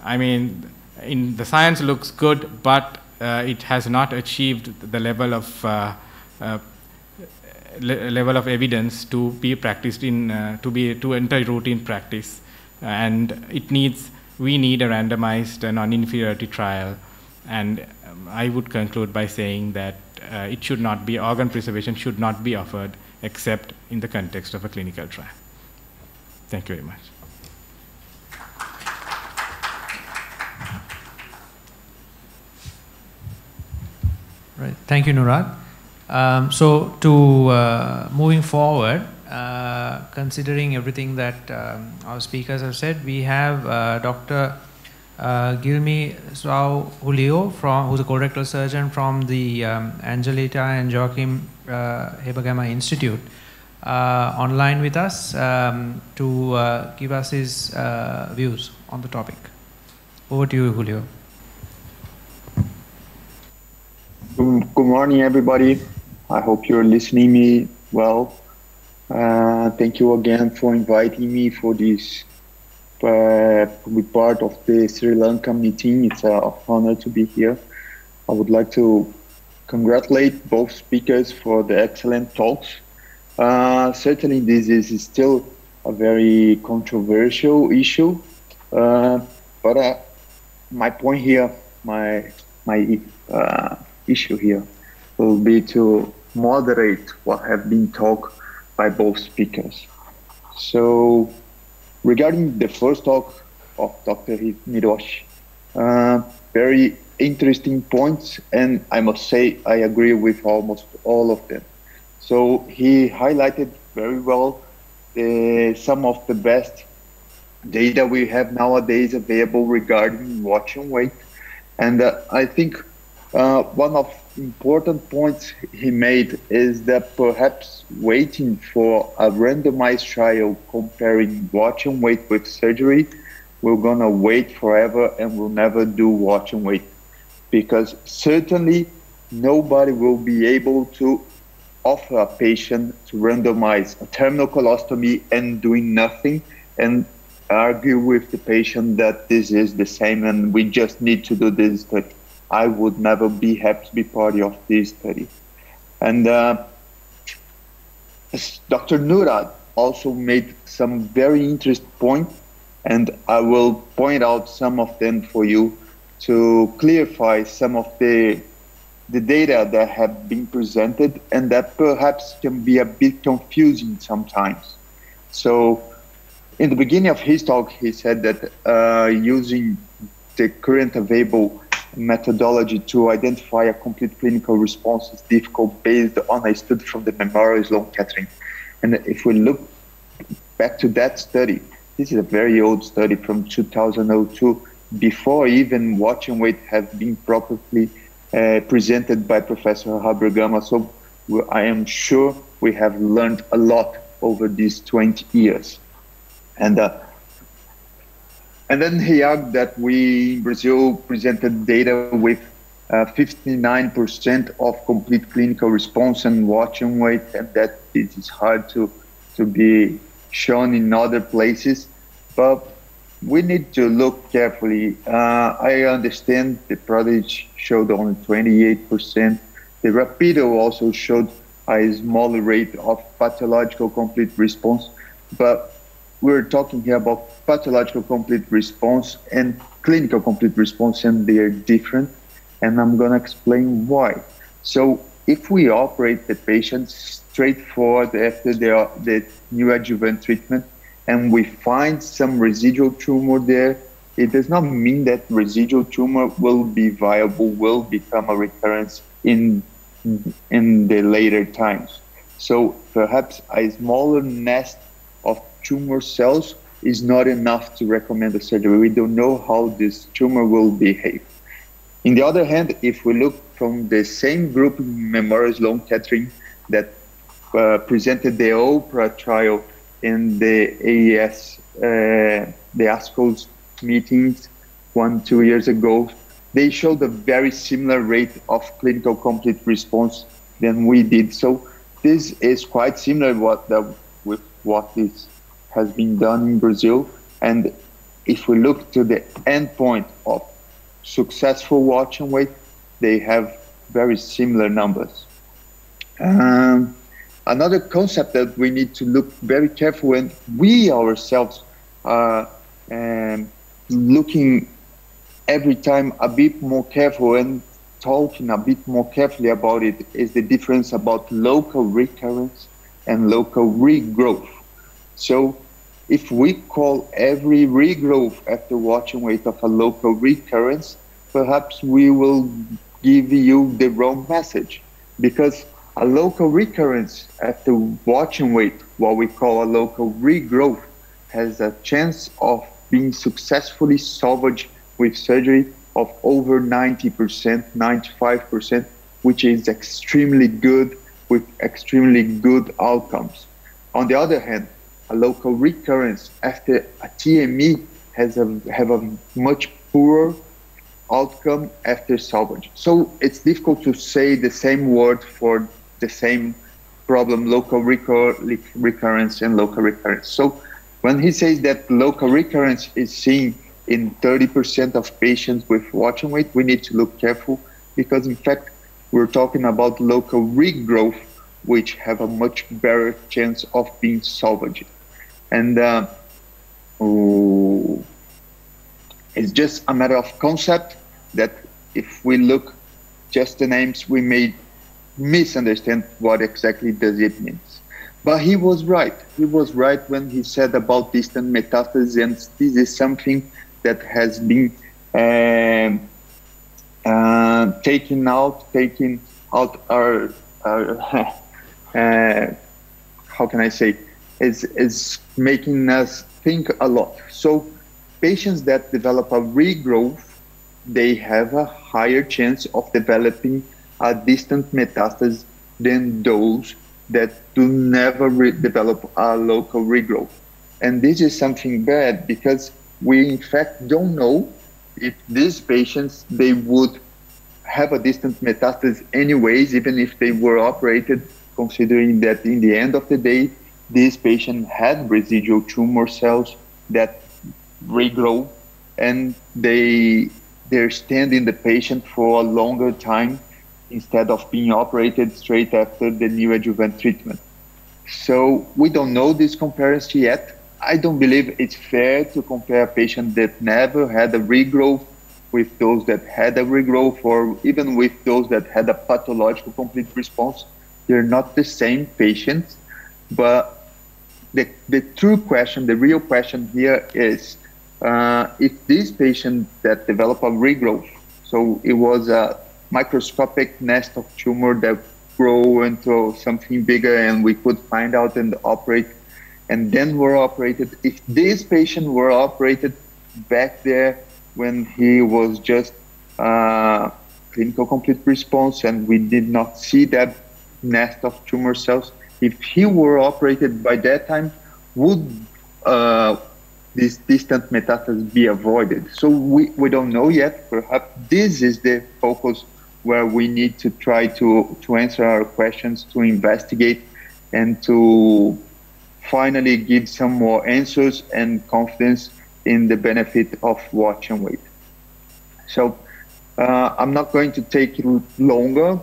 S12: I mean, the science looks good, but it has not achieved the level of evidence to be practiced to enter routine practice, and we need a randomized non-inferiority trial. And I would conclude by saying that organ preservation should not be offered except in the context of a clinical trial. Thank you very much.
S10: Right. Thank you, Nurad. So to moving forward, considering everything that our speakers have said, we have Dr. Guilherme João Julio, who's a colorectal surgeon from the Angelita and Joachim Hebergamma Institute, online with us to give us his views on the topic. Over to you, Julio.
S13: Good morning, everybody. I hope you're listening me well. Thank you again for inviting me for this to be part of the Sri Lanka meeting. It's an honor to be here. I would like to congratulate both speakers for the excellent talks. Certainly this is still a very controversial issue, but my point here, my issue here will be to moderate what have been talked by both speakers. So regarding the first talk of Dr. Nirosh, very interesting points, and I must say I agree with almost all of them. So he highlighted very well some of the best data we have nowadays available regarding watch and wait. And I think one of the important points he made is that perhaps waiting for a randomized trial comparing watch and wait with surgery, we're gonna wait forever and we'll never do watch and wait, because certainly nobody will be able to offer a patient to randomize a terminal colostomy and doing nothing and argue with the patient that this is the same and we just need to do this study. I would never be happy to be part of this study. And Dr. Nurad also made some very interesting points, and I will point out some of them for you to clarify some of the data that have been presented and that perhaps can be a bit confusing sometimes. So in the beginning of his talk, he said that using the current available methodology to identify a complete clinical response is difficult based on a study from the Memorial Sloan Kettering. And if we look back to that study, this is a very old study from 2002, before even watch and wait have been properly presented by Professor Hebergamma. So I am sure we have learned a lot over these 20 years. And then he argued that we in Brazil presented data with 59% of complete clinical response and watch and wait, and that it is hard to be shown in other places. But we need to look carefully. I understand the Prodigy showed only 28%. The Rapido also showed a smaller rate of pathological complete response, but we're talking here about pathological complete response and clinical complete response, and they are different, and I'm going to explain why. So if we operate the patient straightforward after the neoadjuvant treatment and we find some residual tumor there, it does not mean that residual tumor will be viable, will become a recurrence in the later times. So perhaps a smaller nest of tumor cells is not enough to recommend the surgery. We don't know how this tumor will behave. On the other hand, if we look from the same group, Memorial Sloan Kettering, that presented the OPRA trial in the AES, the ASCO's meetings 1-2 years ago, they showed a very similar rate of clinical complete response than we did. So this is quite similar with what has been done in Brazil. And if we look to the endpoint of successful watch and wait, they have very similar numbers. Another concept that we need to look very careful, and we ourselves are looking every time a bit more careful and talking a bit more carefully about it, is the difference about local recurrence and local regrowth. So if we call every regrowth after watch and wait of a local recurrence, perhaps we will give you the wrong message, because a local recurrence after watch and wait, what we call a local regrowth, has a chance of being successfully salvaged with surgery of over 90%, 95%, which is extremely good, with extremely good outcomes. On the other hand, a local recurrence after a TME have a much poorer outcome after salvage. So it's difficult to say the same word for the same problem, local recurrence and local recurrence. So when he says that local recurrence is seen in 30% of patients with watch and wait, we need to look careful, because in fact, we're talking about local regrowth, which have a much better chance of being salvaged. And it's just a matter of concept that if we look just the names, we may misunderstand what exactly does it mean. But he was right. He was right when he said about distant metastasis, and this is something that has been taking out our how can I say, is making us think a lot. So patients that develop a regrowth, they have a higher chance of developing a distant metastasis than those that do never develop a local regrowth. And this is something bad, because we in fact don't know if these patients, they would have a distant metastasis anyways, even if they were operated, considering that in the end of the day, this patient had residual tumor cells that regrow, and they're standing the patient for a longer time instead of being operated straight after the neoadjuvant treatment. So we don't know this comparison yet. I don't believe it's fair to compare a patient that never had a regrowth with those that had a regrowth, or even with those that had a pathological complete response. They're not the same patients. But the true question, the real question here is, if this patient that developed a regrowth, so it was a microscopic nest of tumor that grow into something bigger, and we could find out and operate, and then were operated. If this patient were operated back there when he was just clinical complete response and we did not see that nest of tumor cells, if he were operated by that time, would this distant metastasis be avoided? So we don't know yet. Perhaps this is the focus where we need to try to answer our questions, to investigate, and to finally give some more answers and confidence in the benefit of watch and wait. So I'm not going to take it longer.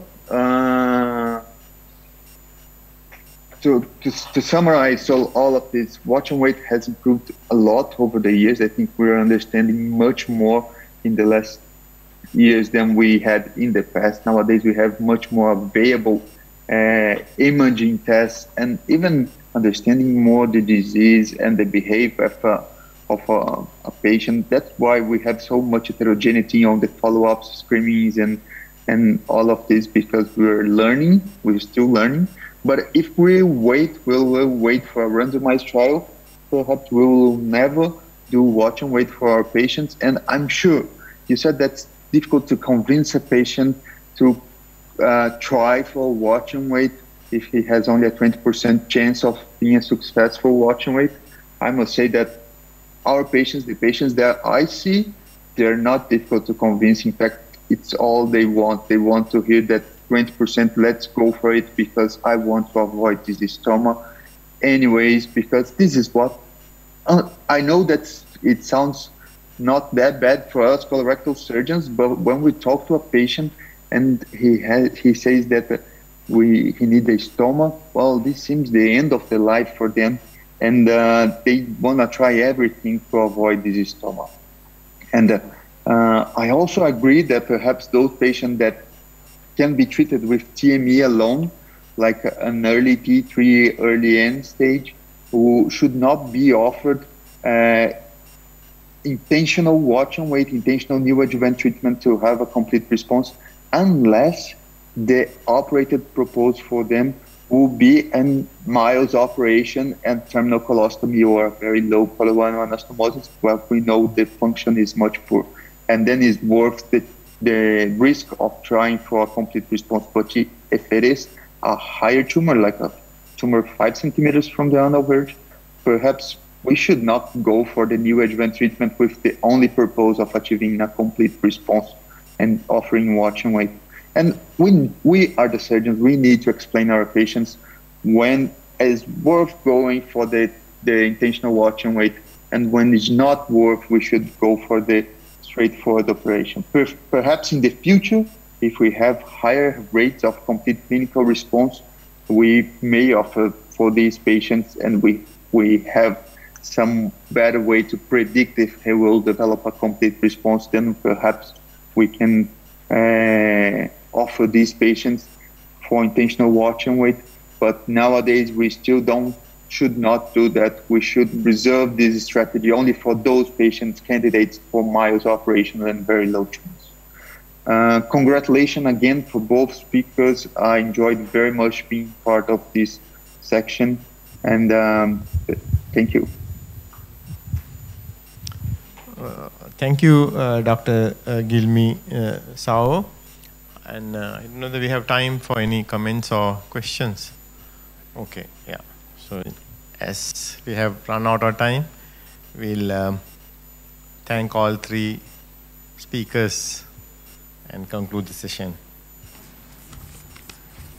S13: To summarize, so all of this, watch and wait has improved a lot over the years. I think we're understanding much more in the last years than we had in the past. Nowadays, we have much more available imaging tests and even understanding more the disease and the behavior of a patient. That's why we have so much heterogeneity on the follow-ups, screenings, and all of this, because we're learning, we're still learning. But if we wait, we'll wait for a randomized trial, perhaps we will never do watch and wait for our patients. And I'm sure you said that's difficult to convince a patient to try for watch and wait if he has only a 20% chance of being a successful watch and wait. I must say that our patients, the patients that I see, they're not difficult to convince. In fact, it's all they want. They want to hear that 20%, let's go for it because I want to avoid this stoma anyways, because this is what, I know that it sounds not that bad for us colorectal surgeons, but when we talk to a patient and he says that he needs a stoma, well, this seems the end of the life for them, and they want to try everything to avoid this stoma. And I also agree that perhaps those patients that can be treated with TME alone, like an early T3, early end stage, who should not be offered intentional watch and wait, intentional neoadjuvant treatment to have a complete response, unless the operated proposed for them will be a mild operation and terminal colostomy or very low polygonal anastomosis, where we know the function is much poor. And then it's worth the risk of trying for a complete response. But if it is a higher tumor, like a tumor 5 centimeters from the anal verge, perhaps we should not go for the neoadjuvant treatment with the only purpose of achieving a complete response and offering watch and wait. And we are the surgeons, we need to explain our patients when it's worth going for the intentional watch and wait, and when it's not worth, we should go for the straightforward operation. Perhaps in the future, if we have higher rates of complete clinical response, we may offer for these patients, and we have some better way to predict if he will develop a complete response, then perhaps we can offer these patients for intentional watch and wait. But nowadays, we still should not do that. We should reserve this strategy only for those patients candidates for mild operation and very low tumors. Congratulations again for both speakers. I enjoyed very much being part of this section, and thank you.
S9: Thank you, Dr. Gilmi Sao. And I don't know that we have time for any comments or questions. Okay, yeah. So as we have run out of time, we'll thank all three speakers and conclude the session.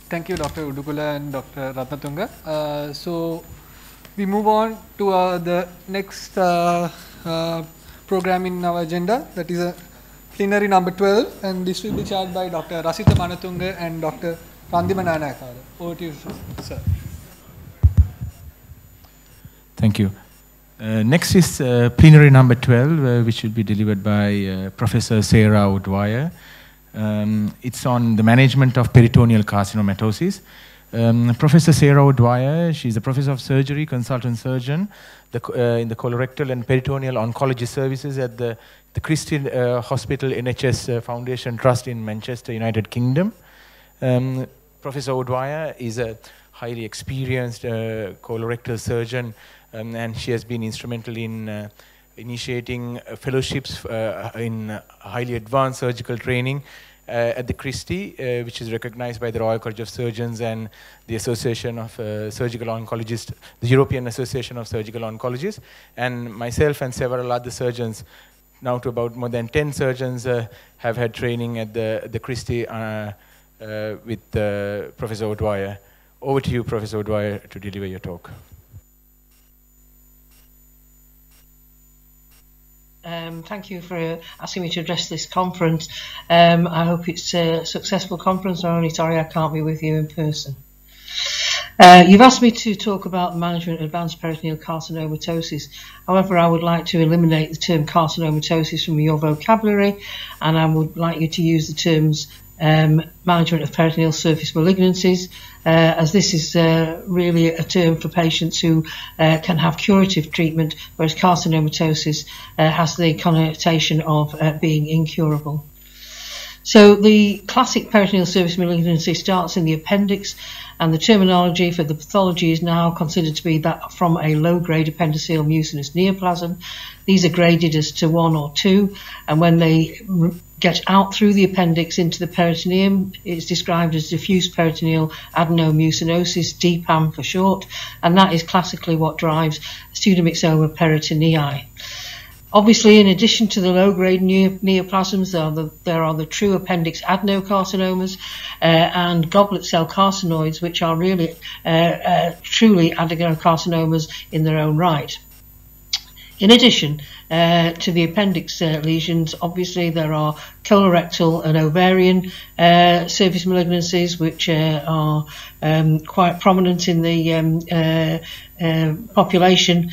S1: Thank you, Dr. Udukula and Dr. Ratnatunga. So we move on to the next program in our agenda, that is a plenary number 12, and this will be chaired by Dr. Rasita Manatunga and Dr. Randima Nanayakara. Over to you, sir.
S2: Thank you. Next is plenary number 12, which will be delivered by Professor Sarah O'Dwyer. It's on the management of peritoneal carcinomatosis. Professor Sarah O'Dwyer, she's a professor of surgery, consultant surgeon in the colorectal and peritoneal oncology services at the Christian Hospital NHS Foundation Trust in Manchester, United Kingdom. Professor O'Dwyer is a highly experienced colorectal surgeon, and she has been instrumental in initiating fellowships in highly advanced surgical training at the Christie, which is recognized by the Royal College of Surgeons and the Association of Surgical Oncologists, the European Association of Surgical Oncologists, and myself and several other surgeons
S14: now to about more than 10 surgeons have had training at the Christie with Professor O'Dwyer. Over to you, Professor O'Dwyer, to deliver your talk.
S15: Thank you for asking me to address this conference. I hope it's a successful conference. I'm only sorry I can't be with you in person. You've asked me to talk about the management of advanced peritoneal carcinomatosis. However, I would like to eliminate the term carcinomatosis from your vocabulary, and I would like you to use the terms management of peritoneal surface malignancies, as this is really a term for patients who can have curative treatment, whereas carcinomatosis has the connotation of being incurable. So the classic peritoneal surface malignancy starts in the appendix, and the terminology for the pathology is now considered to be that from a low-grade appendiceal mucinous neoplasm. These are graded as to 1 or 2, and when they get out through the appendix into the peritoneum, it's described as diffuse peritoneal adenomycinosis, DPAM for short, and that is classically what drives pseudomyxoma peritonei. Obviously, in addition to the low-grade neoplasms, there are the true appendix adenocarcinomas and goblet cell carcinoids, which are really truly adenocarcinomas in their own right. In addition to the appendix lesions, obviously there are colorectal and ovarian surface malignancies, which are quite prominent in the population.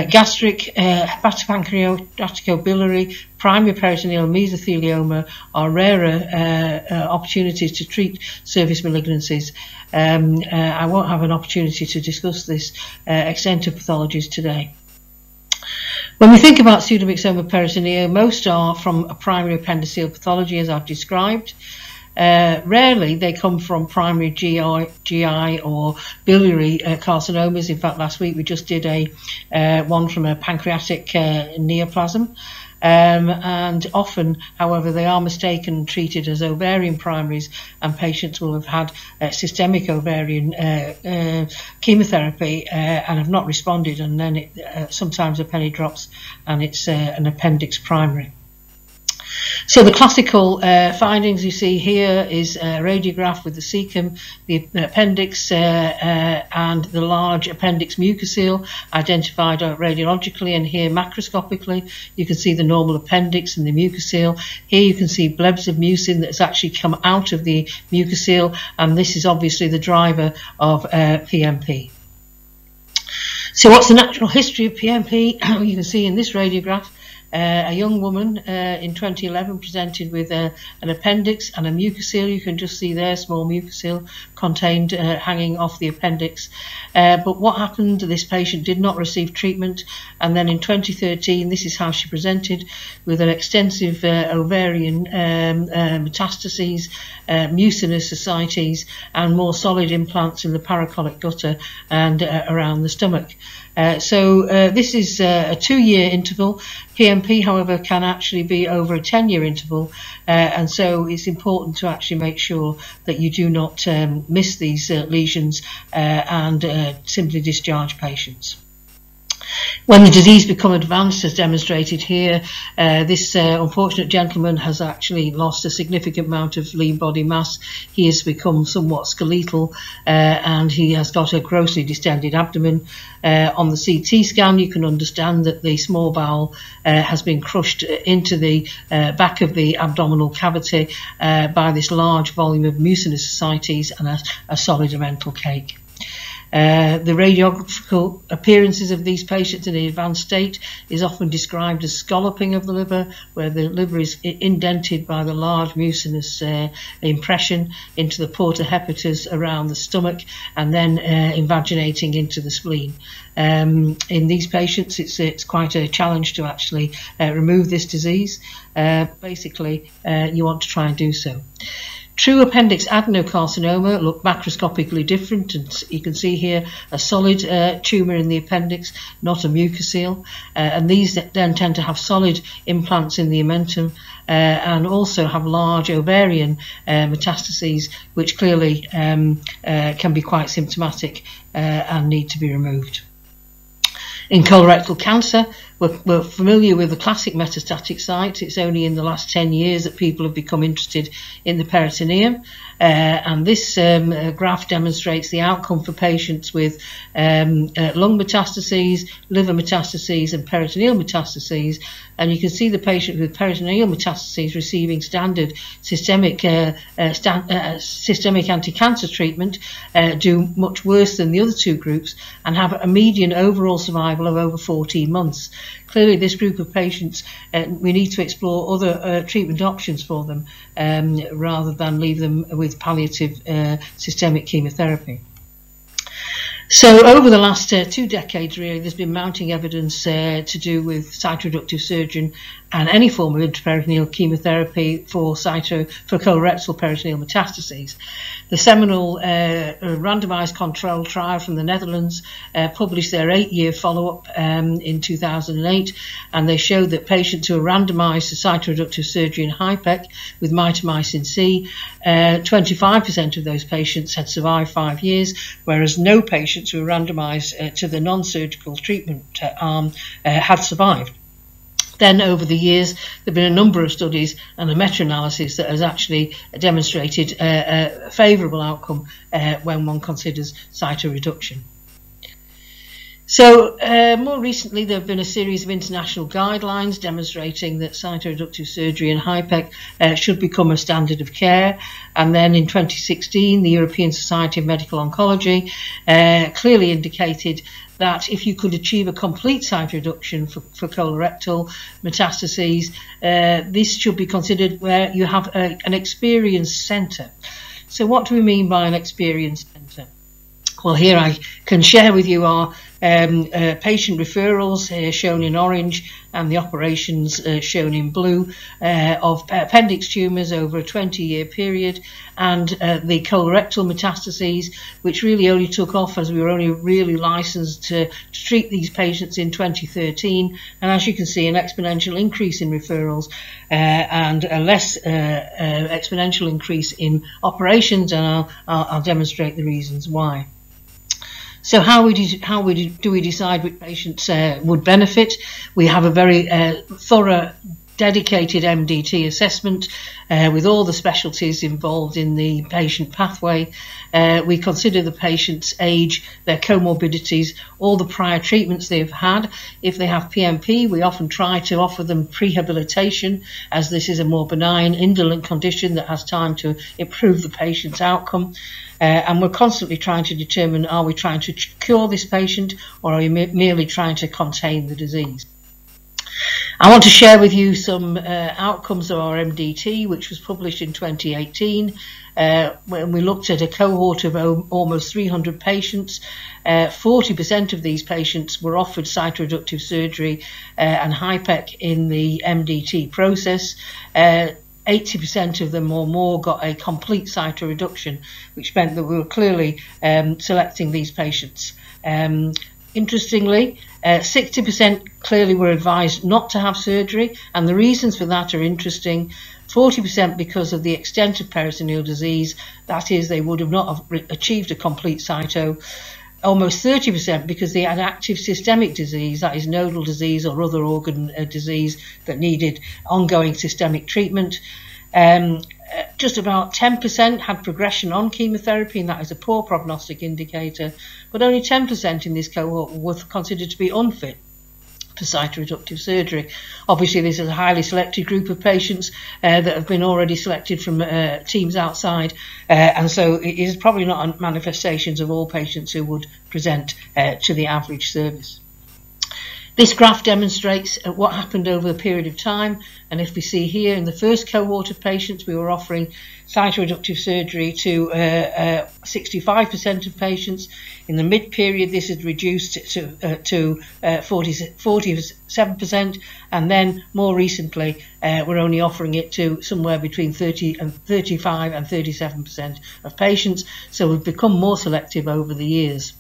S15: Gastric, hepatopancreaticobiliary, primary peritoneal mesothelioma are rarer opportunities to treat surface malignancies. I won't have an opportunity to discuss this extent of pathologies today. When we think about pseudomyxoma peritonei, most are from a primary appendiceal pathology, as I've described. Rarely they come from primary GI or biliary carcinomas. In fact, last week we just did one from a pancreatic neoplasm. And often, however, they are mistaken and treated as ovarian primaries, and patients will have had systemic ovarian chemotherapy and have not responded, and then sometimes a penny drops and it's an appendix primary. So the classical findings you see here is a radiograph with the cecum, the appendix and the large appendix mucocele identified radiologically, and here macroscopically you can see the normal appendix and the mucocele. Here you can see blebs of mucin that has actually come out of the mucocele, and this is obviously the driver of PMP. So what's the natural history of PMP? You can see in this radiograph a young woman in 2011 presented with an appendix and a mucocele. You can just see there, small mucocele contained hanging off the appendix. But what happened? This patient did not receive treatment, and then in 2013, this is how she presented, with an extensive ovarian metastases, mucinous ascites, and more solid implants in the paracolic gutter and around the stomach. This is a 2-year interval. PMP, however, can actually be over a 10-year interval, and so it's important to actually make sure that you do not miss these lesions and simply discharge patients. When the disease becomes advanced, as demonstrated here, this unfortunate gentleman has actually lost a significant amount of lean body mass. He has become somewhat skeletal and he has got a grossly distended abdomen. On the CT scan, you can understand that the small bowel has been crushed into the back of the abdominal cavity by this large volume of mucinous ascites and a solid omental cake. The radiographical appearances of these patients in an advanced state is often described as scalloping of the liver, where the liver is indented by the large mucinous impression into the porta hepatis around the stomach, and then invaginating into the spleen. In these patients, it's quite a challenge to actually remove this disease. Basically, you want to try and do so. True appendix adenocarcinoma look macroscopically different, and you can see here a solid tumour in the appendix, not a mucocele, and these then tend to have solid implants in the omentum and also have large ovarian metastases, which clearly can be quite symptomatic and need to be removed. In colorectal cancer, we're familiar with the classic metastatic sites. It's only in the last 10 years that people have become interested in the peritoneum. And this graph demonstrates the outcome for patients with lung metastases, liver metastases and peritoneal metastases. And you can see the patient with peritoneal metastases receiving standard systemic anti-cancer treatment do much worse than the other two groups and have a median overall survival of over 14 months. Clearly, this group of patients, we need to explore other treatment options for them rather than leave them with palliative systemic chemotherapy. So over the last 2 decades, really, there's been mounting evidence to do with cytoreductive surgery and any form of intraperitoneal chemotherapy for colorectal peritoneal metastases. The seminal randomized control trial from the Netherlands published their 8-year follow-up in 2008, and they showed that patients who were randomized to cytoreductive surgery in HIPEC with mitomycin C, 25% of those patients had survived 5 years, whereas no patients who were randomized to the non-surgical treatment arm had survived. Then over the years there have been a number of studies and a meta-analysis that has actually demonstrated a favourable outcome when one considers cytoreduction. So more recently there have been a series of international guidelines demonstrating that cytoreductive surgery in HIPEC should become a standard of care, and then in 2016 the European Society of Medical Oncology clearly indicated that if you could achieve a complete cytoreduction for colorectal metastases, this should be considered where you have an experienced centre. So what do we mean by an experienced centre? Well, here I can share with you our patient referrals here shown in orange and the operations shown in blue of appendix tumours over a 20-year period, and the colorectal metastases, which really only took off as we were only really licensed to treat these patients in 2013. And as you can see, an exponential increase in referrals and a less exponential increase in operations, and I'll demonstrate the reasons why. So how do we decide which patients would benefit? We have a very thorough, dedicated MDT assessment with all the specialties involved in the patient pathway. We consider the patient's age, their comorbidities, all the prior treatments they've had. If they have PMP, we often try to offer them prehabilitation, as this is a more benign, indolent condition that has time to improve the patient's outcome. And we're constantly trying to determine, are we trying to cure this patient or are we merely trying to contain the disease? I want to share with you some outcomes of our MDT, which was published in 2018, when we looked at a cohort of almost 300 patients. 40% of these patients were offered cytoreductive surgery and HIPEC in the MDT process. 80% of them or more got a complete cytoreduction, which meant that we were clearly selecting these patients. Interestingly, 60% clearly were advised not to have surgery, and the reasons for that are interesting. 40% because of the extent of peritoneal disease, that is, they would have not have achieved a complete cyto. Almost 30% because they had active systemic disease, that is nodal disease or other organ disease that needed ongoing systemic treatment. Just about 10% had progression on chemotherapy, and that is a poor prognostic indicator, but only 10% in this cohort were considered to be unfit for cytoreductive surgery. Obviously this is a highly selected group of patients that have been already selected from teams outside, and so it is probably not manifestations of all patients who would present to the average service. This graph demonstrates what happened over a period of time, and if we see here in the first cohort of patients we were offering cytoreductive surgery to 65% of patients. In the mid-period this is reduced to 47%, and then more recently we're only offering it to somewhere between 35 and 37% of patients, so we've become more selective over the years.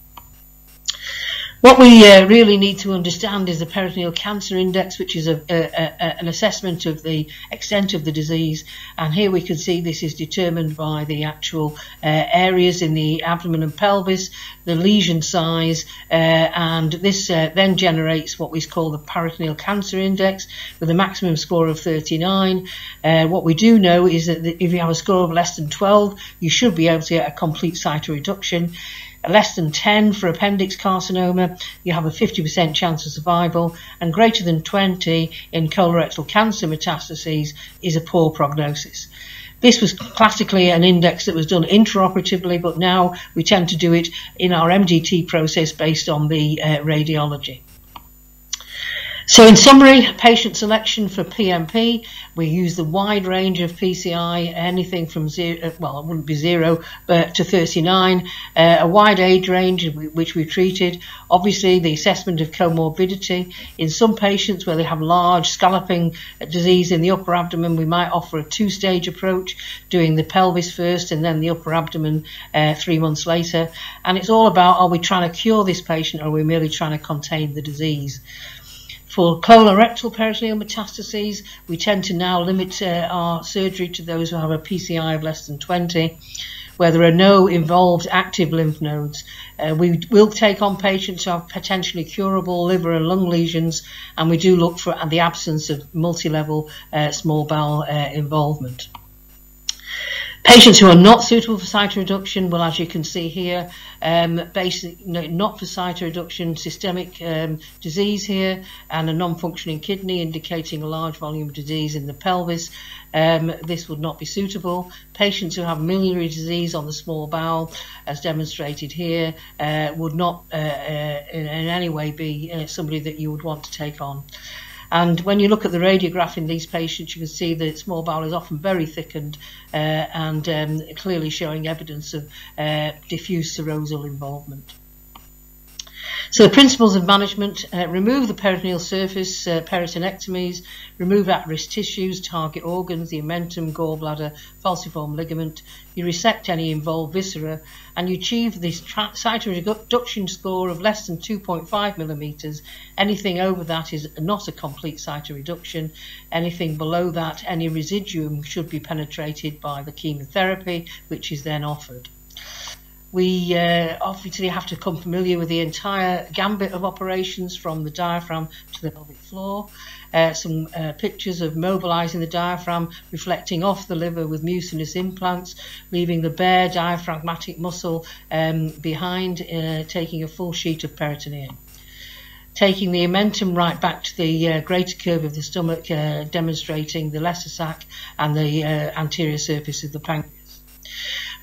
S15: What we really need to understand is the peritoneal cancer index, which is an assessment of the extent of the disease. And here we can see this is determined by the actual areas in the abdomen and pelvis, the lesion size, and this then generates what we call the peritoneal cancer index with a maximum score of 39. What we do know is that if you have a score of less than 12, you should be able to get a complete cytoreduction. Less than 10 for appendix carcinoma, you have a 50% chance of survival, and greater than 20 in colorectal cancer metastases is a poor prognosis. This was classically an index that was done intraoperatively, but now we tend to do it in our MDT process based on the radiology. So in summary, patient selection for PMP, we use the wide range of PCI, anything from 0, well, it wouldn't be 0, but to 39, a wide age range which we treated. Obviously, the assessment of comorbidity. In some patients where they have large scalloping disease in the upper abdomen, we might offer a 2-stage approach, doing the pelvis first and then the upper abdomen 3 months later. And it's all about, are we trying to cure this patient or are we merely trying to contain the disease? For colorectal peritoneal metastases, we tend to now limit our surgery to those who have a PCI of less than 20, where there are no involved active lymph nodes. We will take on patients who have potentially curable liver and lung lesions, and we do look for the absence of multi-level small bowel involvement. Patients who are not suitable for cytoreduction, well, as you can see here, basically not for cytoreduction, systemic disease here, and a non-functioning kidney indicating a large volume of disease in the pelvis. This would not be suitable. Patients who have miliary disease on the small bowel, as demonstrated here, would not in any way be somebody that you would want to take on. And when you look at the radiograph in these patients, you can see that small bowel is often very thickened and clearly showing evidence of diffuse serosal involvement. So the principles of management: remove the peritoneal surface, peritonectomies, remove at-risk tissues, target organs, the omentum, gallbladder, falciform ligament. You resect any involved viscera, and you achieve this cytoreduction score of less than 2.5 millimeters. Anything over that is not a complete cytoreduction. Anything below that, any residuum should be penetrated by the chemotherapy, which is then offered. We obviously have to become familiar with the entire gambit of operations from the diaphragm to the pelvic floor. Some pictures of mobilizing the diaphragm, reflecting off the liver with mucinous implants, leaving the bare diaphragmatic muscle behind, taking a full sheet of peritoneum. Taking the omentum right back to the greater curve of the stomach, demonstrating the lesser sac and the anterior surface of the pancreas.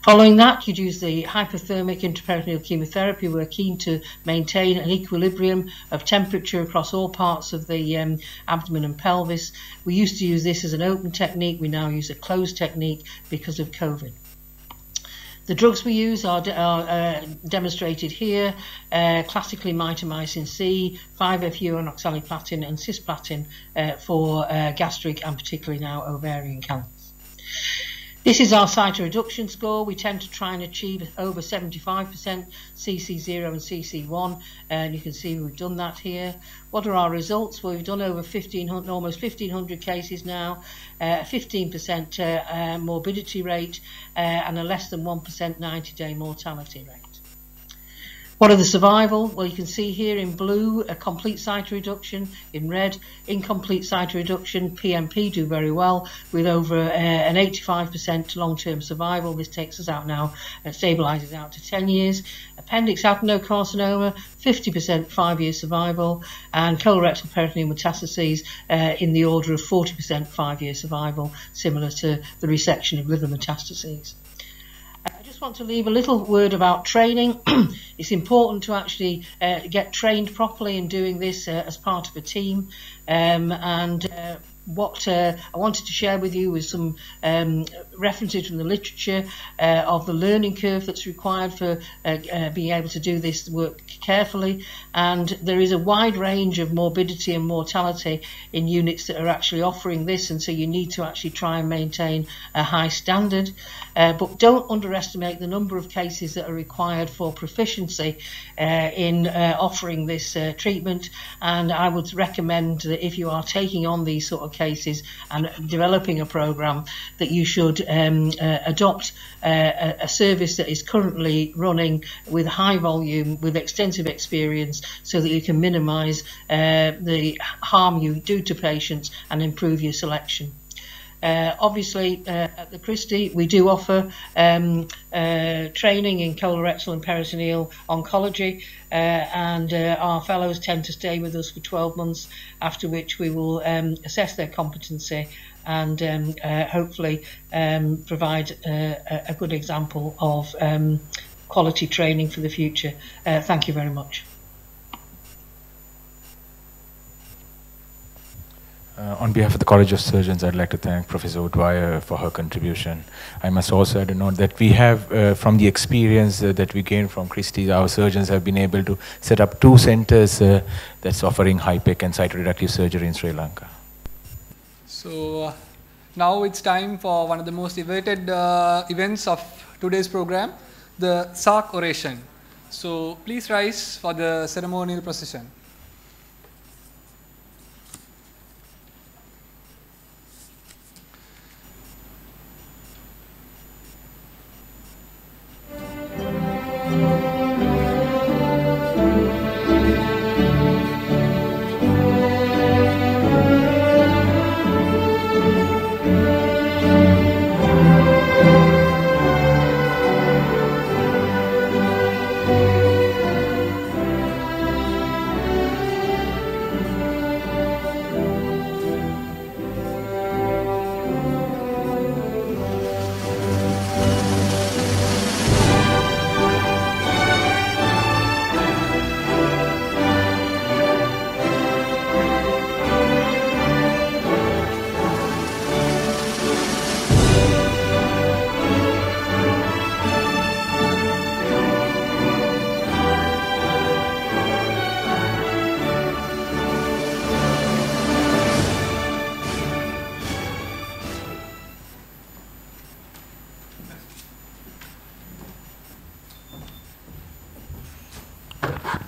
S15: Following that, you'd use the hypothermic intraperitoneal chemotherapy. We're keen to maintain an equilibrium of temperature across all parts of the abdomen and pelvis. We used to use this as an open technique. We now use a closed technique because of COVID. The drugs we use are demonstrated here, classically mitomycin C, 5-FU and oxaliplatin and cisplatin for gastric and particularly now ovarian cancers. This is our cytoreduction score. We tend to try and achieve over 75% CC0 and CC1, and you can see we've done that here. What are our results? Well, we've done over 1,500, almost 1,500 cases now, 15% morbidity rate, and a less than 1% 90-day mortality rate. What are the survival? Well, you can see here in blue a complete cytoreduction, in red incomplete cytoreduction. PMP do very well with over an 85% long-term survival. This takes us out now, stabilizes out to 10 years. Appendix adenocarcinoma, 50% 5-year survival, and colorectal peritoneal metastases in the order of 40% 5-year survival, similar to the resection of liver metastases. I just want to leave a little word about training. It's important to actually get trained properly in doing this as part of a team, and what I wanted to share with you was some references from the literature of the learning curve that's required for being able to do this work carefully, and there is a wide range of morbidity and mortality in units that are actually offering this, and so you need to actually try and maintain a high standard, but don't underestimate the number of cases that are required for proficiency in offering this treatment. And I would recommend that if you are taking on these sort of cases and developing a program, that you should adopt a service that is currently running with high volume, with extensive experience, so that you can minimize the harm you do to patients and improve your selection. Obviously, at the Christie, we do offer training in colorectal and peritoneal oncology, and our fellows tend to stay with us for 12 months, after which we will assess their competency and hopefully provide a good example of quality training for the future. Thank you very much.
S14: On behalf of the College of Surgeons, I'd like to thank Professor Dwyer for her contribution. I must also add a note that we have, from the experience that we gained from Christie, our surgeons have been able to set up 2 centers that's offering HIPEC and cytoreductive surgery in Sri Lanka.
S1: So now it's time for one of the most awaited events of today's program, the SAARC oration. So please rise for the ceremonial procession.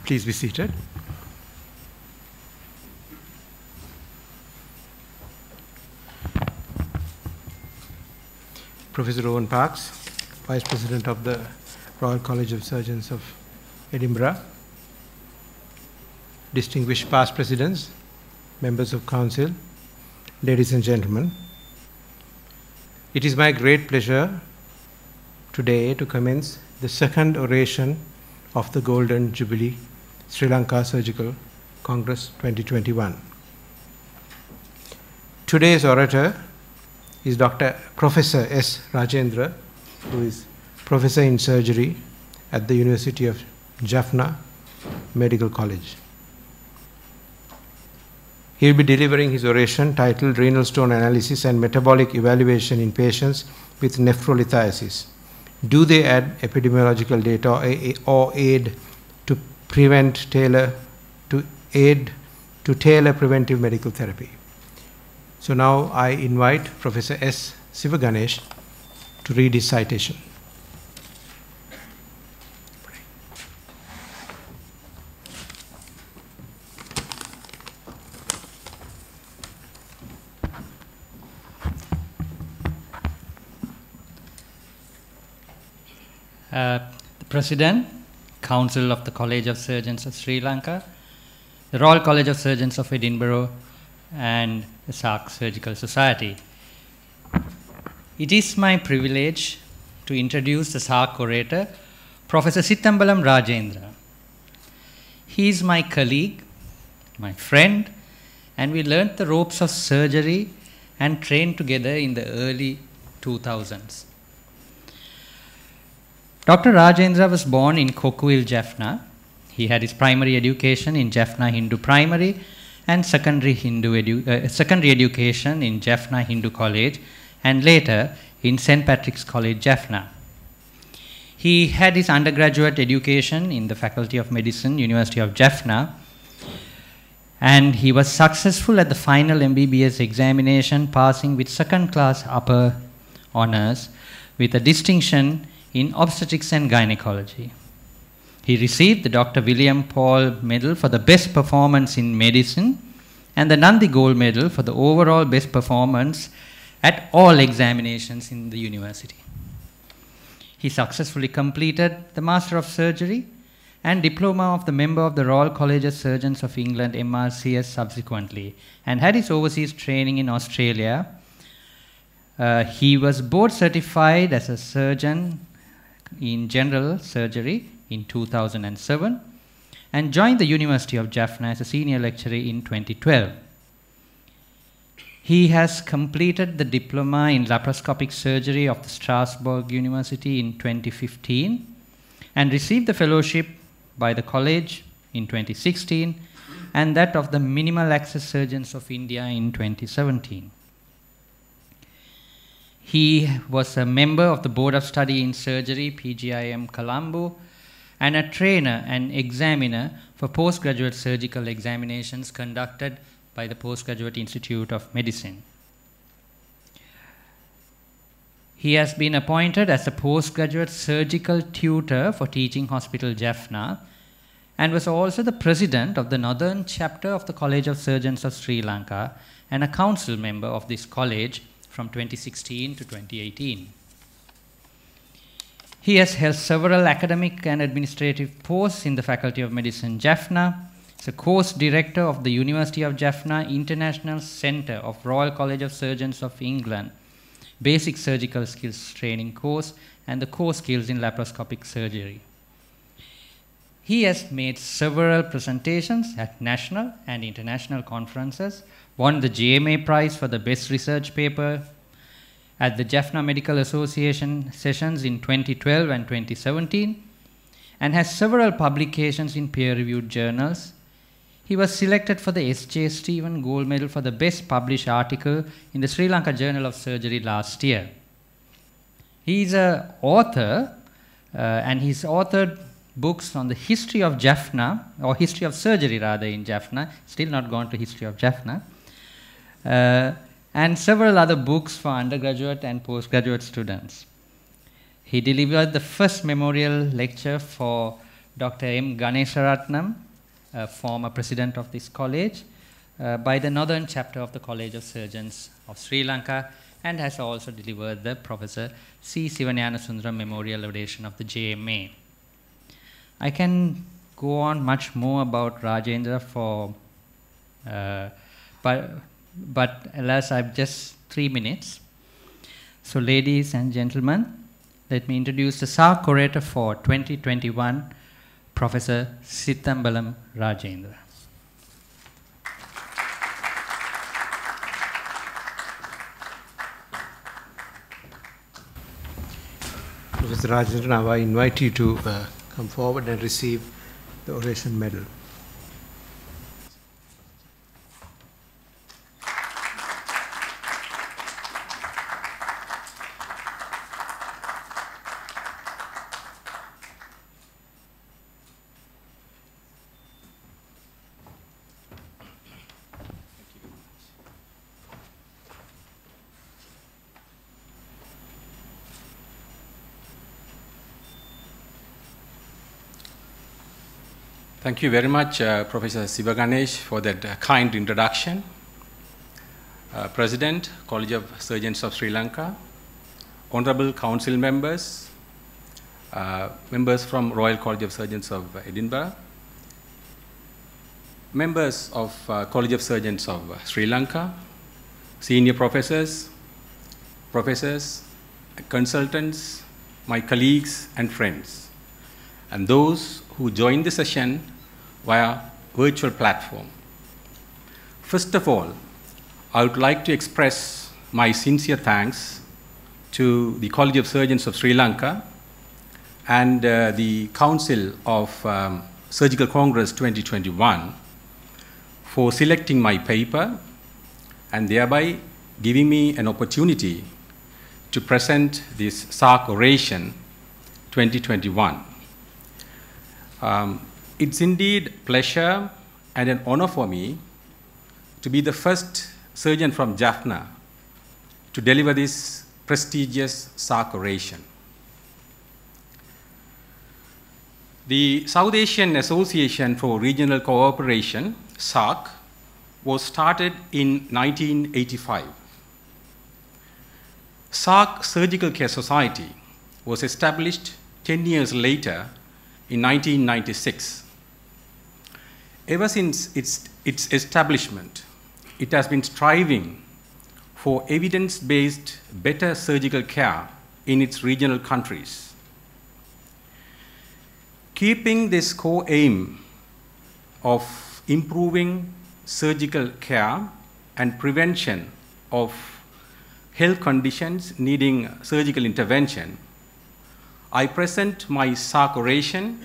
S16: Please be seated. Professor Owen Parkes, Vice President of the Royal College of Surgeons of Edinburgh, distinguished past presidents, members of council, ladies and gentlemen, it is my great pleasure today to commence the second oration of the Golden Jubilee Sri Lanka Surgical Congress 2021. Today's orator is Professor S. Rajendra, who is Professor in Surgery at the University of Jaffna Medical College. He will be delivering his oration titled Renal Stone Analysis and Metabolic Evaluation in Patients with Nephrolithiasis. Do they add epidemiological data or aid to tailor preventive medical therapy? So now I invite Professor S. Sivaganesh to read his citation.
S17: The President, Council of the College of Surgeons of Sri Lanka, the Royal College of Surgeons of Edinburgh, and the SAARC Surgical Society. It is my privilege to introduce the SAARC orator, Professor Sittambalam Rajendra. He is my colleague, my friend, and we learnt the ropes of surgery and trained together in the early 2000s. Dr. Rajendra was born in Kokuil, Jaffna. He had his primary education in Jaffna Hindu Primary and secondary education in Jaffna Hindu College, and later in St. Patrick's College, Jaffna. He had his undergraduate education in the Faculty of Medicine, University of Jaffna, and he was successful at the final MBBS examination, passing with second-class upper honors with a distinction in obstetrics and gynecology. He received the Dr. William Paul Medal for the best performance in medicine and the Nandi Gold Medal for the overall best performance at all examinations in the university. He successfully completed the Master of Surgery and Diploma of the Member of the Royal College of Surgeons of England, MRCS, subsequently, and had his overseas training in Australia. He was board certified as a surgeon in general surgery in 2007 and joined the University of Jaffna as a senior lecturer in 2012. He has completed the diploma in laparoscopic surgery of the Strasbourg University in 2015 and received the fellowship by the college in 2016 and that of the Minimal Access Surgeons of India in 2017. He was a member of the Board of Study in Surgery, PGIM Colombo, and a trainer and examiner for postgraduate surgical examinations conducted by the Postgraduate Institute of Medicine. He has been appointed as a postgraduate surgical tutor for Teaching Hospital Jaffna and was also the president of the Northern Chapter of the College of Surgeons of Sri Lanka and a council member of this college from 2016 to 2018. He has held several academic and administrative posts in the Faculty of Medicine, Jaffna. He's a course director of the University of Jaffna International Centre of Royal College of Surgeons of England, Basic Surgical Skills Training course, and the core skills in laparoscopic surgery. He has made several presentations at national and international conferences, won the JMA Prize for the Best Research Paper at the Jaffna Medical Association sessions in 2012 and 2017, and has several publications in peer-reviewed journals. He was selected for the S.J. Stephen Gold Medal for the best published article in the Sri Lanka Journal of Surgery last year. He is an author, and he's authored books on the history of Jaffna, or history of surgery rather in Jaffna, still not gone to history of Jaffna, and several other books for undergraduate and postgraduate students. He delivered the first memorial lecture for Dr. M. Ganesharatnam, former president of this college, by the Northern Chapter of the College of Surgeons of Sri Lanka, and has also delivered the Professor C. Sivanyanasundram Memorial Oration of the JMA. I can go on much more about Rajendra but alas, I have just 3 minutes. So ladies and gentlemen, let me introduce the SAARC orator for 2021, Professor Sithambalam Rajendra.
S16: Professor Rajendra, now I invite you to come forward and receive the oration medal.
S18: Thank you very much, Professor Sivaganesh, for that kind introduction. President, College of Surgeons of Sri Lanka, Honorable Council members, members from Royal College of Surgeons of Edinburgh, members of College of Surgeons of Sri Lanka, senior professors, consultants, my colleagues and friends, and those who joined the session via virtual platform. First of all, I would like to express my sincere thanks to the College of Surgeons of Sri Lanka and the Council of Surgical Congress 2021 for selecting my paper and thereby giving me an opportunity to present this SAARC oration 2021. It's indeed a pleasure and an honor for me to be the first surgeon from Jaffna to deliver this prestigious SAARC oration. The South Asian Association for Regional Cooperation, SAARC, was started in 1985. SAARC Surgical Care Society was established 10 years later in 1996. Ever since its establishment, it has been striving for evidence-based better surgical care in its regional countries. Keeping this core aim of improving surgical care and prevention of health conditions needing surgical intervention, I present my SAARC oration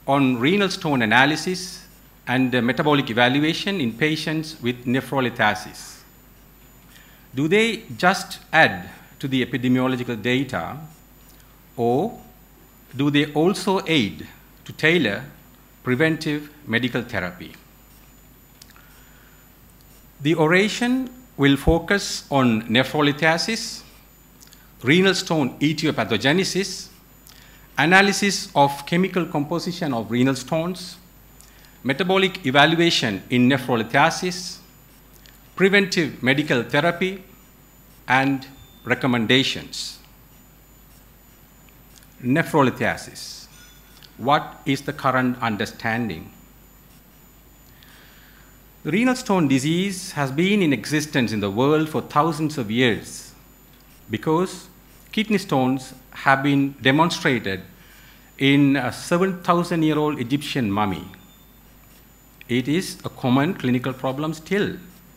S18: on renal stone analysis and metabolic evaluation in patients with nephrolithiasis. Do they just add to the epidemiological data, or do they also aid to tailor preventive medical therapy? The oration will focus on nephrolithiasis, renal stone etiopathogenesis, analysis of chemical composition of renal stones, metabolic evaluation in nephrolithiasis, preventive medical therapy, and recommendations. Nephrolithiasis. What is the current understanding? The renal stone disease has been in existence in the world for thousands of years because kidney stones have been demonstrated in a 7,000-year-old Egyptian mummy. It is a common clinical problem still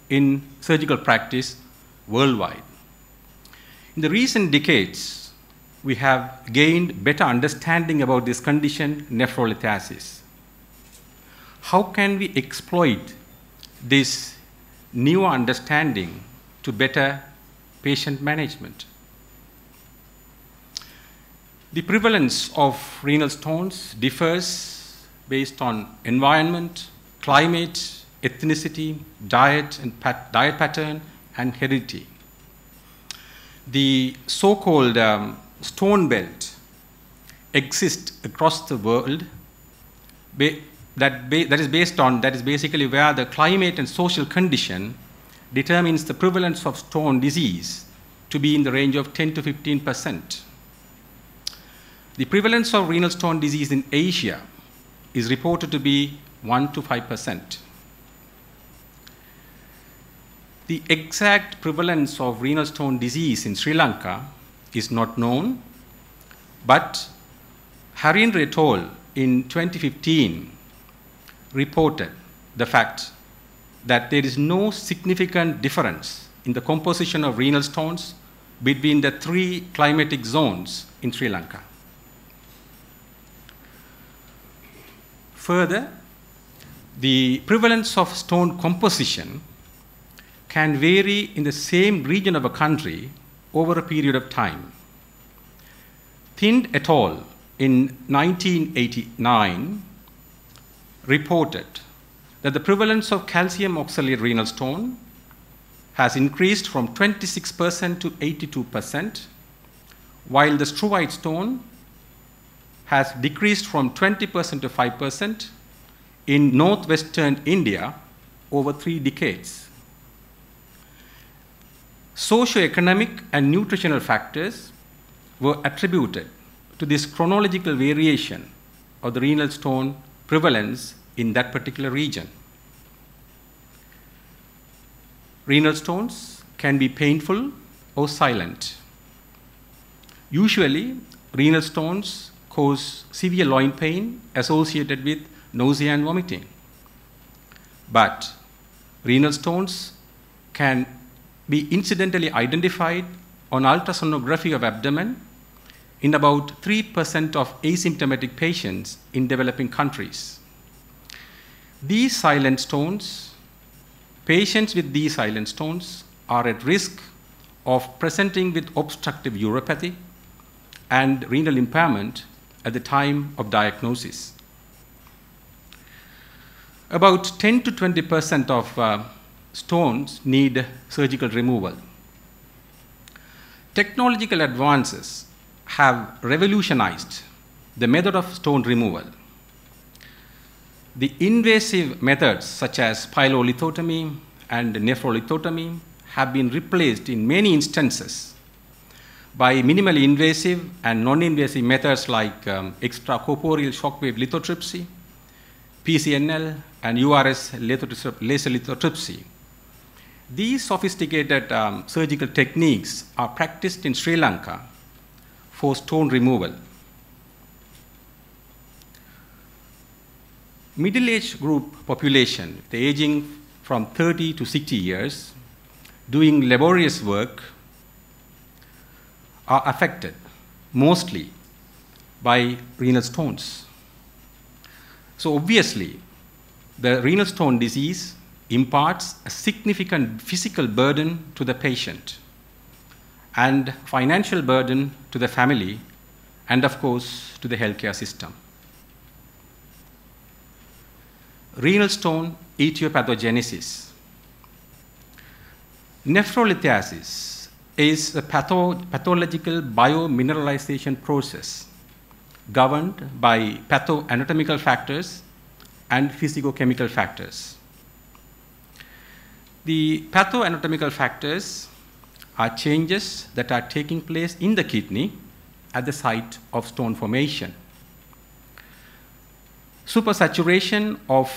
S18: in surgical practice worldwide. In the recent decades, we have gained better understanding about this condition, nephrolithiasis. How can we exploit this new understanding to better patient management? The prevalence of renal stones differs based on environment, climate, ethnicity, diet pattern, and heredity. The so-called stone belt exists across the world that is basically where the climate and social condition determines the prevalence of stone disease to be in the range of 10 to 15%. The prevalence of renal stone disease in Asia is reported to be 1 to 5%. The exact prevalence of renal stone disease in Sri Lanka is not known, but Harindra et al. In 2015 reported the fact that there is no significant difference in the composition of renal stones between the 3 climatic zones in Sri Lanka. Further, the prevalence of stone composition can vary in the same region of a country over a period of time. Thind et al. In 1989 reported that the prevalence of calcium oxalate renal stone has increased from 26% to 82%, while the struvite stone has decreased from 20% to 5% in northwestern India over 3 decades. Socioeconomic and nutritional factors were attributed to this chronological variation of the renal stone prevalence in that particular region. Renal stones can be painful or silent. Usually, renal stones cause severe loin pain associated with nausea and vomiting. But renal stones can be incidentally identified on ultrasonography of abdomen in about 3% of asymptomatic patients in developing countries. These silent stones patients with these silent stones are at risk of presenting with obstructive uropathy and renal impairment at the time of diagnosis. About 10 to 20% of stones need surgical removal. Technological advances have revolutionized the method of stone removal. The invasive methods such as pyelolithotomy and nephrolithotomy have been replaced in many instances by minimally invasive and non-invasive methods like extracorporeal shockwave lithotripsy, PCNL, and URS laser lithotripsy. These sophisticated surgical techniques are practiced in Sri Lanka for stone removal. Middle-aged group population, the aging from 30 to 60 years, doing laborious work, are affected mostly by renal stones. So obviously, the renal stone disease imparts a significant physical burden to the patient and financial burden to the family and, of course, to the healthcare system. Renal stone etiopathogenesis. Nephrolithiasis is a pathological biomineralization process governed by pathoanatomical factors and physicochemical factors. The pathoanatomical factors are changes that are taking place in the kidney at the site of stone formation. Supersaturation of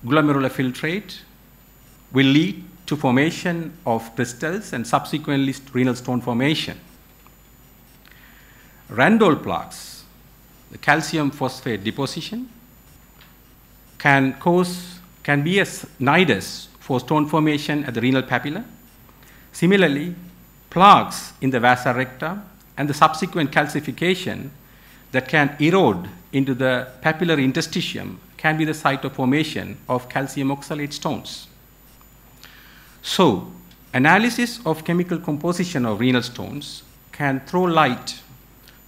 S18: glomerular filtrate will lead to formation of crystals and subsequently renal stone formation. Randol plaques, the calcium phosphate deposition, can be a nidus for stone formation at the renal papilla. Similarly, plaques in the vasa recta and the subsequent calcification that can erode into the papillary interstitium can be the site of formation of calcium oxalate stones. So, analysis of chemical composition of renal stones can throw light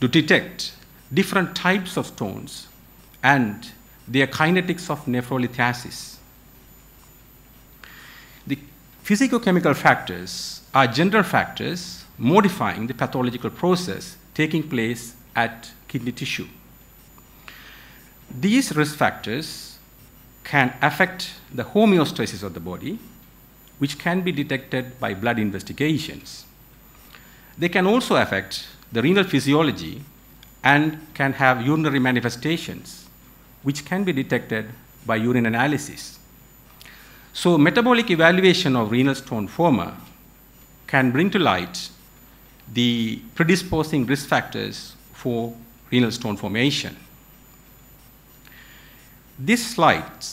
S18: to detect different types of stones and their kinetics of nephrolithiasis. The physicochemical factors are general factors modifying the pathological process taking place at kidney tissue. These risk factors can affect the homeostasis of the body, which can be detected by blood investigations. They can also affect the renal physiology and can have urinary manifestations, which can be detected by urine analysis. So metabolic evaluation of renal stone former can bring to light the predisposing risk factors for renal stone formation. This slide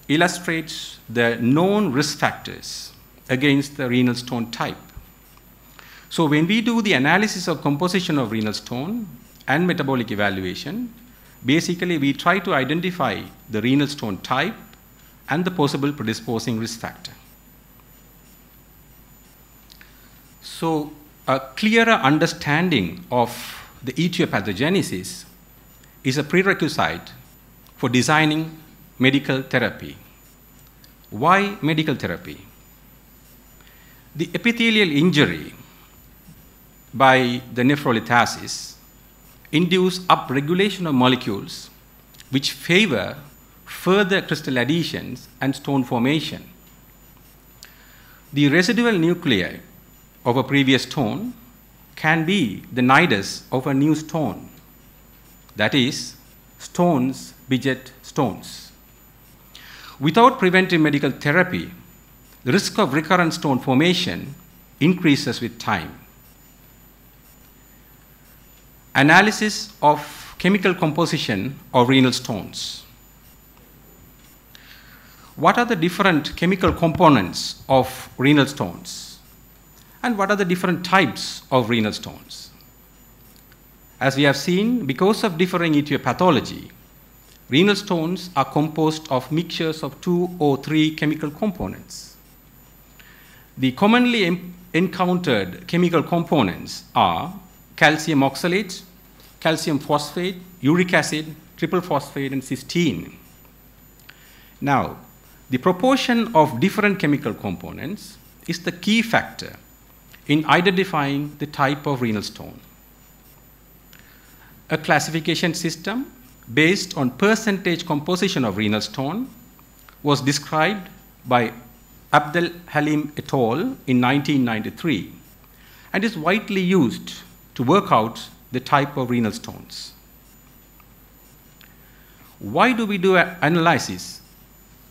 S18: illustrates the known risk factors against the renal stone type. So when we do the analysis of composition of renal stone and metabolic evaluation, basically we try to identify the renal stone type and the possible predisposing risk factor. So a clearer understanding of the etiopathogenesis is a prerequisite for designing medical therapy. Why medical therapy? The epithelial injury by the nephrolithiasis induce upregulation of molecules which favor further crystal adhesions and stone formation. The residual nuclei of a previous stone can be the nidus of a new stone, that is, stones beget stones. Without preventive medical therapy, the risk of recurrent stone formation increases with time. Analysis of chemical composition of renal stones. What are the different chemical components of renal stones? And what are the different types of renal stones? As we have seen, because of differing etiopathology, renal stones are composed of mixtures of 2 or 3 chemical components. The commonly encountered chemical components are calcium oxalate, calcium phosphate, uric acid, triple phosphate, and cysteine. Now, the proportion of different chemical components is the key factor in identifying the type of renal stone. A classification system based on percentage composition of renal stone was described by Abdel Halim et al. In 1993 and is widely used to work out the type of renal stones. Why do we do an analysis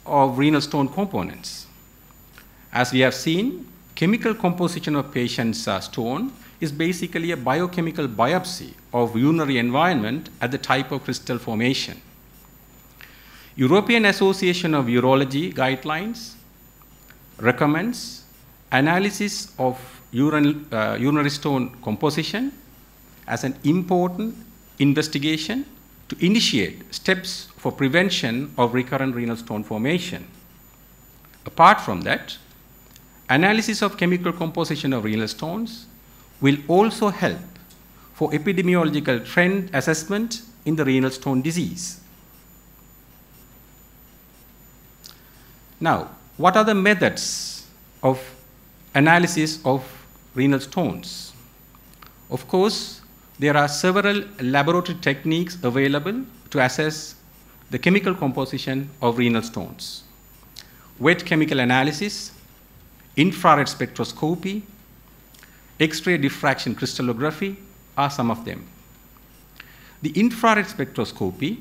S18: of renal stone components? As we have seen, chemical composition of patient's stone is basically a biochemical biopsy of urinary environment at the type of crystal formation. European Association of Urology guidelines recommends analysis of urinary stone composition as an important investigation to initiate steps for prevention of recurrent renal stone formation. Apart from that, analysis of chemical composition of renal stones will also help for epidemiological trend assessment in the renal stone disease. Now, what are the methods of analysis of renal stones? Of course, there are several laboratory techniques available to assess the chemical composition of renal stones. Wet chemical analysis, infrared spectroscopy, X-ray diffraction crystallography are some of them. The infrared spectroscopy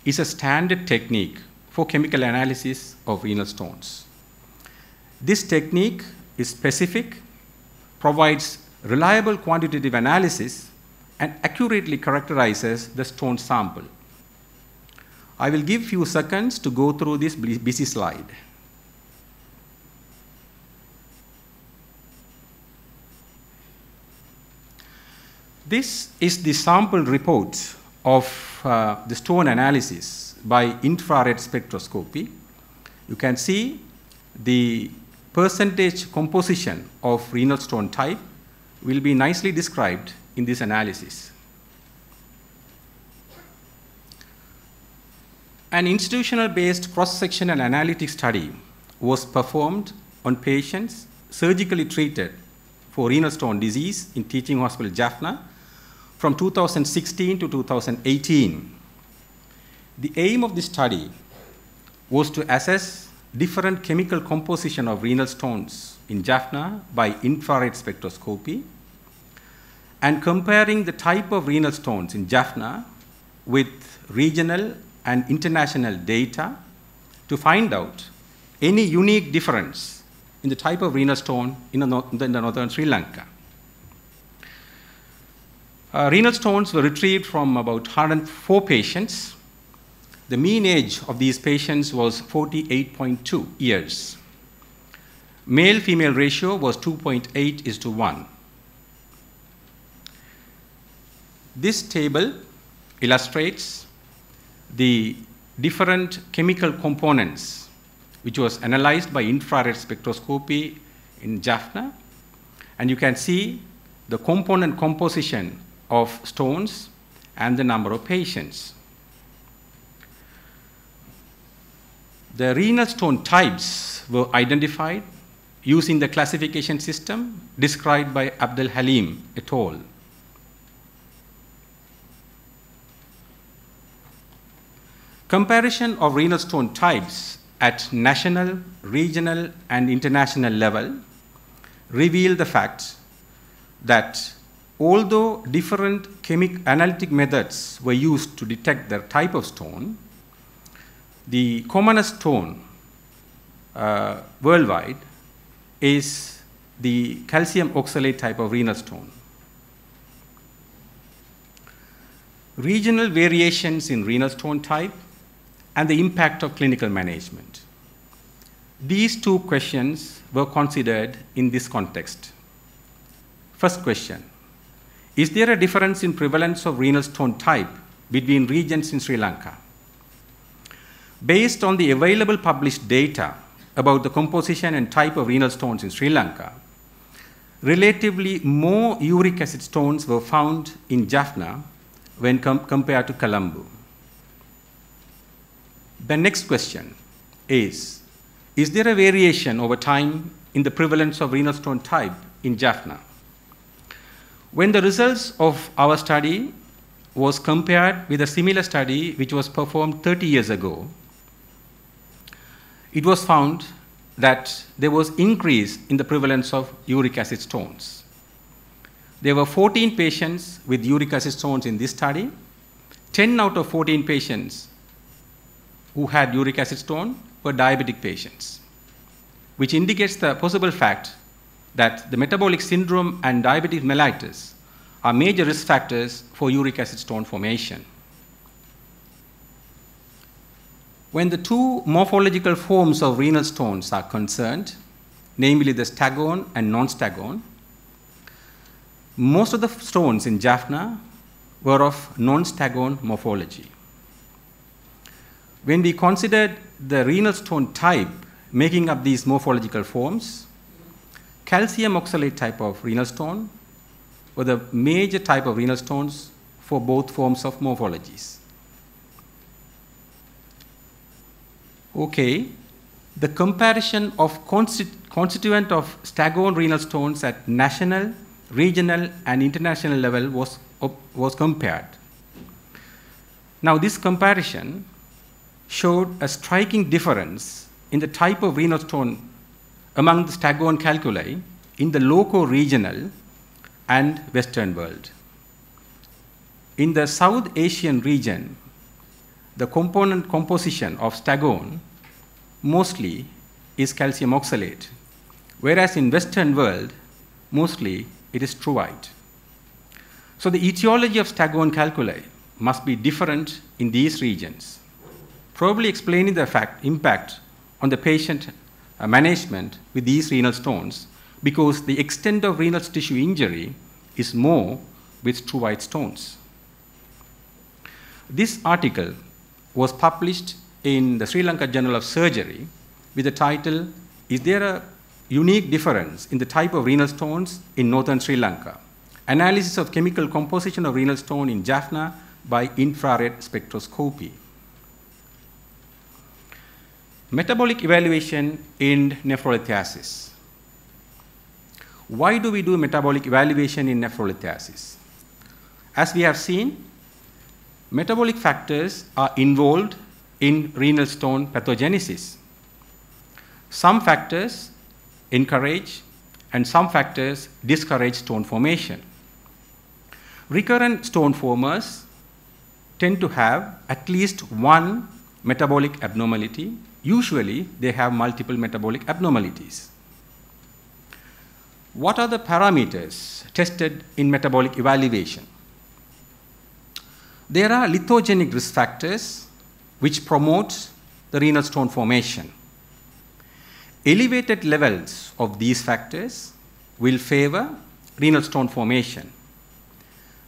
S18: is a standard technique for chemical analysis of renal stones. This technique is specific, provides reliable quantitative analysis, and accurately characterizes the stone sample. I will give few seconds to go through this busy slide. This is the sample report of the stone analysis by infrared spectroscopy. You can see the percentage composition of renal stone type will be nicely described in this analysis. An institutional-based cross-sectional analytic study was performed on patients surgically treated for renal stone disease in Teaching Hospital Jaffna from 2016 to 2018. The aim of this study was to assess different chemical composition of renal stones in Jaffna by infrared spectroscopy and comparing the type of renal stones in Jaffna with regional and international data to find out any unique difference in the type of renal stone in the northern Sri Lanka. Renal stones were retrieved from about 104 patients. The mean age of these patients was 48.2 years. Male-female ratio was 2.8:1. This table illustrates the different chemical components which was analyzed by infrared spectroscopy in Jaffna, and you can see the component composition of stones and the number of patients. The renal stone types were identified using the classification system described by Abdel Halim et al. Comparison of renal stone types at national, regional, and international level reveal the fact that although different analytic methods were used to detect the type of stone, the commonest stone worldwide is the calcium oxalate type of renal stone. Regional variations in renal stone type and the impact of clinical management. These two questions were considered in this context. First question, is there a difference in prevalence of renal stone type between regions in Sri Lanka? Based on the available published data, about the composition and type of renal stones in Sri Lanka, relatively more uric acid stones were found in Jaffna when compared to Colombo. The next question is there a variation over time in the prevalence of renal stone type in Jaffna? When the results of our study was compared with a similar study which was performed 30 years ago, it was found that there was increase in the prevalence of uric acid stones. There were 14 patients with uric acid stones in this study. 10 out of 14 patients who had uric acid stone were diabetic patients, which indicates the possible fact that the metabolic syndrome and diabetic mellitus are major risk factors for uric acid stone formation. When the two morphological forms of renal stones are concerned, namely the stagone and non-stagone, most of the stones in Jaffna were of non-stagone morphology. When we considered the renal stone type making up these morphological forms, calcium oxalate type of renal stone were the major type of renal stones for both forms of morphologies. Okay, the comparison of constituent of stagone renal stones at national, regional, and international level was compared. Now, this comparison showed a striking difference in the type of renal stone among the stagone calculi in the loco-regional and Western world. In the South Asian region, the component composition of stagone mostly is calcium oxalate, whereas in Western world, mostly it is truite. So the etiology of stagone calculi must be different in these regions, probably explaining the impact on the patient management with these renal stones, because the extent of renal tissue injury is more with truite stones. This article was published in the Sri Lanka Journal of Surgery with the title, "Is there a unique difference in the type of renal stones in northern Sri Lanka? Analysis of chemical composition of renal stone in Jaffna by infrared spectroscopy." Metabolic evaluation in nephrolithiasis. Why do we do metabolic evaluation in nephrolithiasis? As we have seen, metabolic factors are involved in renal stone pathogenesis. Some factors encourage and some factors discourage stone formation. Recurrent stone formers tend to have at least one metabolic abnormality. Usually, they have multiple metabolic abnormalities. What are the parameters tested in metabolic evaluation? There are lithogenic risk factors which promote the renal stone formation. Elevated levels of these factors will favor renal stone formation.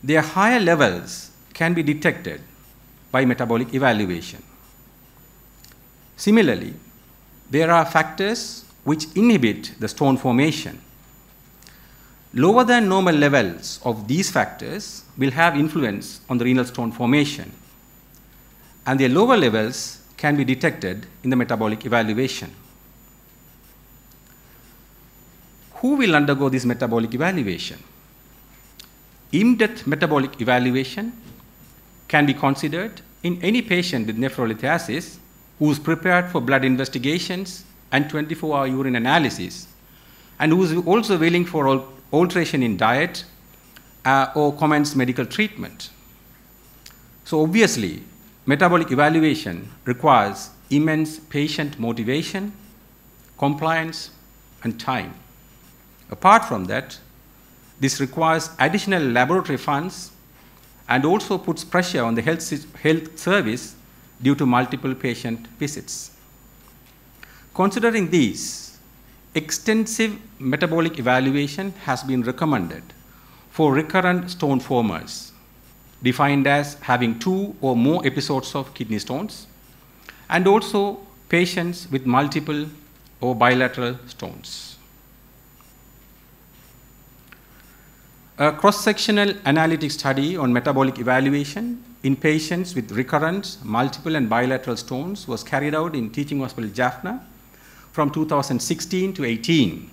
S18: Their higher levels can be detected by metabolic evaluation. Similarly, there are factors which inhibit the stone formation. Lower than normal levels of these factors will have influence on the renal stone formation, and their lower levels can be detected in the metabolic evaluation. Who will undergo this metabolic evaluation? In-depth metabolic evaluation can be considered in any patient with nephrolithiasis who is prepared for blood investigations and 24-hour urine analysis, and who is also willing for alteration in diet or commence medical treatment. So obviously, metabolic evaluation requires immense patient motivation, compliance, and time. Apart from that, this requires additional laboratory funds and also puts pressure on the health service due to multiple patient visits. Considering these, extensive metabolic evaluation has been recommended for recurrent stone formers, defined as having 2 or more episodes of kidney stones, and also patients with multiple or bilateral stones. A cross-sectional analytic study on metabolic evaluation in patients with recurrent, multiple and bilateral stones was carried out in Teaching Hospital Jaffna from 2016 to 18.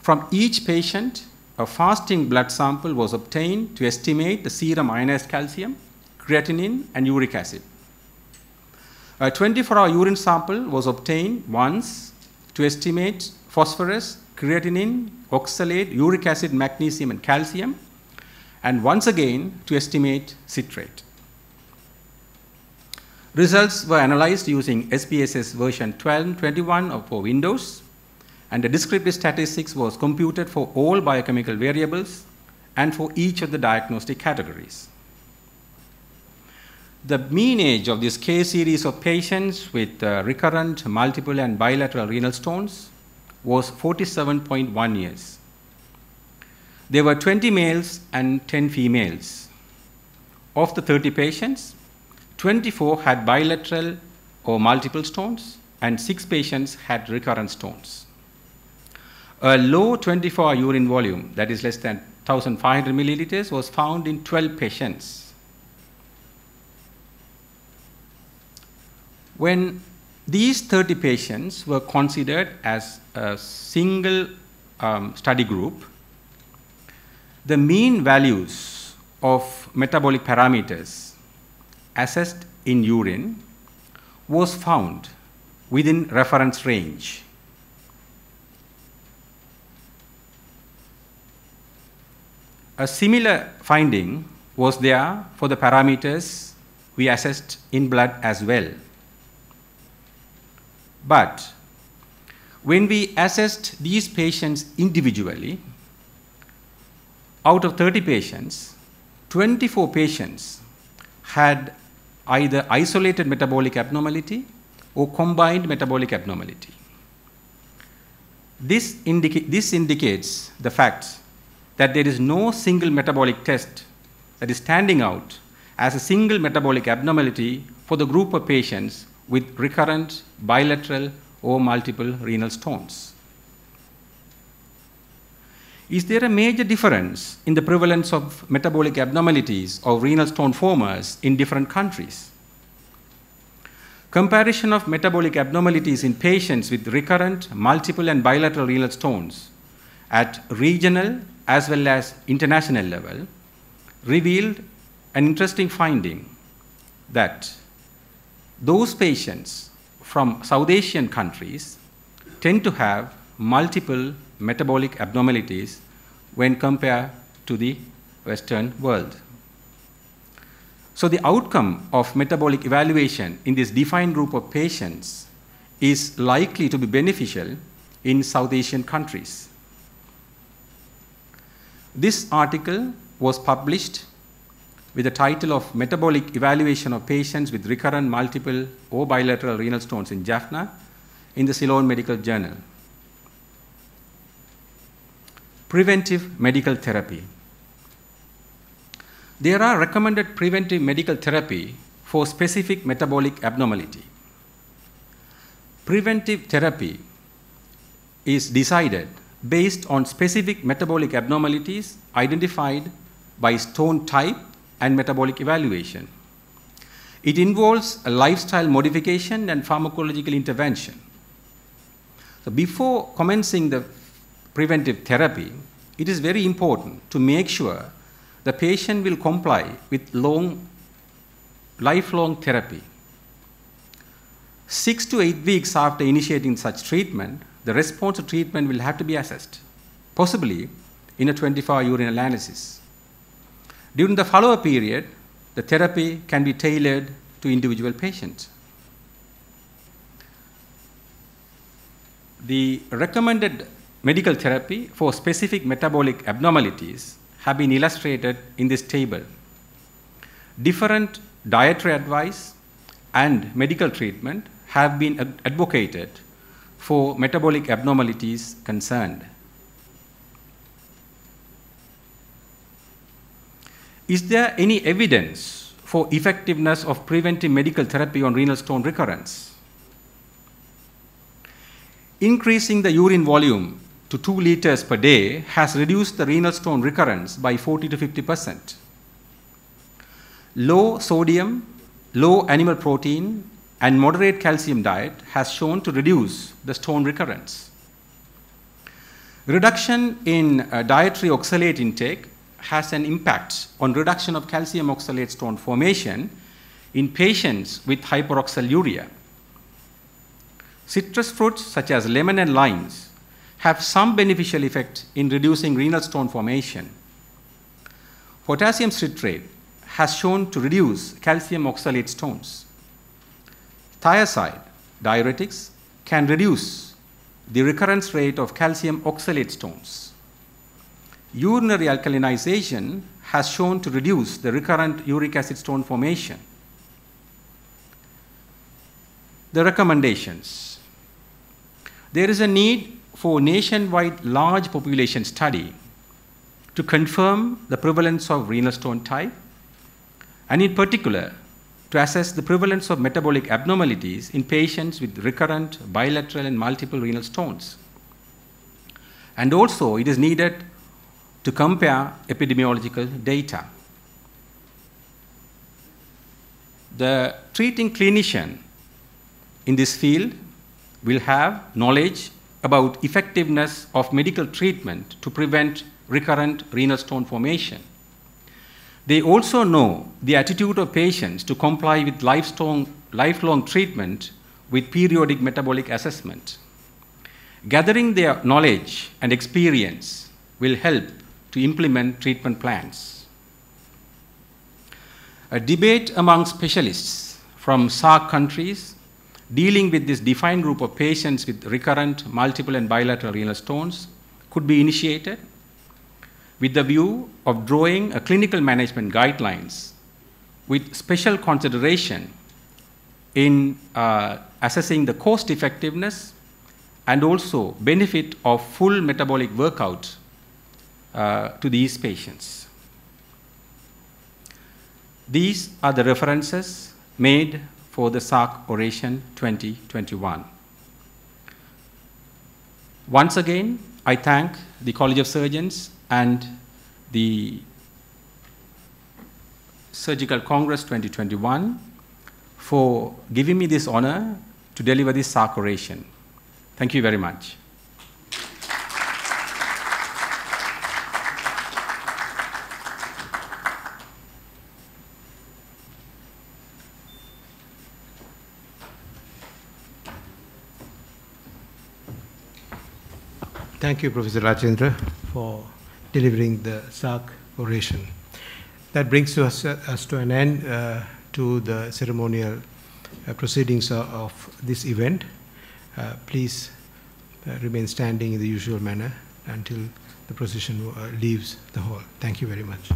S18: From each patient, a fasting blood sample was obtained to estimate the serum ionized calcium, creatinine, and uric acid. A 24-hour urine sample was obtained once to estimate phosphorus, creatinine, oxalate, uric acid, magnesium, and calcium, and once again to estimate citrate. Results were analyzed using SPSS version 12.21 for Windows, and the descriptive statistics was computed for all biochemical variables and for each of the diagnostic categories. The mean age of this case series of patients with recurrent, multiple, and bilateral renal stones was 47.1 years. There were 20 males and 10 females. Of the 30 patients, 24 had bilateral or multiple stones, and 6 patients had recurrent stones. A low 24-hour urine volume, that is less than 1,500 milliliters, was found in 12 patients. When these 30 patients were considered as a single study group, the mean values of metabolic parameters assessed in urine was found within reference range. A similar finding was there for the parameters we assessed in blood as well. But when we assessed these patients individually, out of 30 patients, 24 patients had either isolated metabolic abnormality or combined metabolic abnormality. This indicates the fact that there is no single metabolic test that is standing out as a single metabolic abnormality for the group of patients with recurrent, bilateral, or multiple renal stones. Is there a major difference in the prevalence of metabolic abnormalities of renal stone formers in different countries? Comparison of metabolic abnormalities in patients with recurrent, multiple, and bilateral renal stones at regional as well as international level revealed an interesting finding that those patients from South Asian countries tend to have multiple metabolic abnormalities when compared to the Western world. So the outcome of metabolic evaluation in this defined group of patients is likely to be beneficial in South Asian countries. This article was published with the title of Metabolic Evaluation of Patients with Recurrent Multiple or Bilateral Renal Stones in Jaffna in the Ceylon Medical Journal. Preventive medical therapy. There are recommended preventive medical therapy for specific metabolic abnormality. Preventive therapy is decided based on specific metabolic abnormalities identified by stone type and metabolic evaluation. It involves a lifestyle modification and pharmacological intervention. So before commencing the preventive therapy, it is very important to make sure the patient will comply with lifelong therapy. 6 to 8 weeks after initiating such treatment, the response to treatment will have to be assessed, possibly in a 24-hour urine analysis. During the follow-up period, the therapy can be tailored to individual patients. The recommended medical therapy for specific metabolic abnormalities have been illustrated in this table. Different dietary advice and medical treatment have been advocated for metabolic abnormalities concerned. Is there any evidence for effectiveness of preventive medical therapy on renal stone recurrence? increasing the urine volume to 2 liters per day has reduced the renal stone recurrence by 40 to 50%. Low sodium, low animal protein, and moderate calcium diet has shown to reduce the stone recurrence. Reduction in dietary oxalate intake has an impact on reduction of calcium oxalate stone formation in patients with hyperoxaluria. Citrus fruits such as lemon and limes have some beneficial effect in reducing renal stone formation. Potassium citrate has shown to reduce calcium oxalate stones. Thiazide diuretics can reduce the recurrence rate of calcium oxalate stones. Urinary alkalinization has shown to reduce the recurrent uric acid stone formation. The recommendations. There is a need for nationwide large population study to confirm the prevalence of renal stone type, and in particular, to assess the prevalence of metabolic abnormalities in patients with recurrent bilateral and multiple renal stones. And also, it is needed to compare epidemiological data. The treating clinician in this field will have knowledge about effectiveness of medical treatment to prevent recurrent renal stone formation. They also know the attitude of patients to comply with lifelong treatment with periodic metabolic assessment. Gathering their knowledge and experience will help to implement treatment plans. A debate among specialists from SAARC countries dealing with this defined group of patients with recurrent, multiple, and bilateral renal stones could be initiated with the view of drawing a clinical management guidelines with special consideration in assessing the cost effectiveness and also benefit of full metabolic workout to these patients. These are the references made for the SAARC Oration 2021. Once again, I thank the College of Surgeons and the Surgical Congress 2021 for giving me this honor to deliver this SAARC Oration. Thank you very much.
S16: Thank you, Professor Rajendra, for delivering the SAARC oration. That brings us to an end to the ceremonial proceedings of this event. Please remain standing in the usual manner until the procession leaves the hall. Thank you very much.